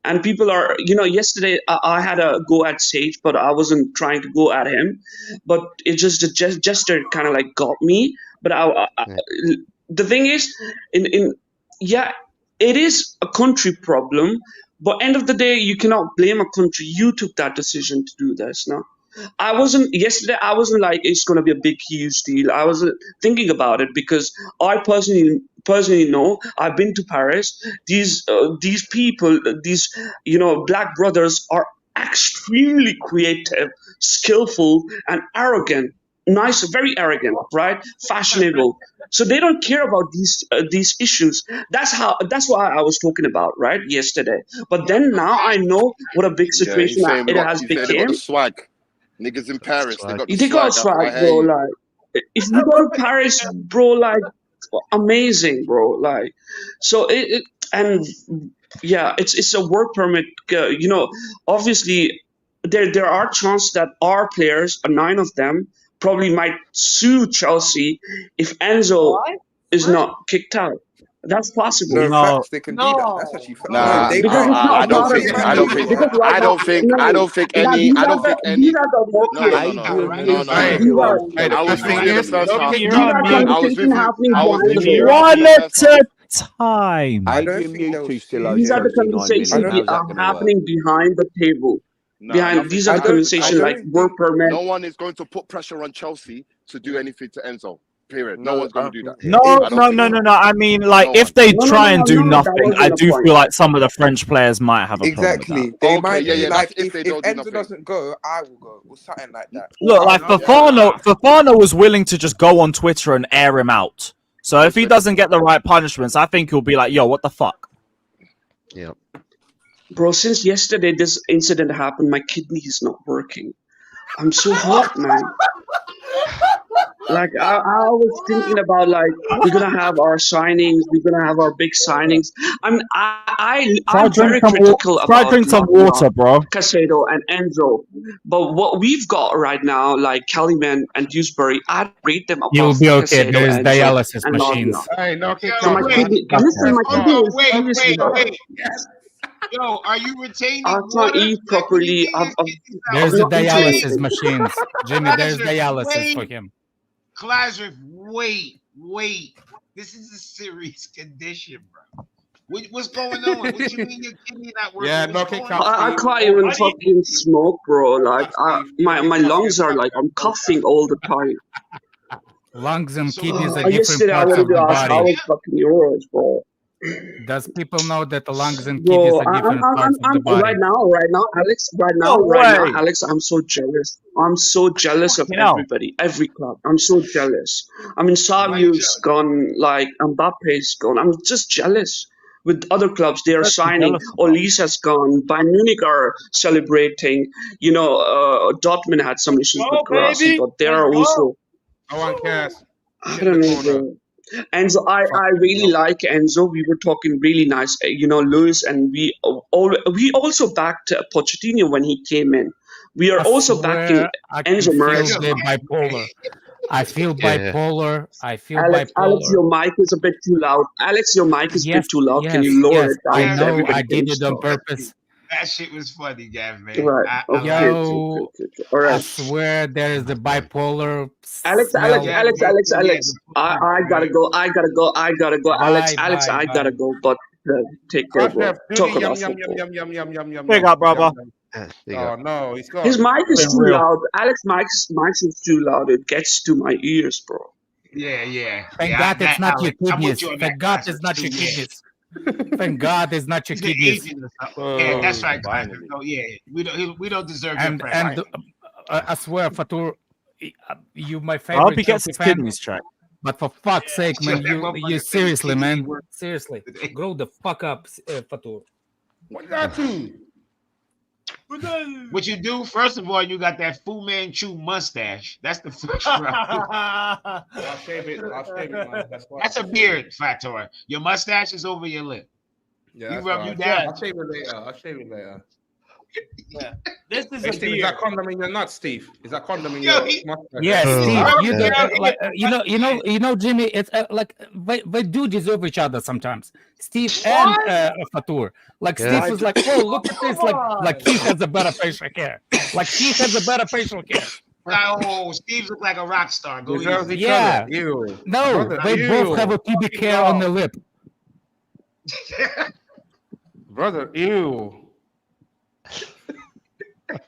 And people are, yesterday I had a go at Savić, but I wasn't trying to go at him. But it just the gesture kind of like got me. But the thing is, it is a country problem. But end of the day, you cannot blame a country. You took that decision to do this, no? Yesterday I wasn't like it's going to be a big huge deal. I was thinking about it because I personally know, I've been to Paris. These people, these black brothers are extremely creative, skillful, and arrogant. Nice, very arrogant, right? Fashionable. So they don't care about these issues. That's why I was talking about, right, yesterday. But then now I know what a big situation it has become. They got the swag. Niggas in Paris, they got swag, bro. Like, if you go to Paris, bro, like, amazing, bro. Like, so it's a work permit. Obviously, there are chances that our players, 9 of them, probably might sue Chelsea if Enzo is not kicked out. That's possible. Facts, they can do that. That's actually facts. I don't think any. These are the work I was thinking the first half. One at a time. These are the conversations happening behind the table. These are the conversations like work permit. No one is going to put pressure on Chelsea to do anything to Enzo. Period. No one's going to do that. No. I mean, like, if they try and do nothing, I do feel like some of the French players might have a problem with that. They might. Like, if Enzo doesn't go, I will go, or something like that. Look, like Fofana was willing to just go on Twitter and air him out. So if he doesn't get the right punishments, I think he'll be like, "Yo, what the fuck?" Yeah. Bro, since yesterday this incident happened, my kidney is not working. I'm so hot, man. Like, I was thinking about, like, we're going to have our signings. We're going to have our big signings. I'm very critical about... Try drink some water, bro. Caicedo and Enzo. But what we've got right now, like Kellyman and Dewsbury, I'd rate them above. You'll be okay. There's dialysis machines. Hey, no, so my kidney... Listen, my kidney is wait. Yo, are you retaining I can't eat properly. There's the dialysis machines. Jimmy, there's dialysis for him. Klasref, wait. This is a serious condition, bro. What's going on? What you mean your kidney not working? Yeah, no, I can't even fucking smoke, bro. Like, my lungs are like, I'm coughing all the time. Lungs and kidneys are different yesterday parts of the body. I was fucking Euros, bro. Does people know that the lungs and kidneys are different parts of the body? Right now, Alex, I'm so jealous. I'm so jealous of everybody, every club. I'm so jealous. I mean, Savić's gone, like, Mbappe's gone. I'm just jealous. With other clubs, they are signing. Olise has gone. Bayern Munich are celebrating. Dortmund had some issues with Grassy, but they are also... No one cares. I don't know, bro. Enzo, I really like Enzo. We were talking really nice, Lewis, and we also backed Pochettino when he came in. We are also backing Enzo Maresca. I feel bipolar. Alex, your mic is a bit too loud. Alex, your mic is a bit too loud. Can you lower it down? I know. I did it on purpose. That shit was funny, Gav, man. Right. Okay. Yo, All right. I swear there is the bipolar Alex, smell. I gotta go. Alex, I gotta go. But take care, bro. Talk about football. Big up, brother. Oh no, he's gone. His mic is Been too real. loud. Alex, mic's is too loud. It gets to my ears, bro. Yeah. Thank God it's not your kidneys. you on Thank that God class it's not your too, yeah. kidneys. Thank God it's not your He's an kidneys. agent or something. Yeah, that's right. Finally. So, yeah, we don't deserve your And presence. I swear, Fatur, you my I hope favorite he gets Chelsea his fan. kidneys checked. But for fuck's sake, man, That you motherfucker seriously, said man, kidney seriously, grow the fuck up, Fatur. What did I do? What you do, first of all, you got that Fu Manchu mustache. That's the first one. I'll shave it, man. That's a beard, Fator. Your mustache is over your lip. Yeah, you rub you down. I'll shave it later. Yeah. This is Hey, a Steve, beard. is that condom in your nuts, Steve? Is that condom in Yo, your he- mustache? Yeah, Steve, Yeah. you know, Jimmy, it's like they do deserve each other sometimes. Steve and Fatur. Like Yeah. Steve was like, oh, look at this, like he has a better facial hair. Like he has a better facial hair. Oh, Steve look like a rock star. Go Deserves easy. each Yeah. other. Ew. No, Brother, they both have a pubic Fucking hair on dog. the lip. Brother, ew.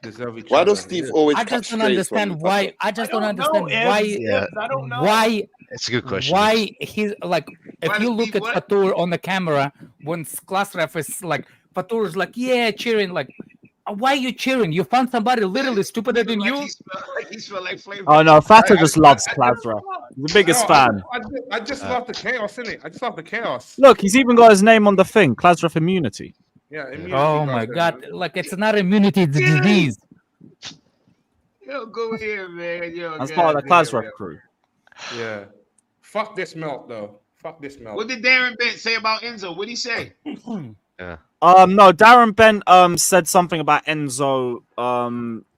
Deserve each Why other. does Steve always I cut just don't straight understand from why. I just don't understand know, why. Ibs, I don't know. Why? It's a good question. Why he's like? If Why you does look Steve at what? Fatur on the camera, when class ref is like, Fatur is like, yeah, cheering. Like, why are you cheering? You found somebody literally stupider than you. He smell like flavor. Oh no, Fata just loves Klasra. He's the biggest fan. I just love the chaos, innit? I just love the chaos. Look, he's even got his name on the thing, Klasra Immunity. Yeah. Immunity Oh my God! Like it's not immunity, it's a disease. Yo, go here, man. Yo, That's part of the Klasra crew. Yeah. Fuck this melt, though. Fuck this melt. What did Darren Bent say about Enzo? What'd he say? No, Darren Bent said something about Enzo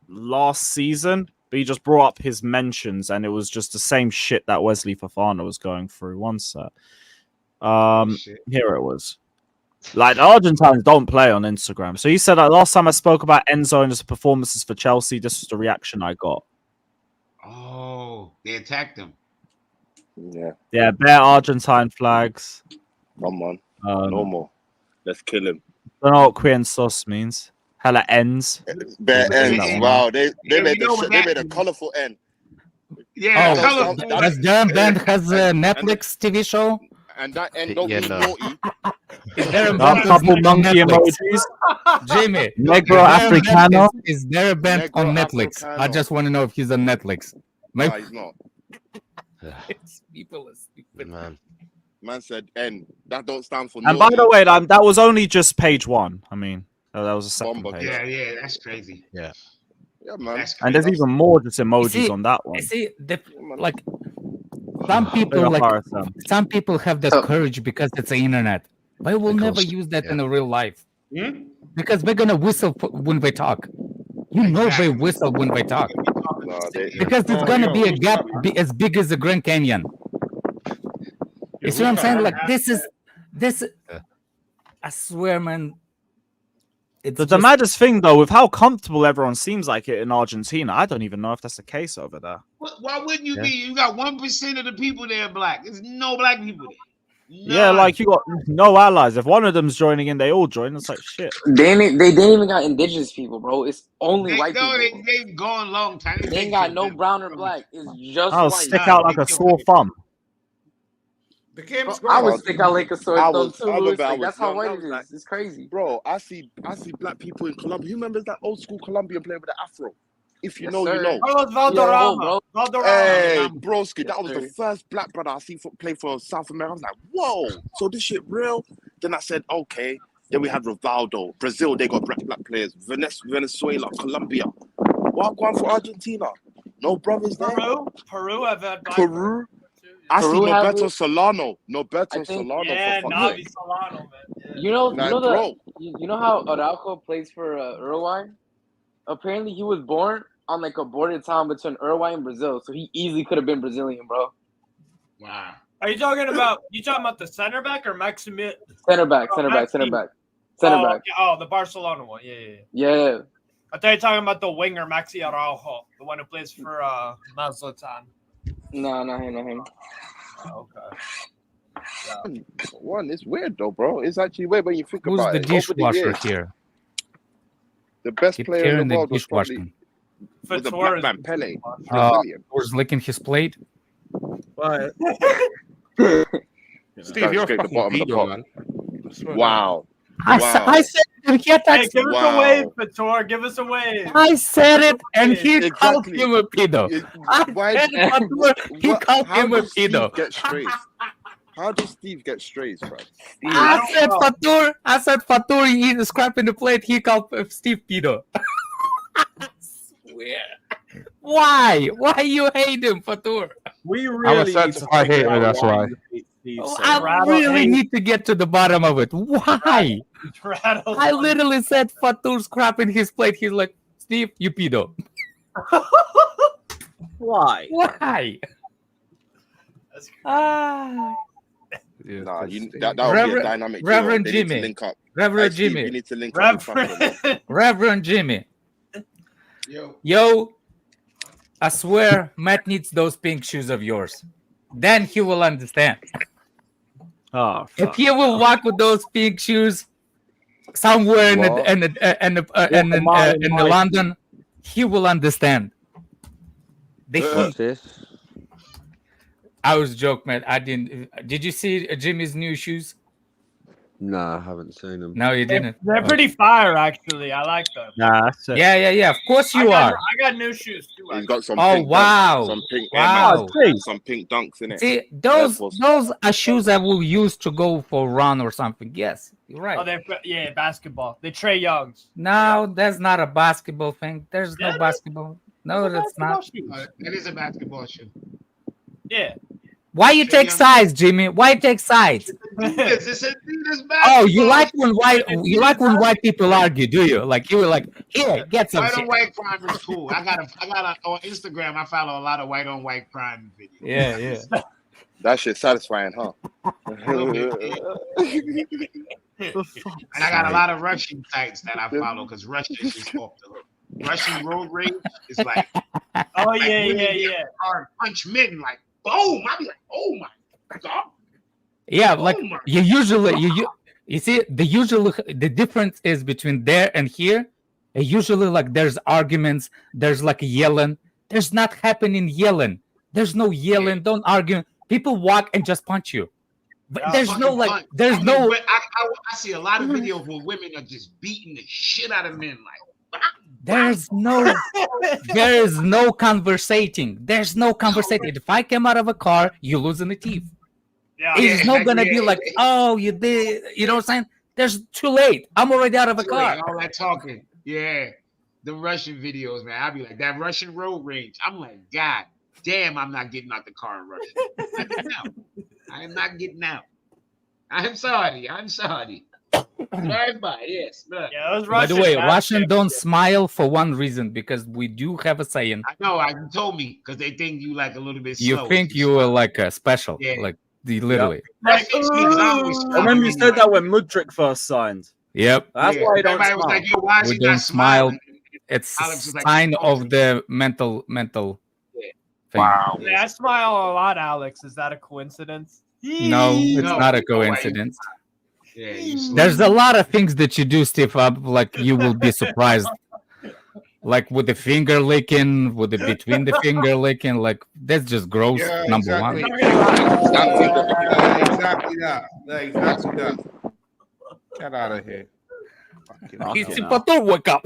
last season, but he just brought up his mentions, and it was just the same shit that Wesley Fofana was going through. One sec. Here it was. Like, the Argentines don't play on Instagram. So he said that last time I spoke about Enzo and his performances for Chelsea, this was the reaction I got. Oh, they attacked him. Yeah, bare Argentine flags. Come on. No more. Let's kill him. I don't know what Queen Sauce means. Hella ends. Bare ends. Wow, they made a colourful end. Yeah, oh, does Darren Bent has a Netflix TV show? And that end don't mean naughty. Darren A couple monkey Netflix. emojis. Jamie, Negro Africano. Is Darren Bent on Netflix? Africano. I just want to know if he's on Netflix. No, he's not. People are stupid. Man said N. That don't stand for And by the way, that was only just page one. I mean, that was a second page. Yeah, that's crazy. Yeah. Yeah, man. And there's even more just emojis on that one. You see, like some people, some people have that courage because it's the internet. They will never use that in the real life because they're gonna whistle when they talk. You know they whistle when they talk because it's gonna be a gap as big as the Grand Canyon. You see what I'm saying? Like this. I swear, man. The maddest thing, though, with how comfortable everyone seems like it in Argentina, I don't even know if that's the case over there. Why wouldn't you be? You got 1% of the people there black. There's no black people there. Yeah, like you got no allies. If one of them's joining in, they all join. It's like shit. They didn't even got indigenous people, bro. It's only white people. They've gone long time. They ain't got no brown or black. It's just I'll white. stick out like a sore thumb. I would stick out like a sore thumb too. I Louis. remember I Like, was that's how young. white I it was is. like, It's crazy, bro. I see black people in Colombia. Who remembers that old school Colombian playing with the afro? If you know, you know. Valderrama. Hey, broski, that was the first black brother I see play for South America. I was like, whoa, so this shit real? Then I said, okay. Then we had Rivaldo. Brazil, they got black players. Venezuela, Colombia. What going for Argentina? No brothers there. Peru have had Peru. I see Norberto Solano. Solano. Yeah, for Navi Solano, man. Yeah. You know how Araujo plays for Uruguay? Apparently, he was born on like a border town between Uruguay and Brazil, so he easily could have been Brazilian, bro. Wow. Are you talking about the center back or Maximilian? Center back. Center back. Oh, the Barcelona one. Yeah. Yeah. I thought you were talking about the winger, Maxi Araujo, the one who plays for Mazatlan. No, not him. Oh, okay. Yeah. One, it's weird though, bro. It's actually weird when you think Who's about the it. dishwasher here? The best Keep player in tearing the the world was dishwasher. probably the black man Pele. Was licking his plate. Right. Steve, you're a the fucking bottom of the pedo, pot. man. Wow. I said it and he Hey, give us a wave, Pator. Give us a wave. I said it and he Exactly. called him a pedo. Why? He called him a pedo. Get strays? How does Steve get strays, bro? I said Fatur, he's scrapping the plate. He called Steve pedo. I swear. Why? Why you hate him, Fatur? We I'm a really certified hater, that's why. I really need to get to the bottom of it. Why? I literally said Fatur's scrapping his plate. He's like, Steve, you pedo. Why? Why? Nah, that would be a dynamic. Reverend They need to Jimmy. link up. Reverend Steve, Jimmy. you need to link up. Reverend Jimmy. Yo, I swear Matt needs those pink shoes of yours. Then he will understand. Oh, if he will walk with those pink shoes somewhere in London, he will understand. I was joking, man. I didn't. Did you see Jimmy's new shoes? No, I haven't seen them. No, you didn't. They're pretty fire, actually. I like them. Nah, yeah. Of course you are. I got new shoes too. He's got some. Oh pink wow! Dunks, some pink wow! Some pink dunks in it. See, those are shoes I will use to go for a run or something. Yes, you're right. Oh, basketball. They Trey Youngs. No, that's not a basketball thing. There's no basketball. No, that's not. It is a basketball shoe. Yeah. Why you take sides, Jimmy? Why you take sides? Oh, you like when white people argue, do you? Like you were like, here, get some. White on white crime is cool. I got on Instagram. I follow a lot of white on white crime videos. Yeah. That shit's satisfying, huh? And I got a lot of Russian sites that I follow because Russia is just off the hook. Russian road rage is like, hard punch men like boom. I be like, oh my god. Yeah, like you see the difference is between there and here. Usually, like there's arguments, there's like yelling. There's not happening yelling. There's no yelling. Don't argue. People walk and just punch you. But there's no like. There's no. But I see a lot of videos where women are just beating the shit out of men. Like there is no conversating. There's no conversating. If I came out of a car, you losing the teeth. It's not gonna be like, oh, you did. You know what I'm saying? There's too late. I'm already out of a car. All that talking. Yeah. The Russian videos, man. I'll be like, that Russian road rage. I'm like, God damn, I'm not getting out the car in Russia. I am not getting out. I'm sorry. Drive by, yes. Yeah, those by the way, Russians don't smile for one reason, because we do have a saying. I know, you told me, because they think you like a little bit slow. You think you are like a special, like literally. Yep. I remember you said that when Mudryk first signed. Yep. That's why don't smile. Was like, why is we he don't not smile. Smiling? It's a sign of the mental thing. Wow. Yeah, I smile a lot, Alex. Is that a coincidence? No, it's not a coincidence. Yeah, there's a lot of things that you do, Steve, like you will be surprised. Like with the finger licking, with the between the finger licking, like that's just gross. Number one. Exactly that. Get out of here. Wake up.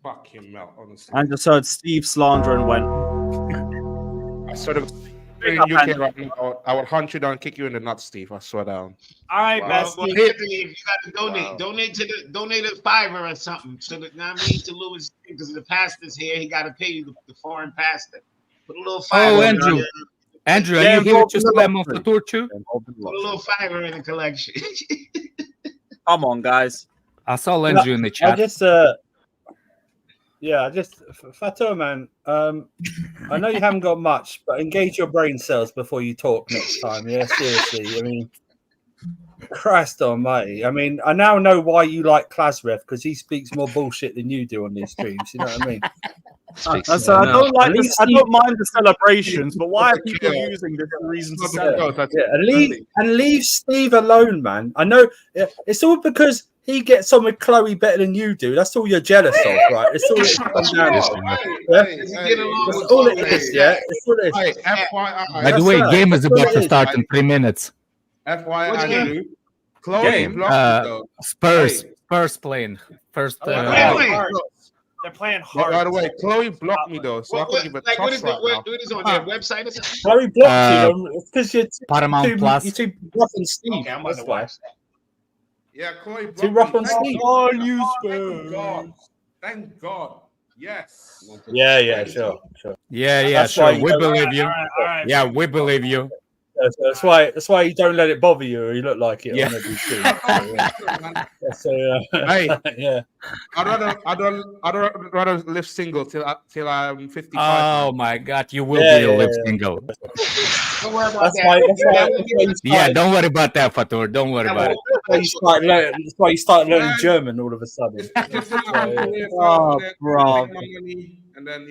Fuck him out, honestly. I just heard Steve slander and went. I sort of in UK right now, I would hunt you down, kick you in the nuts, Steve. I swear down. All right, well, if you got to donate a $5 or something. So that I mean to Lewis, because the pastor's here, he got to pay you the foreign pastor. Put a little $5. Oh, Andrew, are you here to slam off the tour too? Put a little $5 in the collection. Come on, guys. I saw Andrew in the chat. Fatou, man. I know you haven't got much, but engage your brain cells before you talk next time. Yeah, seriously. I mean, Christ almighty. I mean, I now know why you like Klasrev, because he speaks more bullshit than you do on these streams. You know what I mean? I don't like this. I don't mind the celebrations, but why are people using this reason to celebrate? And leave Steve alone, man. I know it's all because he gets on with Chloe better than you do. That's all you're jealous of, right? It's all it comes down to. That's all it is, yeah. It's all it is. By the way, game is about to start in 3 minutes. FYI, Chloe Spurs playing first. They're playing hard. By the way, Chloe blocked me though, so I couldn't give a touch right now. What is on their website? Chloe blocked you because you're Paramount Plus. You're too rough and Steve. Okay, I'm on the watch. Yeah, Chloe blocked too rough me. and Steve. Oh, you Spurs. Thank God. Yes. Yeah, sure. Yeah, sure. We believe you. Yeah, we believe you. That's why you don't let it bother you, or you look like it on every stream. Hey, yeah. I'd rather live single till I'm 55. Oh my God, you will be a live single. Don't worry about that. Yeah, don't worry about that, Fatur. Don't worry about it. That's why you start learning German all of a sudden. Bro. And then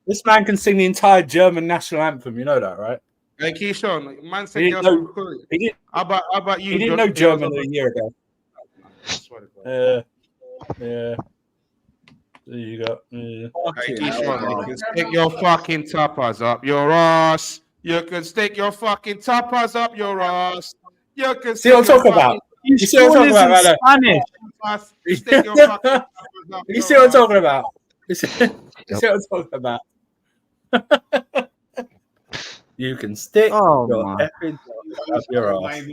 this man can sing the entire German national anthem. You know that, right? Hey, Keyshawn, man said how about you? He didn't know German a year ago. Yeah. There you go. Hey, Keyshawn, you can stick your fucking tapas up your ass. You can stick your fucking tapas up your ass. You can see what I'm talking about. You see what I'm talking about, Spanish. You see what I'm talking about. You see what I'm talking about. You can stick your effing up your ass.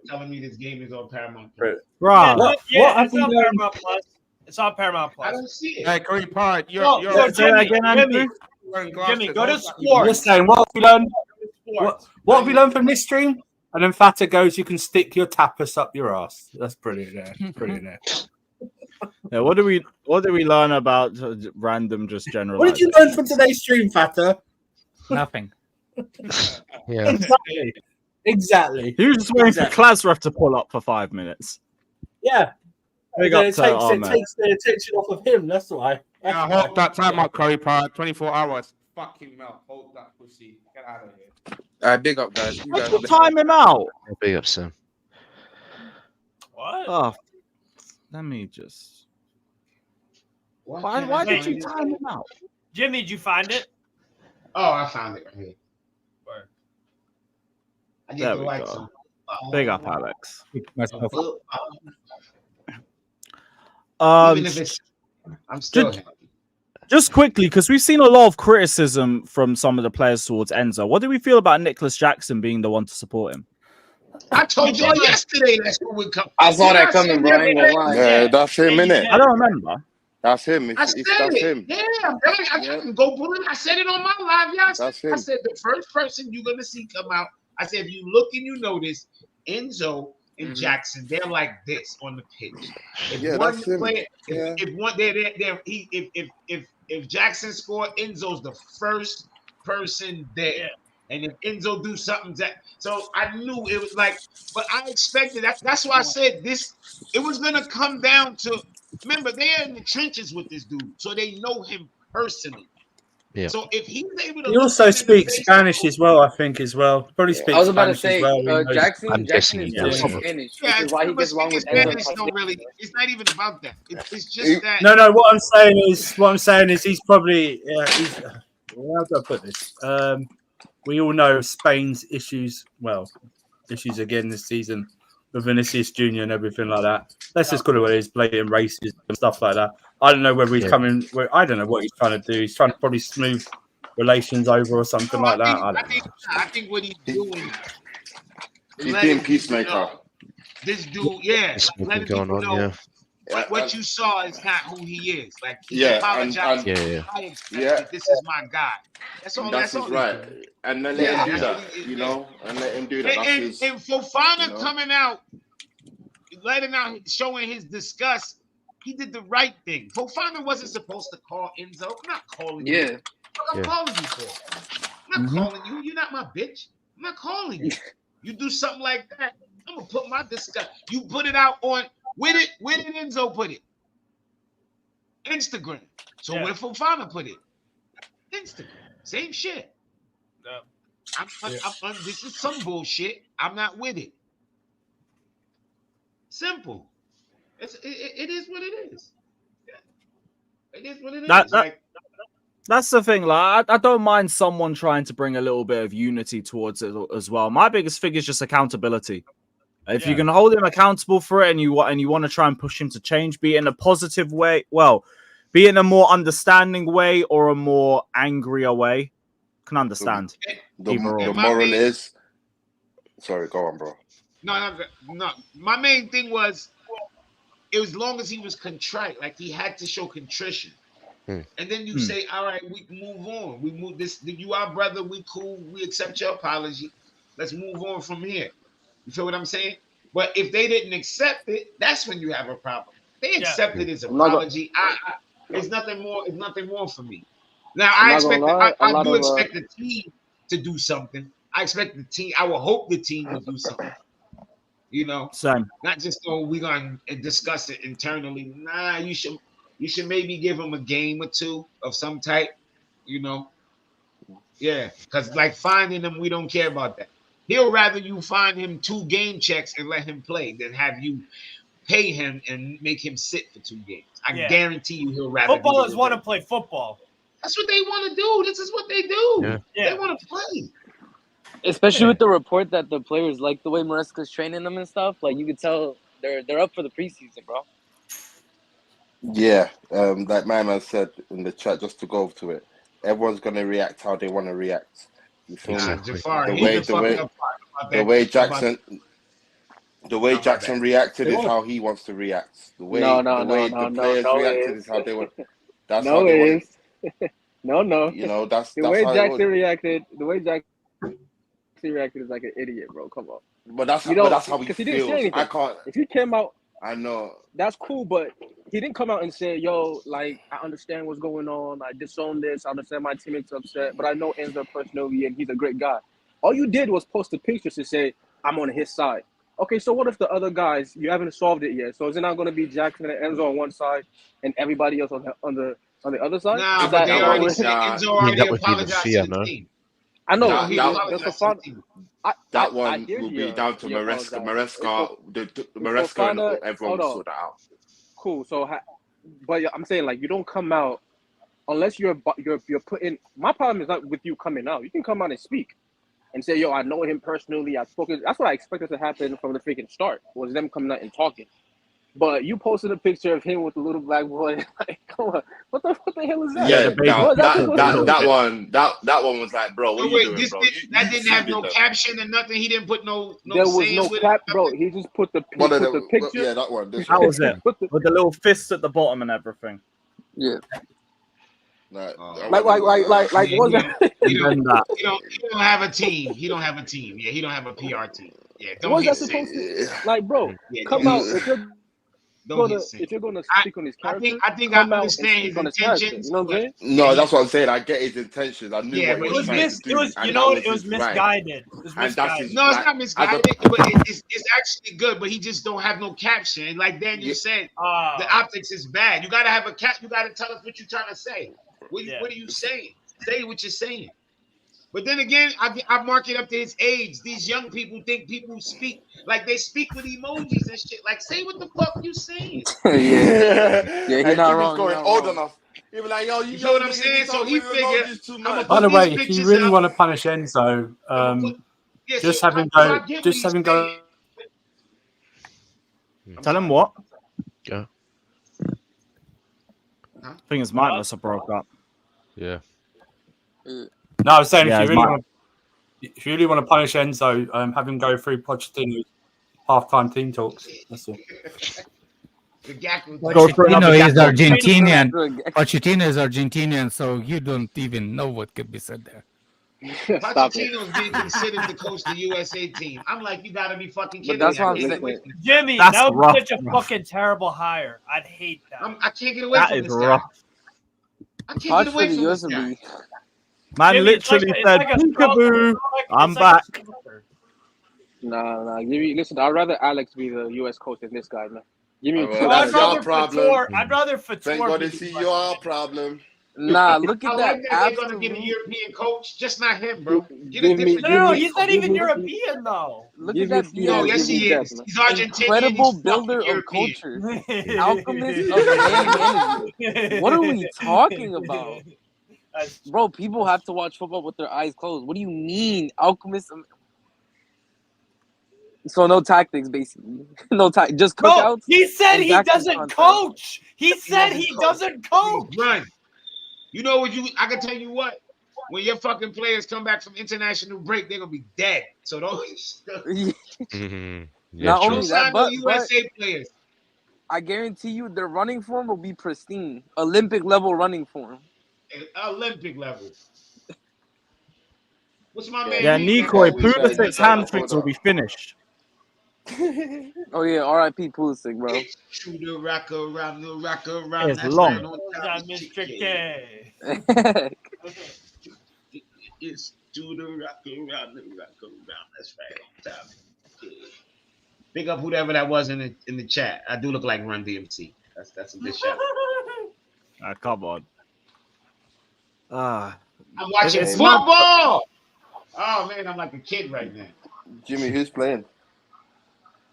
Telling me this game is on Paramount. Right. What it's on Paramount Plus. It's on Paramount Plus. I don't see it. Hey, Curry Pod, Jimmy, go to sports. You're saying what have we learned? What have we learned from this stream? And then Fata goes, you can stick your tapas up your ass. That's brilliant there. Brilliant there. Yeah, what do we learn about random just general? What did you learn from today's stream, Fata? Nothing. Yeah. Exactly. He was just waiting for Klasrev to pull up for 5 minutes. Yeah. It takes the attention off of him. That's why. Yeah, hold that time up, Curry Pod. 24 hours. Fucking melt. Hold that pussy. Get out of here. Big up, guys. Time him out. Big up, Sam. What? Oh, let me just. Why did you time him out? Jimmy, did you find it? Oh, I found it right here. I There we go. Big up, Alex. Even if it's, I'm still just quickly, because we've seen a lot of criticism from some of the players towards Enzo. What do we feel about Nicolas Jackson being the one to support him? I told you yesterday that's what would come. I saw that coming, bro. I ain't gonna lie. Yeah, that's him, innit? I don't remember. That's him. I said it. Yeah, I can go pull it. I said it on my live. Yeah, I said the first person you're gonna see come out. I said if you look and you notice Enzo and Jackson, they're like this on the pitch. If one player, if one if Jackson scored, Enzo's the first person there. And if Enzo do something so I knew it was like, but I expected that. That's why I said this. It was gonna come down to. Remember, they're in the trenches with this dude, so they know him personally. Yeah. So if he's able to, he also speaks Spanish as well. I think as well. Probably speaks. I was about to Spanish say, as well. Jackson is Spanish. Yeah, which is why he gets along with Spanish. Don't really. It's not even about that. It's just that. No. What I'm saying is, he's probably. How do I put this? We all know Spain's issues. Well, issues again this season with Vinicius Jr. and everything like that. Let's just call it what it is, blatant racism and stuff like that. I don't know whether he's coming. I don't know what he's trying to do. He's trying to probably smooth relations over or something like that. I think what he's doing. He's being peacemaker. This dude, letting people know what you saw is not who he is. Like he apologized. I expect this is my guy. That's all. That's all. Right. And then let him do that, you know, and let him do that. And Fofana coming out, letting out, showing his disgust. He did the right thing. Fofana wasn't supposed to call Enzo. I'm not calling you. I'm calling you for. I'm not calling you. You're not my bitch. I'm not calling you. You do something like that, I'm gonna put my disgust. You put it out on where did Enzo put it? Instagram. So where Fofana put it? Instagram. Same shit. This is some bullshit. I'm not with it. Simple. It is what it is. It is what it is. That's the thing. Like, I don't mind someone trying to bring a little bit of unity towards it as well. My biggest thing is just accountability. If you can hold him accountable for it, and you want to try and push him to change, be it in a positive way, be it in a more understanding way or a more angrier way, can understand. The moral is, sorry, go on, bro. No. My main thing was, as long as he was contrite, like he had to show contrition. And then you say, all right, we move on. We move this. You our brother. We cool. We accept your apology. Let's move on from here. You feel what I'm saying? But if they didn't accept it, that's when you have a problem. They accepted his apology. It's nothing more. It's nothing more for me. Now I do expect the team to do something. I expect the team. I will hope the team will do something. You know, same. Not just we're gonna discuss it internally. Nah, you should maybe give him a game or two of some type, you know. Yeah, because like finding him, we don't care about that. He'll rather you find him 2 game checks and let him play than have you pay him and make him sit for 2 games. I guarantee you he'll rather. Footballers want to play football. That's what they want to do. This is what they do. Yeah. They want to play. Especially with the report that the players like the way Maresca's training them and stuff. Like you could tell they're up for the preseason, bro. Yeah, like my man said in the chat, just to go to it, everyone's gonna react how they want to react. You feel me? Jafar, the way Jackson reacted is how he wants to react. The way the players reacted is how they want. That's how they want. No. You know, that's the way how Jackson reacted. The way Jackson reacted is like an idiot, bro. Come on. But that's how he feels. I can't. If he came out, I know that's cool, but he didn't come out and say, "Yo, like I understand what's going on. I disown this. I understand my teammates upset, but I know Enzo personally, and he's a great guy." All you did was post a picture to say, "I'm on his side." Okay, so what if the other guys you haven't solved it yet? So is it not going to be Jackson and Enzo on one side and everybody else on the other side? Nah, but they already said Enzo already apologized to the team. I know. That one will be down to Maresca. Maresca and everyone will sort that out. Cool. So, but I'm saying like you don't come out unless you're putting. My problem is not with you coming out. You can come out and speak and say, "Yo, I know him personally. I've spoken." That's what I expected to happen from the freaking start. Was them coming out and talking. But you posted a picture of him with the little black boy. Like, come on, what the hell is that? Yeah, that one was like, bro, what are you doing, bro? That didn't have no caption and nothing. He didn't put no. There was no cap, bro. He just put the picture. Yeah, that one. How was it? With the little fists at the bottom and everything. Yeah. Like, what was that? He don't have a team. He don't have a team. Yeah, he don't have a PR team. Yeah, don't What's that supposed to? Like, bro, come out if you're gonna speak on his character. I think I understand his intentions. You know what I'm saying? No, that's what I'm saying. I get his intentions. I knew what he was trying to do. It was misguided. It was misguided. No, it's not misguided, but it's actually good. But he just don't have no caption. Like Daniel said, the optics is bad. You gotta have a cap. You gotta tell us what you're trying to say. What are you saying? Say what you're saying. But then again, I mark it up to his age. These young people think people speak like they speak with emojis and shit. Like, say what the fuck you saying. Yeah, he's not wrong. Old enough. He be like, yo, you know what I'm saying? So he figured. By the way, if you really want to punish Enzo, just have him go. Tell him what? Go. I think his mic must have broke up. Yeah. No, I was saying if you really want to punish Enzo, have him go through Pochettino's half-time team talks. That's all. Pochettino is Argentinian. Pochettino is Argentinian, so you don't even know what could be said there. Pochettino's being considered to coach the USA team. I'm like, you gotta be fucking kidding me. That's what I'm saying. Jimmy, that would be such a fucking terrible hire. I'd hate that. I can't get away from this guy. I can't get away from this guy. Man, Jimmy, literally said, "Peekaboo, I'm back." Nah. Listen, I'd rather Alex be the U.S. coach than this guy, man. Give me. That's your problem. I'd rather Fator. Thank God it's your problem. Nah, look at I that. like that they're gonna get a European coach, just not him, bro. No, he's not even European though. Look at that. No, yes he is. He's Argentinian. Incredible builder of culture, alchemist of management. What are we talking about, bro? People have to watch football with their eyes closed. What do you mean, alchemist? So no tactics, basically. No tactics, just cookouts. He said he doesn't coach. He said he doesn't coach. Run. You know what? I can tell you what. When your fucking players come back from international break, they're gonna be dead. So don't. Not only that, but USA players. I guarantee you, their running form will be pristine, Olympic level running form. Olympic level. What's my man? Yeah, Nico, Pulisic's hamstrings will be finished. Oh yeah, R.I.P. Pulisic, bro. Shoot the rock around. It's long. Mr. K. It's do the rock around. That's right. Big up whoever that was in the chat. I do look like Run DMC. That's a good shout. Come on. I'm watching football. Oh man, I'm like a kid right now. Jimmy, who's playing?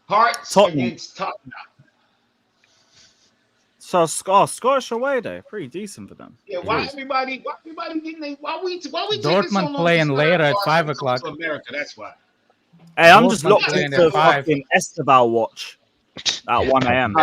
Hearts against Tottenham. So Scottish away day, pretty decent for them. Yeah, why everybody didn't they? Why we Dortmund playing later at 5 o'clock. America, that's why. Hey, I'm just locked into fucking Estevao watch at 1 a.m.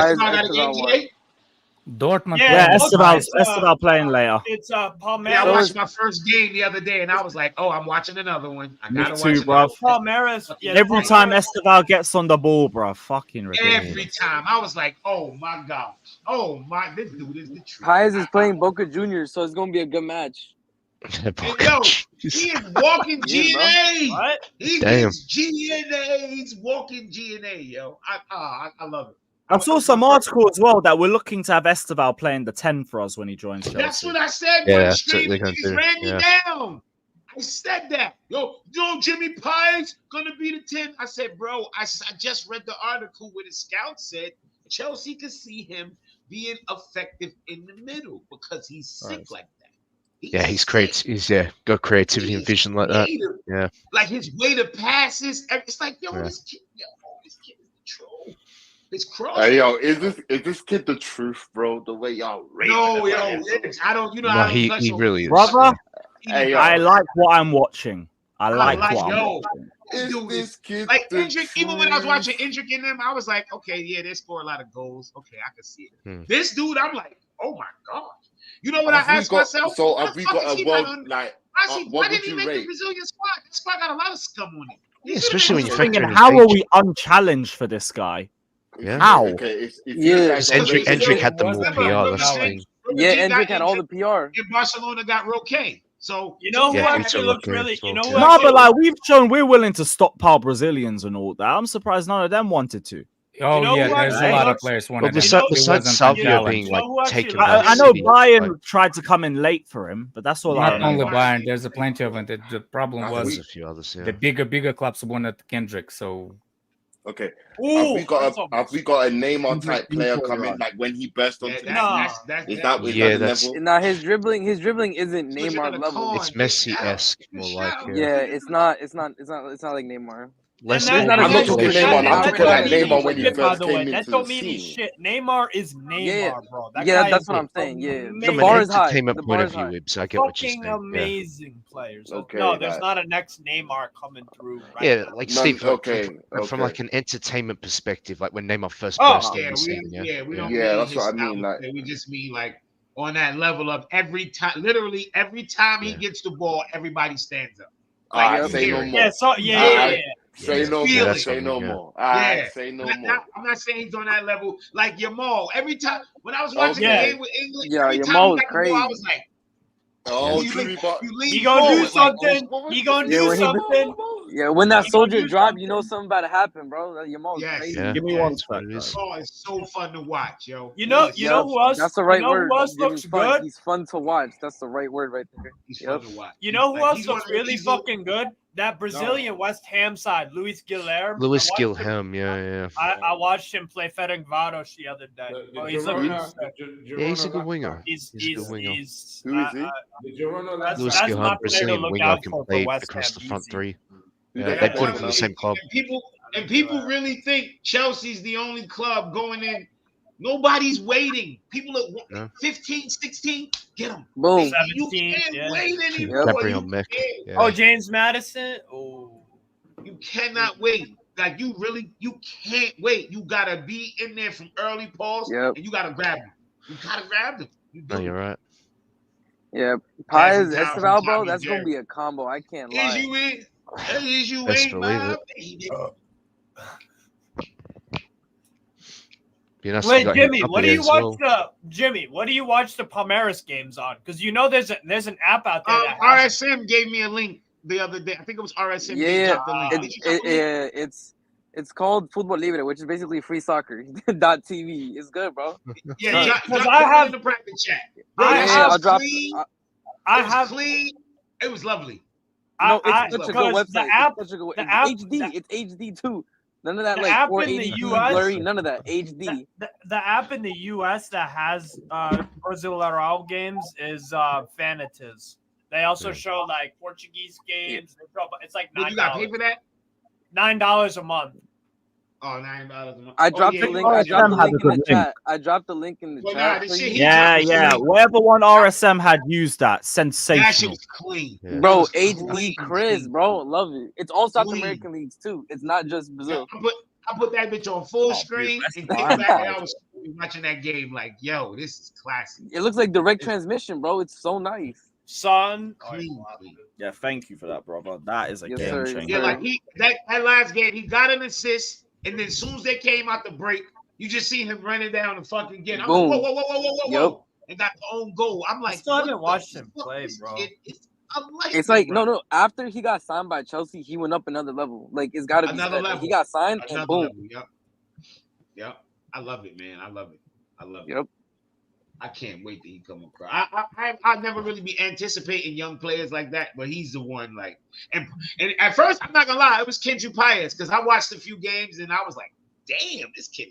Dortmund. Yeah, Estevao playing later. It's Palmeiras. Yeah, I watched my first game the other day, and I was like, "Oh, I'm watching another one. I gotta Me too, bro. Palmeiras. Yeah, Every time Estevao gets on the ball, bro, fucking ridiculous. Every time, I was like, "Oh my gosh, oh my, this dude is the truth." Paez is playing Boca Juniors, so it's gonna be a good match. And yo, he is walking GNA. What? He is GNA. He's walking GNA, yo. I love it. I saw some article as well that we're looking to have Estevao playing the 10 for us when he joins Chelsea. That's what I said. Yeah, that's what they're gonna do. Ran me down. I said that. Yo, Jimmy Paez gonna be the 10. I said, bro, I just read the article where the scout said Chelsea could see him being effective in the middle because he's sick like that. He's got creativity and vision like that. Yeah, like his way to passes. It's like, this kid is the truth. It's cross. Hey, yo, is this kid the truth, bro? The way y'all rate I don't. You know, no, he really is. Brother, hey, yo. I like what I'm watching. I like what I'm watching. Is this kid like Endrick? Even when I was watching Endrick in them, I was like, okay, yeah, they score a lot of goals. Okay, I can see it. This dude, I'm like, oh my god. You know what I asked myself? So have we got a world like? Why didn't he make the Brazilian squad? The squad got a lot of scum on it. Yeah, especially when you're thinking, how are we unchallenged for this guy? Yeah. How? Okay, Endrick had the more PR. That's the thing. Yeah, Endrick had all the PR. And Barcelona got Roque. So you know who actually looks really. You know who? No, but like we've shown we're willing to stockpile Brazilians and all that. I'm surprised none of them wanted to. Oh, there's a lot of players wanted. Besides Salvio being like taken. I know Bayern tried to come in late for him, but that's all. Not only Bayern, there's a plenty of them. The problem was a few others. The bigger clubs wanted Kendrick. So okay, have we got a Neymar type player coming like when he burst onto the is that level? Nah, his dribbling isn't Neymar level. It's Messi-esque more like. Yeah, it's not like Neymar. I'm not talking Neymar. I'm talking like Neymar when he first came into that don't mean he's shit. Neymar is Neymar, bro. That's what I'm saying. Yeah, the bar is high. The bar is high. I get what you're saying. Amazing players. Okay, no, there's not a next Neymar coming through. Right yeah, now. like Steve. From like an entertainment perspective, like when Neymar first burst in the scene. That's what I mean. Like we just mean like on that level of every time, literally every time he gets the ball, everybody stands up. Like, say no more. Say no more. Say no more. Say no more. I'm not saying he's on that level like Yamal. Every time when I was watching the game with England, Yamal is crazy. I was like, he gonna do something. He gonna do something. Yeah, when that soldier dropped, you know something about to happen, bro. Yamal is crazy. Give me one. Oh, it's so fun to watch, yo. You know who else? That's the right word. Who else looks good? He's fun to watch. That's the right word right there. He's fun to watch. You know who else looks really fucking good? that Brazilian West Ham side, Luis Guilherme. Luis Guilherme, yeah. I watched him play Ferencváros the other day. He's a good winger. He's a good winger. Who is he? Luis Guilherme, Brazilian winger, can play across the front three. Yeah, they put him from the same club. And people really think Chelsea's the only club going in. Nobody's waiting. People are 15, 16, get them. Boom. 17, you can't wait anymore. Gabriel Mick. Yeah. Oh, James Madison. Oh, you cannot wait. Like you can't wait. You gotta be in there from early pause, and you gotta grab them. You gotta grab them. No, you're right. Yeah, Pies, Estevao, bro. That's gonna be a combo. I can't lie. Is you in? Is you Best in, believe my it. baby? Wait, Jimmy, what do you watch the Palmeiras games on? Because you know there's an app out there. RSM gave me a link the other day. I think it was RSM. Yeah, it's called Fútbol Libre, which is basically free soccer. .tv. It's good, bro. Yeah, because I have in the private chat. I have clean. It was lovely. No, it's such a good website. It's HD. It's HD too. None of that like 480 blurry. None of that HD. The app in the US that has Brasileirão games is Fanatiz. They also show like Portuguese games. It's like $9. You got to pay for that? $9 a month. Oh, $9 a month. I dropped the link. I dropped the link in the chat. I dropped the link in the chat. Yeah. Whatever one RSM had used that. Sensational. That shit was clean. Yeah. Bro, HD Chris, bro. Love it. It's all South American leagues too. It's not just Brazil. I put that bitch on full screen and came back and I was watching that game like, yo, this is classic. It looks like direct transmission, bro. It's so nice. Son. Yeah, thank you for that, brother. That is a game changer. Yeah, like that last game, he got an assist. And then as soon as they came out the break, you just see him running down and fucking get. I'm like, whoa. And got the own goal. I'm like, I still haven't watched him play, bro. It's like, no. After he got signed by Chelsea, he went up another level. Like, it's got to be another level. He got signed and boom. Yep. I love it, man. I love it. Yep. I can't wait till he come across. I never really be anticipating young players like that, but he's the one. Like, and at first, I'm not gonna lie, it was Kenju Pius because I watched a few games and I was like, damn, this kid.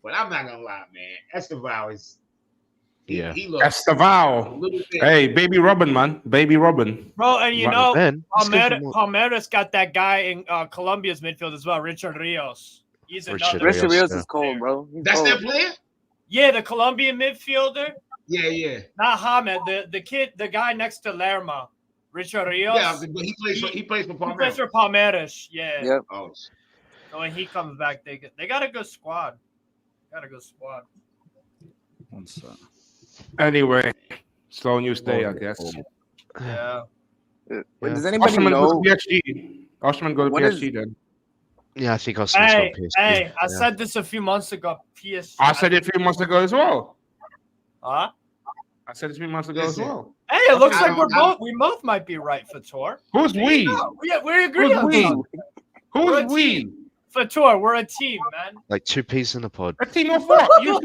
But I'm not gonna lie, man. Estevao is. He looks Estevao. Hey, baby Robin, man, baby Robin. Bro, and you know, Palmeiras got that guy in Colombia's midfield as well, Richard Rios. Richard Rios is cold, bro. That's their player. Yeah, the Colombian midfielder. Yeah. Not Hamed, the guy next to Lerma, Richard Rios. Yeah, but he plays for Palmeiras. He plays for Palmeiras. Yeah. Yep. Oh. So when he comes back, they got a good squad. One sec. Anyway, slow news day, I guess. Yeah. Does anybody know? Oshimen go to PSG then. Yeah, I think Oshimen's got PSG. Hey, I said this a few months ago. PSG. I said it a few months ago as well. Huh? I said it a few months ago as well. Hey, it looks like we both might be right for Tour. Who's we? We agree on that. Who's we? For Tour, we're a team, man. Like two peas in a pod. A team of what? You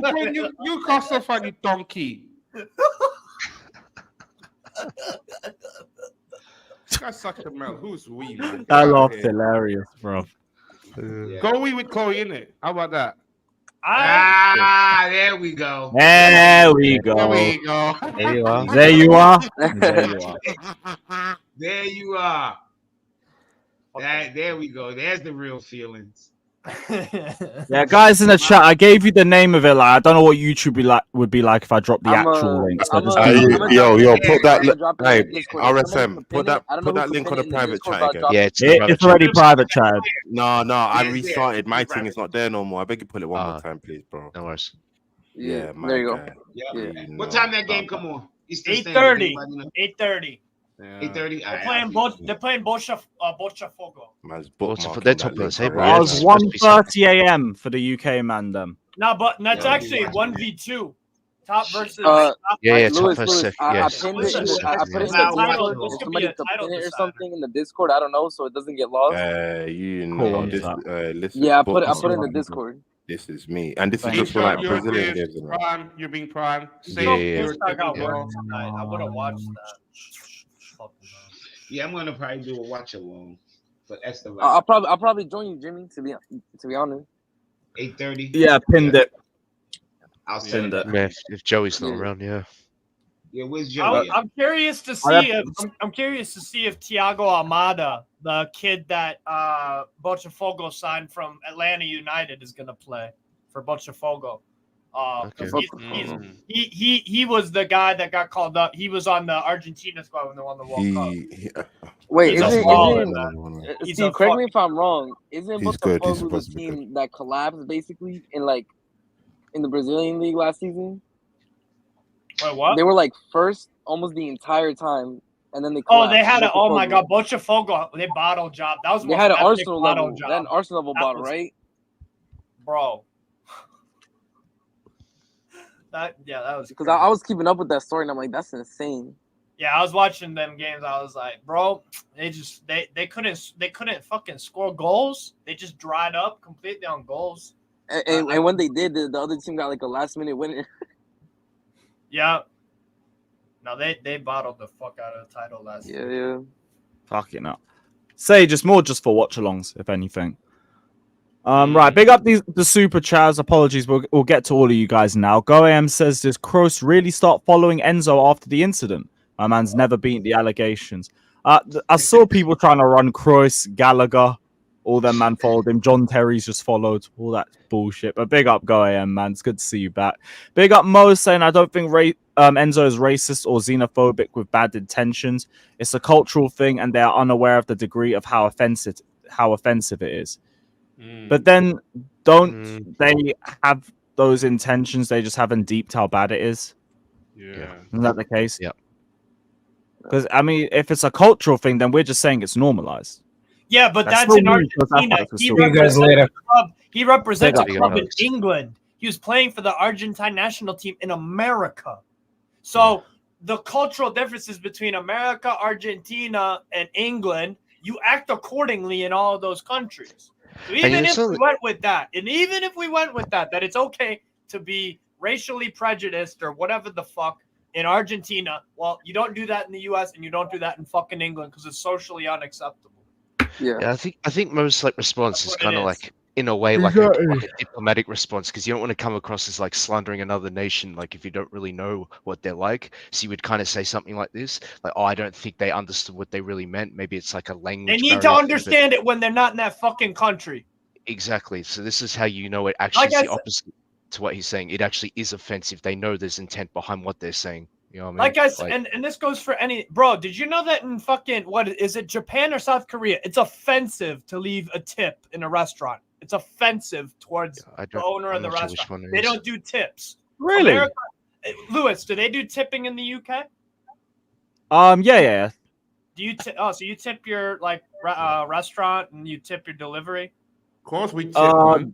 Newcastle fan, you donkey. This guy's such a melt. Who's we? Man? That laughed hilarious, bro. Go we with Chloe in it. How about that? There we go. There we go. There you are. There you are. There you are. There we go. There's the real feelings. Yeah, guys in the chat, I gave you the name of it. Like, I don't know what YouTube would be like if I dropped the actual link. So yo, put that. Hey, RSM, put that link on the private chat again. Yeah, it's already private chat. No, I restarted. My thing is not there no more. I beg you, put it one more time, please, bro. No worries. Yeah, there you go. Yeah. What time that game come on? 8:30. 8:30. 8:30. They're playing Botafogo. They're top of the table. It was 1:30 a.m. for the UK man. Them. No, but that's actually 1v2. Top versus. Top Lewis, versus. I put it in the Discord. Somebody to pin it or something in the Discord. I don't know, so it doesn't get lost. Listen. Yeah, I put it in the Discord. This is me, and this is just for like Brazilian games. You're being prime. I would have watched that. Yeah, I'm gonna probably do a watch along for Estevao. I'll probably join you, Jimmy. To be honest. 8:30. Yeah, pinned it. I'll send it. Yeah, if Joey's not around, yeah. Yeah, where's Joey? I'm curious to see if Thiago Almada, the kid that Botafogo signed from Atlanta United, is gonna play for Botafogo. He was the guy that got called up. He was on the Argentina squad when they won the World Cup. Wait, Steve, correct me if I'm wrong. Isn't Botafogo the team that collapsed basically in the Brazilian league last season? Wait, what? They were like first almost the entire time, and then they collapsed. Oh, they had oh my god, Botafogo, they bottle job. That was they had an Arsenal level. They had an Arsenal level bottle, right? Bro. That was because I was keeping up with that story, and I'm like, that's insane. Yeah, I was watching them games. I was like, bro, they couldn't fucking score goals. They just dried up completely on goals. And when they did, the other team got like a last minute winner. Yeah. No, they bottled the fuck out of the title last year. Yeah. Fucking up. Say just more just for watch-alongs, if anything. Right, big up the super chats. Apologies, we'll get to all of you guys now. GoAM says, does Kroos really start following Enzo after the incident? My man's never beaten the allegations. I saw people trying to run Kroos, Gallagher, all them man followed him. John Terry's just followed. All that bullshit. But big up GoAM, man. It's good to see you back. Big up Mo saying, I don't think Enzo is racist or xenophobic with bad intentions. It's a cultural thing and they are unaware of the degree of how offensive it is. But then don't they have those intentions? They just haven't deeped how bad it is. Yeah. Isn't that the case? Yeah. Because, I mean, if it's a cultural thing, then we're just saying it's normalized. Yeah, but that's in Argentina. He represents a club in England. He was playing for the Argentine national team in America. So the cultural differences between America, Argentina, and England, you act accordingly in all of those countries. So even if we went with that, that it's okay to be racially prejudiced or whatever the fuck in Argentina, well, you don't do that in the US and you don't do that in fucking England because it's socially unacceptable. Yeah, I think most response is kind of like in a way like a diplomatic response because you don't want to come across as like slandering another nation like if you don't really know what they're like. So you would kind of say something like this, like, "Oh, I don't think they understood what they really meant. Maybe it's like a language." They need to understand it when they're not in that fucking country. Exactly. So this is how you know it actually is the opposite to what he's saying. It actually is offensive. They know there's intent behind what they're saying. You know what I mean? Like I said, and this goes for any bro. Did you know that in fucking what is it, Japan or South Korea? It's offensive to leave a tip in a restaurant. It's offensive towards the owner of the restaurant. They don't do tips. Really? Lewis, do they do tipping in the UK? Yeah. Do you so you tip your restaurant and you tip your delivery? Of course we tip.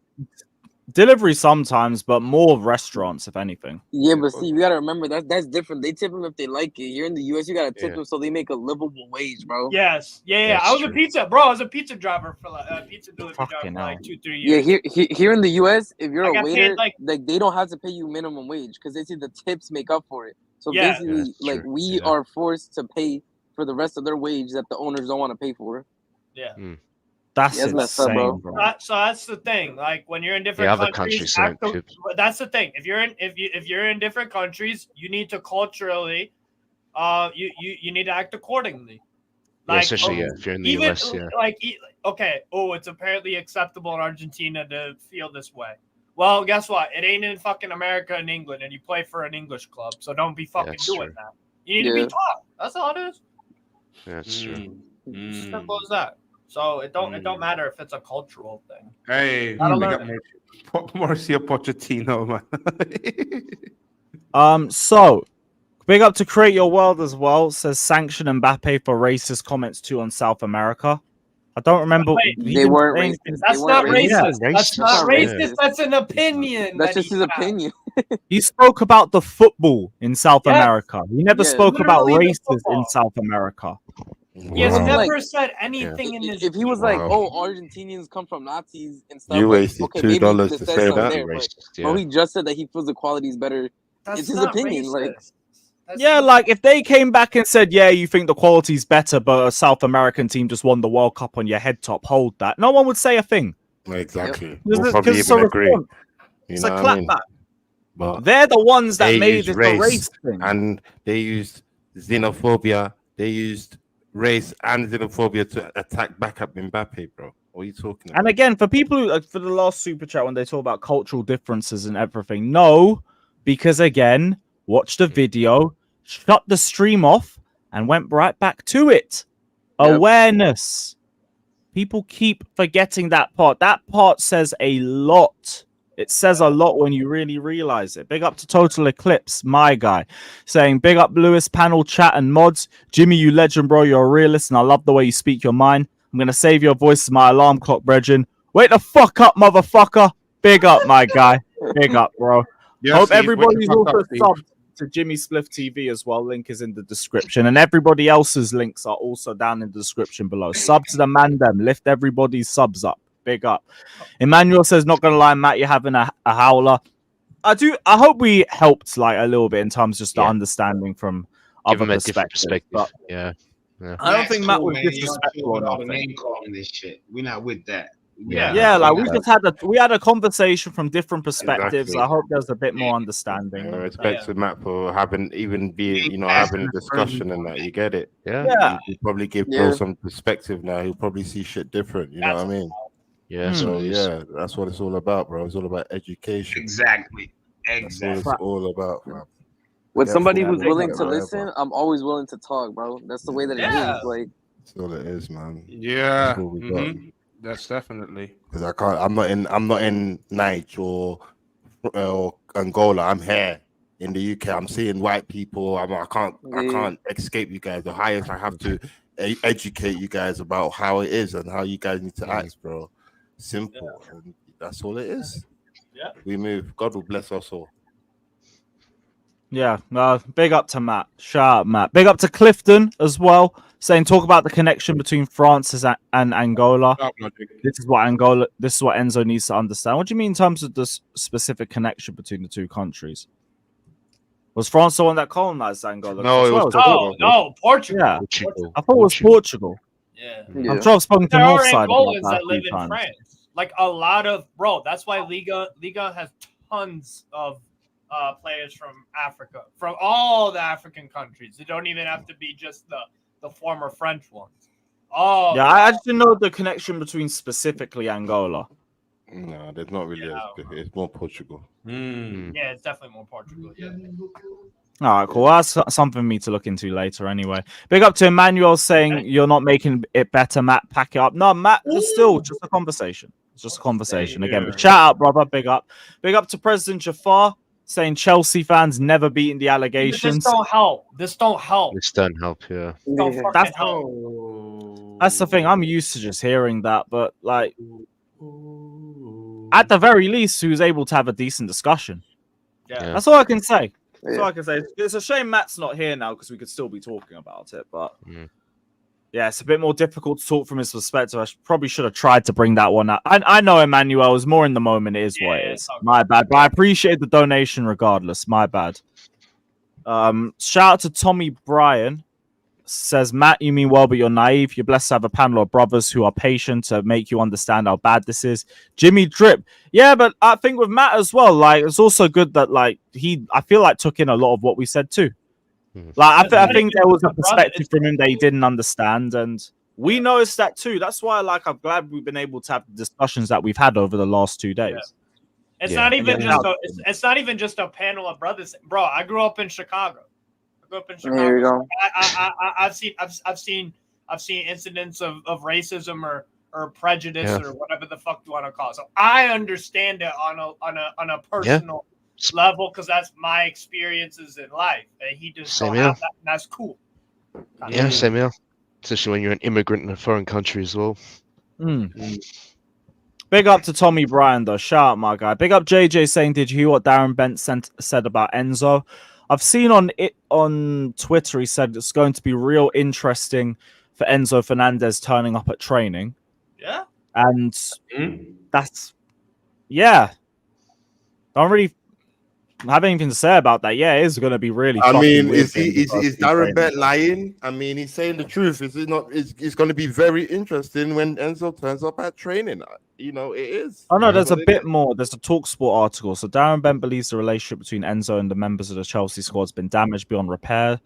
Delivery sometimes, but more restaurants, if anything. Yeah, but see, you gotta remember that's different. They tip them if they like it. Here in the US, you gotta tip them so they make a livable wage, bro. Yes, yeah. I was a pizza driver for pizza delivery driver for like 2-3 years. Yeah, here in the US, if you're a waiter, they don't have to pay you minimum wage because they see the tips make up for it. So basically, we are forced to pay for the rest of their wage that the owners don't want to pay for. Yeah. That's insane, bro. So that's the thing. Like when you're in different countries, that's the thing. If you're in different countries, you need to culturally, you need to act accordingly. Like, especially if you're in the US. Yeah. It's apparently acceptable in Argentina to feel this way. Well, guess what? It ain't in fucking America and England, and you play for an English club, so don't be fucking doing that. You need to be taught. That's all it is. Yeah, that's true. Simple as that. So it don't matter if it's a cultural thing. Hey, we got Mauricio Pochettino, man. So big up to Create Your World as well. Says sanction Mbappe for racist comments too on South America. I don't remember. They weren't racist. That's not racist. That's not racist. That's an opinion. That's just his opinion. He spoke about the football in South America. He never spoke about races in South America. He has never said anything in his. If he was like, "Oh, Argentinians come from Nazis and stuff," you wasted $2 to say that. But he just said that he feels the quality is better. It's his opinion. Racist. Yeah, like if they came back and said, yeah, you think the quality's better, but a South American team just won the World Cup on your head top, hold that. No one would say a thing. Exactly. Because Probably it's a even agree. response. It's a clapback. But they're the ones that they made used it a race thing. And they used xenophobia. They used race and xenophobia to attack back up Mbappe, bro. What are you talking about? And again, for people who, for the last super chat, when they talk about cultural differences and everything, no, because again, watch the video, shut the stream off, and went right back to it. Yep. Awareness. People keep forgetting that part. That part says a lot. It says a lot when you really realize it. Big up to Total Eclipse, my guy, saying, big up Lewis, panel, chat, and mods. Jimmy, you legend, bro. You're a realist, and I love the way you speak your mind. I'm going to save your voice as my alarm clock, brethren. Wake the fuck up, motherfucker. Big up, my guy. Big up, bro. Yeah, Hope Steve, everybody's also Steve. subbed to Jimmy Spliff TV as well. Link is in the description. And everybody else's links are also down in the description below. Sub to the man them. Lift everybody's subs up. Big up. Emmanuel says, not gonna lie, Matt, you're having a howler. I hope we helped like a little bit in terms of just the understanding from Give other him a different perspectives. perspective. But Yeah. I don't think Matt cool, was man. disrespectful You're or not nothing. name calling this shit. We're not with that. Like we just had a conversation from different perspectives. Exactly. I hope there's a bit more understanding. Respect to Matt for having having a discussion and that. You get it? Yeah. You probably give Bill some perspective now. He'll probably see shit different. You know what I mean? Yeah. So that's what it's all about, bro. It's all about education. Exactly. That's what it's all about, man. With somebody who's willing to whatever. listen, I'm always willing to talk, bro. That's the way that it is. Like, that's all it is, man. Yeah. That's all we got. That's definitely Because I can't. I'm not in Niger or Angola. I'm here in the UK. I'm seeing white people. I can't escape you guys. The highest I have to educate you guys about how it is and how you guys need to act, bro. Simple, and that's all it is. Yeah. We move. God will bless us all. Yeah, big up to Matt. Shout out, Matt. Big up to Clifton as well, saying talk about the connection between France and Angola. This is what Enzo needs to understand. What do you mean in terms of the specific connection between the two countries? Was France the one that colonized Angola? No, it was no, Portugal. Yeah, Portugal. I thought it was Portugal. Yeah. I'm sure I've spoken to There are Northside about Angolans that that a live few in times. France. Like a lot of that's why Liga has tons of players from Africa, from all the African countries. It don't even have to be just the former French ones. Oh Yeah, I just didn't know the connection between specifically Angola. No, there's not really. It's more Portugal. Yeah, it's definitely more Portugal. Yeah. All right, cool. That's something for me to look into later anyway. Big up to Emmanuel saying you're not making it better, Matt. Pack it up. No, Matt, it's still just a conversation. It's just a conversation. Again, but shout out, brother. Big up. Big up to President Jafar saying Chelsea fans never beating the allegations. This don't help. This don't help. This don't help, yeah. Don't fucking That's help. That's the thing. I'm used to just hearing that, but like at the very least, he was able to have a decent discussion. Yeah. That's all I can say. That's all I can say. It's a shame Matt's not here now because we could still be talking about it. But yeah, it's a bit more difficult to talk from his perspective. I probably should have tried to bring that one up. I know Emmanuel is more in the moment. It is what it is. My bad. But I appreciate the donation regardless. My bad. Shout out to Tommy Bryan. Says, Matt, you mean well, but you're naive. You're blessed to have a panel of brothers who are patient to make you understand how bad this is. Jimmy Drip. Yeah, but I think with Matt as well, like, it's also good that, like, I feel like took in a lot of what we said too. Like, I think there was a perspective from him that he didn't understand, and we noticed that too. That's why, like, I'm glad we've been able to have the discussions that we've had over the last 2 days. It's not even it's not even just a panel of brothers, bro. I grew up in Chicago. There you go. I've seen incidents of racism or prejudice or whatever the fuck you want to call it. So I understand it on a personal level because that's my experiences in life, and he just don't have that, and that's cool. Yeah, same here. Especially when you're an immigrant in a foreign country as well. Big up to Tommy Bryan though. Shout out, my guy. Big up JJ saying, did you hear what Darren Bent said about Enzo? I've seen on Twitter, he said it's going to be real interesting for Enzo Fernandez turning up at training. Yeah. And that's, yeah. Don't really, have anything to say about that. Yeah, it is going to be really. I mean, weird is Darren Bent lying? I mean, he's saying the truth. Is it not? It's going to be very interesting when Enzo turns up at training. You know, it is. Oh no, there's a bit more. There's a TalkSport article. So Darren Bent believes the relationship between Enzo and the members of the Chelsea squad has been damaged beyond repair.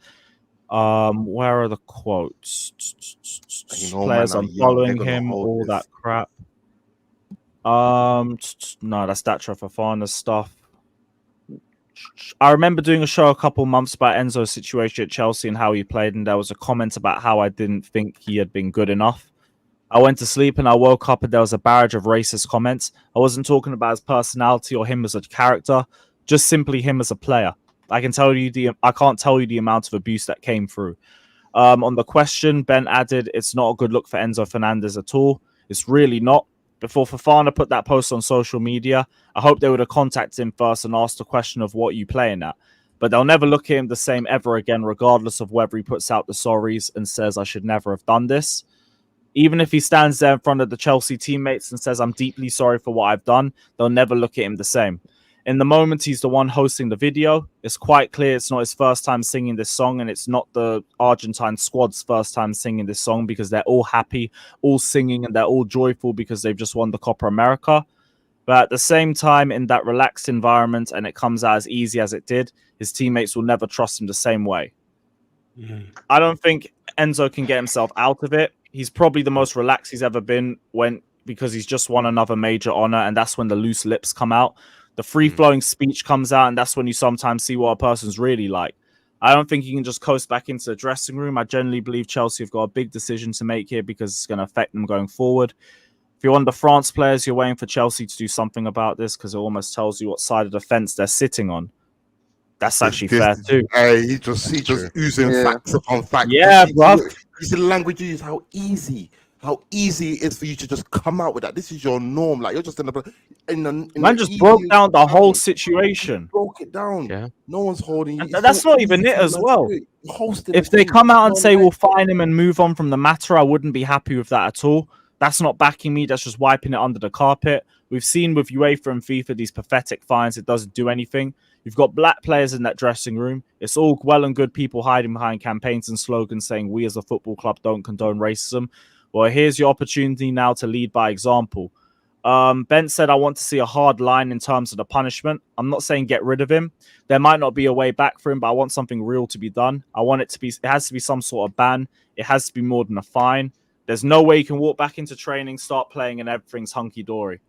Where are the quotes? Players are following him, all that crap. No, that's Datro Fofana stuff. I remember doing a show a couple months about Enzo's situation at Chelsea and how he played, and there was a comment about how I didn't think he had been good enough. I went to sleep and I woke up and there was a barrage of racist comments. I wasn't talking about his personality or him as a character, just simply him as a player. I can't tell you the amount of abuse that came through. On the question, Ben added, it's not a good look for Enzo Fernandez at all. It's really not. Before Fofana put that post on social media, I hope they would have contacted him first and asked the question of what you playing at. But they'll never look at him the same ever again, regardless of whether he puts out the sorries and says, I should never have done this. Even if he stands there in front of the Chelsea teammates and says, I'm deeply sorry for what I've done, they'll never look at him the same. In the moment, he's the one hosting the video. It's quite clear it's not his first time singing this song, and it's not the Argentine squad's first time singing this song because they're all happy, all singing, and they're all joyful because they've just won the Copa America. But at the same time, in that relaxed environment, and it comes out as easy as it did, his teammates will never trust him the same way. I don't think Enzo can get himself out of it. He's probably the most relaxed he's ever been because he's just won another major honor, and that's when the loose lips come out. The free-flowing speech comes out, and that's when you sometimes see what a person's really like. I don't think you can just coast back into the dressing room. I generally believe Chelsea have got a big decision to make here because it's going to affect them going forward. If you're one of the France players, you're waiting for Chelsea to do something about this because it almost tells you what side of the fence they're sitting on. That's actually fair too. He just oozing facts upon facts. Yeah, bro. You see the language you use, how easy it is for you to just come out with that. This is your norm. Like you're just man just broke down the whole situation. Broke it down. Yeah. No one's holding you. And that's not even it as well. If they come out and say we'll fine him and move on from the matter, I wouldn't be happy with that at all. That's not backing me. That's just wiping it under the carpet. We've seen with UEFA and FIFA these pathetic fines. It doesn't do anything. You've got black players in that dressing room. It's all well and good people hiding behind campaigns and slogans saying we as a football club don't condone racism. Well, here's your opportunity now to lead by example. Ben said, I want to see a hard line in terms of the punishment. I'm not saying get rid of him. There might not be a way back for him, but I want something real to be done. It has to be some sort of ban. It has to be more than a fine. There's no way you can walk back into training, start playing, and everything's hunky-dory.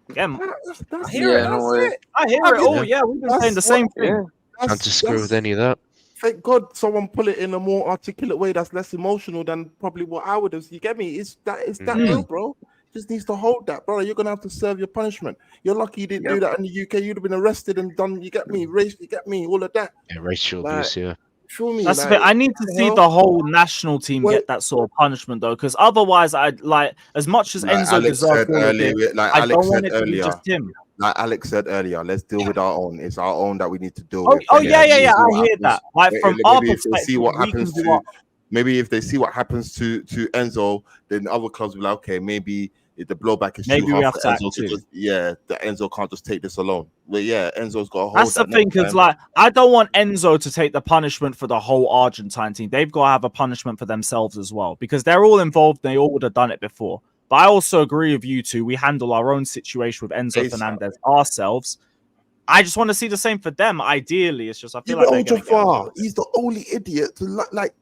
Again, I hear it. I hear it all. Yeah, we've been saying the same thing. Can't disagree with any of that. Thank God someone put it in a more articulate way that's less emotional than probably what I would have. You get me? It's that real, bro. Just needs to hold that, bro. You're gonna have to serve your punishment. You're lucky you didn't do that in the UK. You'd have been arrested and done. You get me? Race. You get me? All of that. Yeah, racial abuse. Yeah. Show me. That's the bit. I need to see the whole national team get that sort of punishment though, because otherwise, I'd like as much as Enzo deserves all of it. I don't want it to be just him. Like Alex said earlier, let's deal with our own. It's our own that we need to deal with. Oh yeah. I hear that. Like from our perspective, maybe if they see what happens to Enzo, then other clubs will be like, okay, maybe if the blowback is too hard for Enzo to just, the Enzo can't just take this alone. But yeah, Enzo's got a hold. That's the thing, because like I don't want Enzo to take the punishment for the whole Argentine team. They've got to have a punishment for themselves as well, because they're all involved. They all would have done it before. But I also agree with you two. We handle our own situation with Enzo Fernandez ourselves. I just want to see the same for them. Ideally, it's just I feel like he's the only idiot to like.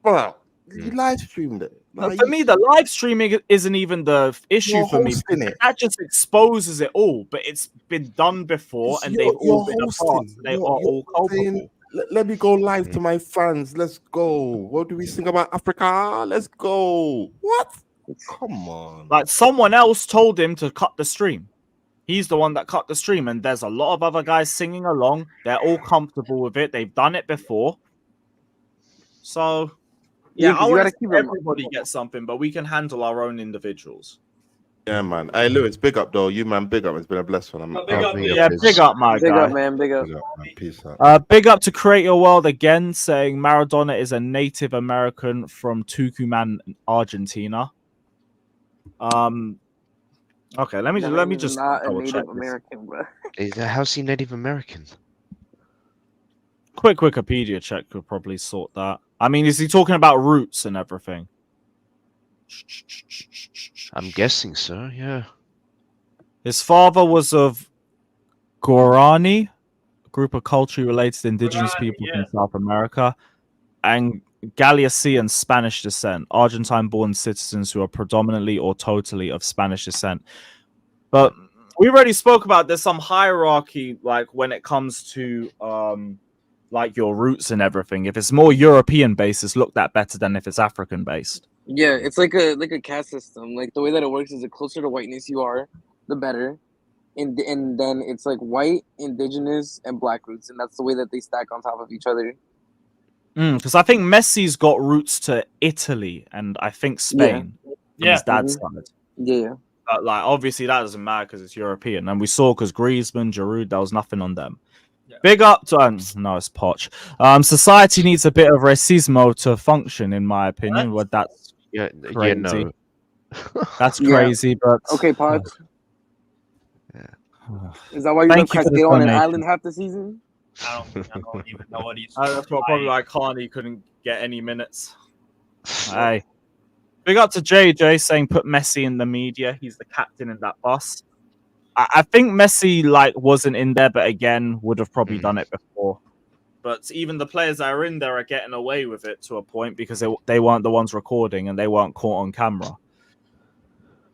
Bro, you live streamed it. Like, for me, the live streaming isn't even the issue for me. That just exposes it all. But it's been done before, and they've all been a part. They are all culpable. Let me go live to my fans. Let's go. What do we sing about Africa? Let's go. What? Come on. Like someone else told him to cut the stream. He's the one that cut the stream, and there's a lot of other guys singing along. They're all comfortable with it. They've done it before. So, yeah, I want to see everybody get something, but we can handle our own individuals. Yeah, man. Hey, Lewis, big up, though. You, man, big up. It's been a blessing. Big up, my guy. Big up, man. Big up. Peace out. Big up to Create Your World again, saying Maradona is a Native American from Tucumán, Argentina. Okay, let me just not a Native American, bro. How's he Native American? quick Wikipedia check could probably sort that. I mean, is he talking about roots and everything? I'm guessing so, yeah. His father was of Guarani, a group of culturally related indigenous people from South America, and Galician Spanish descent, Argentine-born citizens who are predominantly or totally of Spanish descent. But we already spoke about there's some hierarchy, like when it comes to like your roots and everything. If it's more European based, it's looked at better than if it's African based. Yeah, it's like a caste system. Like the way that it works is the closer to whiteness you are, the better. And then it's like white, indigenous, and black roots, and that's the way that they stack on top of each other. Because I think Messi's got roots to Italy and I think Spain. Yeah. His dad's side. Yeah. But like obviously that doesn't matter because it's European, and we saw because Griezmann, Giroud, there was nothing on them. Big up to no, it's Poch. Society needs a bit of racismo to function, in my opinion. But that's crazy. No. That's crazy, but okay, Poch. Is that why you let Chris get on an island half the season? I don't even know what he's. That's probably like Carney couldn't get any minutes. Hey, big up to JJ saying put Messi in the media. He's the captain in that bus. I think Messi like wasn't in there, but again would have probably done it before. But even the players that are in there are getting away with it to a point because they weren't the ones recording and they weren't caught on camera.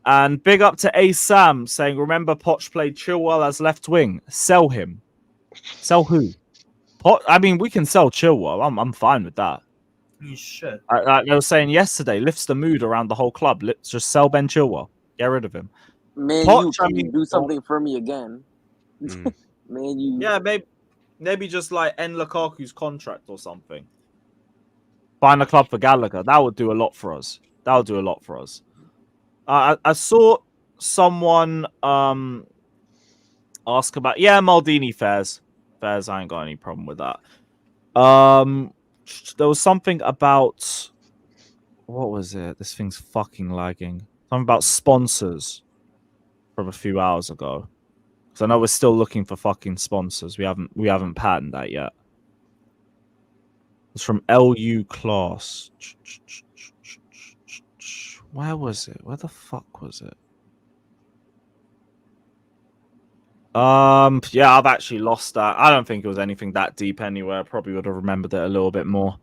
And big up to A Sam saying, remember Poch played Chilwell as left wing. Sell him. Sell who? I mean, we can sell Chilwell. I'm fine with that. You should. Like they were saying yesterday, lifts the mood around the whole club. Let's just sell Ben Chilwell. Get rid of him. Man, Poch, you can do something for me again. Man, you. Yeah, maybe just like end Lukaku's contract or something. Find a club for Gallagher. That would do a lot for us. That would do a lot for us. I saw someone ask about Maldini Fairs. I ain't got any problem with that. There was something about what was it? This thing's fucking lagging. Something about sponsors from a few hours ago. Because I know we're still looking for fucking sponsors. We haven't patented that yet. It's from LU Class. Where was it? Where the fuck was it? Yeah, I've actually lost that. I don't think it was anything that deep anywhere. I probably would have remembered it a little bit more.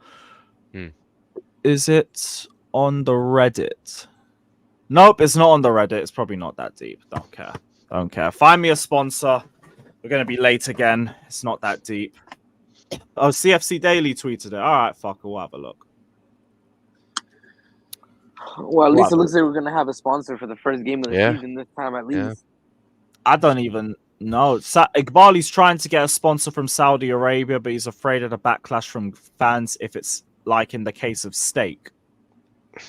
Is it on the Reddit? Nope, it's not on the Reddit. It's probably not that deep. Don't care. Find me a sponsor. We're going to be late again. It's not that deep. Oh, CFC Daily tweeted it. All right, fuck it. We'll have a look. Well, at least it looks like we're going to have a sponsor for the first game of the season this time, at least. I don't even know. Iqbali's trying to get a sponsor from Saudi Arabia, but he's afraid of the backlash from fans if it's like in the case of steak.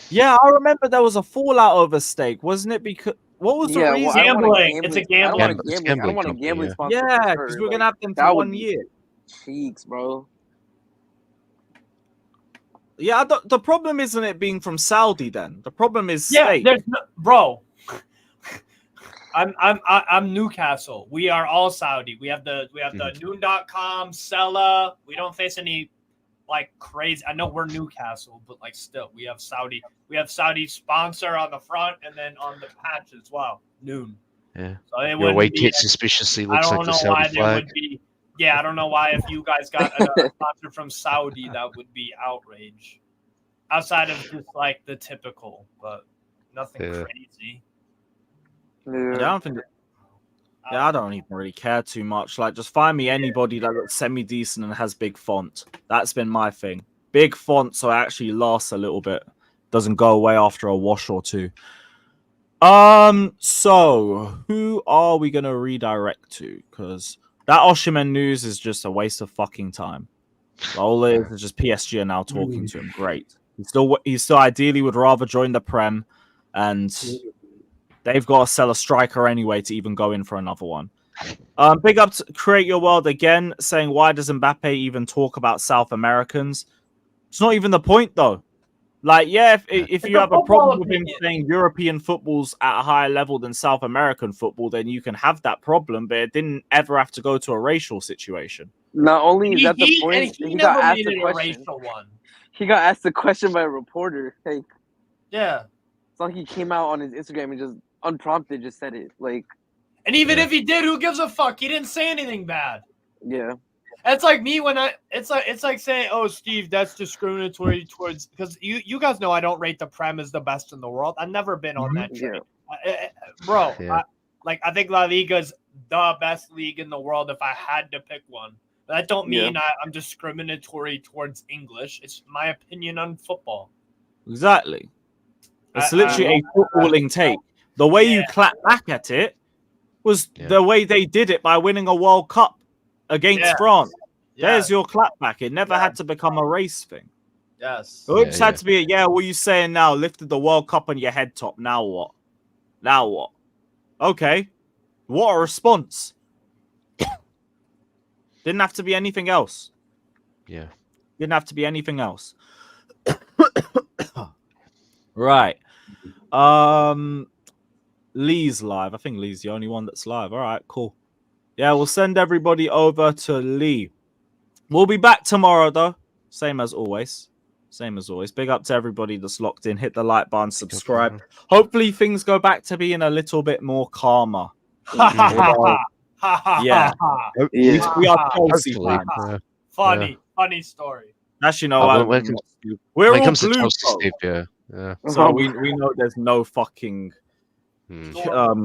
Yeah, I remember there was a fallout over steak, wasn't it? Because what was the reason? Gambling. It's a gambling. I don't want a gambling sponsor. Yeah, because we're gonna have them for 1 year. Cheeks, bro. Yeah, the problem isn't it being from Saudi. Then the problem is steak. There's bro. I'm Newcastle. We are all Saudi. We have the noon.com, Sella. We don't face any like crazy. I know we're Newcastle, but like still we have Saudi. We have Saudi sponsor on the front and then on the patch as well. Noon. Yeah. So your away kit suspiciously looks like the Saudi flag. I don't know why if you guys got a sponsor from Saudi that would be outrage. Outside of just like the typical, but nothing crazy. Yeah, I don't even really care too much. Like, just find me anybody that looks semi-decent and has big font. That's been my thing. Big font, so it actually lasts a little bit. Doesn't go away after a wash or two. So who are we gonna redirect to? Because that Oshimen news is just a waste of fucking time. All it is just PSG are now talking to him. Great. He still ideally would rather join the Prem, and they've got to sell a striker anyway to even go in for another one. Big up to Create Your World again, saying, why does Mbappe even talk about South Americans? It's not even the point, though. Like, yeah, if you have a problem with him saying European football's at a higher level than South American football, then you can have that problem, but it didn't ever have to go to a racial situation. Not only is that the point, he got never asked made the it a question. racial one. He got asked the question by a reporter. Like, yeah. It's like he came out on his Instagram and just unprompted just said it. Like, and even if he did, who gives a fuck? He didn't say anything bad. Yeah. It's like me when it's like saying, "Oh, Steve, that's discriminatory towards," because you guys know I don't rate the Prem as the best in the world. I've never been on that train, bro. Yeah. I think La Liga is the best league in the world if I had to pick one. But that don't mean I'm discriminatory towards English. It's my opinion on football. Exactly. It's literally a footballing take. The way you clap back at it was the way they did it by winning a World Cup against France. There's your clapback. It never had to become a race thing. Yes. It just had to be what are you saying now? Lifted the World Cup on your head top. Now what? Now what? Okay. What a response. Didn't have to be anything else. Yeah. Didn't have to be anything else. Right. Lee's live. I think Lee's the only one that's live. All right, cool. Yeah, we'll send everybody over to Lee. We'll be back tomorrow, though. Same as always. Same as always. Big up to everybody that's locked in. Hit the like button, subscribe. Hopefully things go back to being a little bit more calmer. Yeah. We are Chelsea fans. Funny story. Actually, no, we're all comes to blue. Chelsea, Steve, yeah. So we know there's no fucking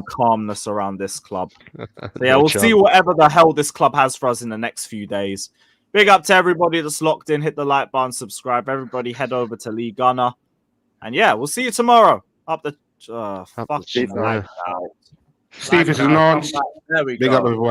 calmness around this club. So yeah, we'll see whatever the hell this club has for us in the next few days. Big up to everybody that's locked in. Hit the like button, subscribe. Everybody head over to Lee Gunner. And yeah, we'll see you tomorrow. Up the fucking lights out. Steve is announced. There we Big go. up everyone.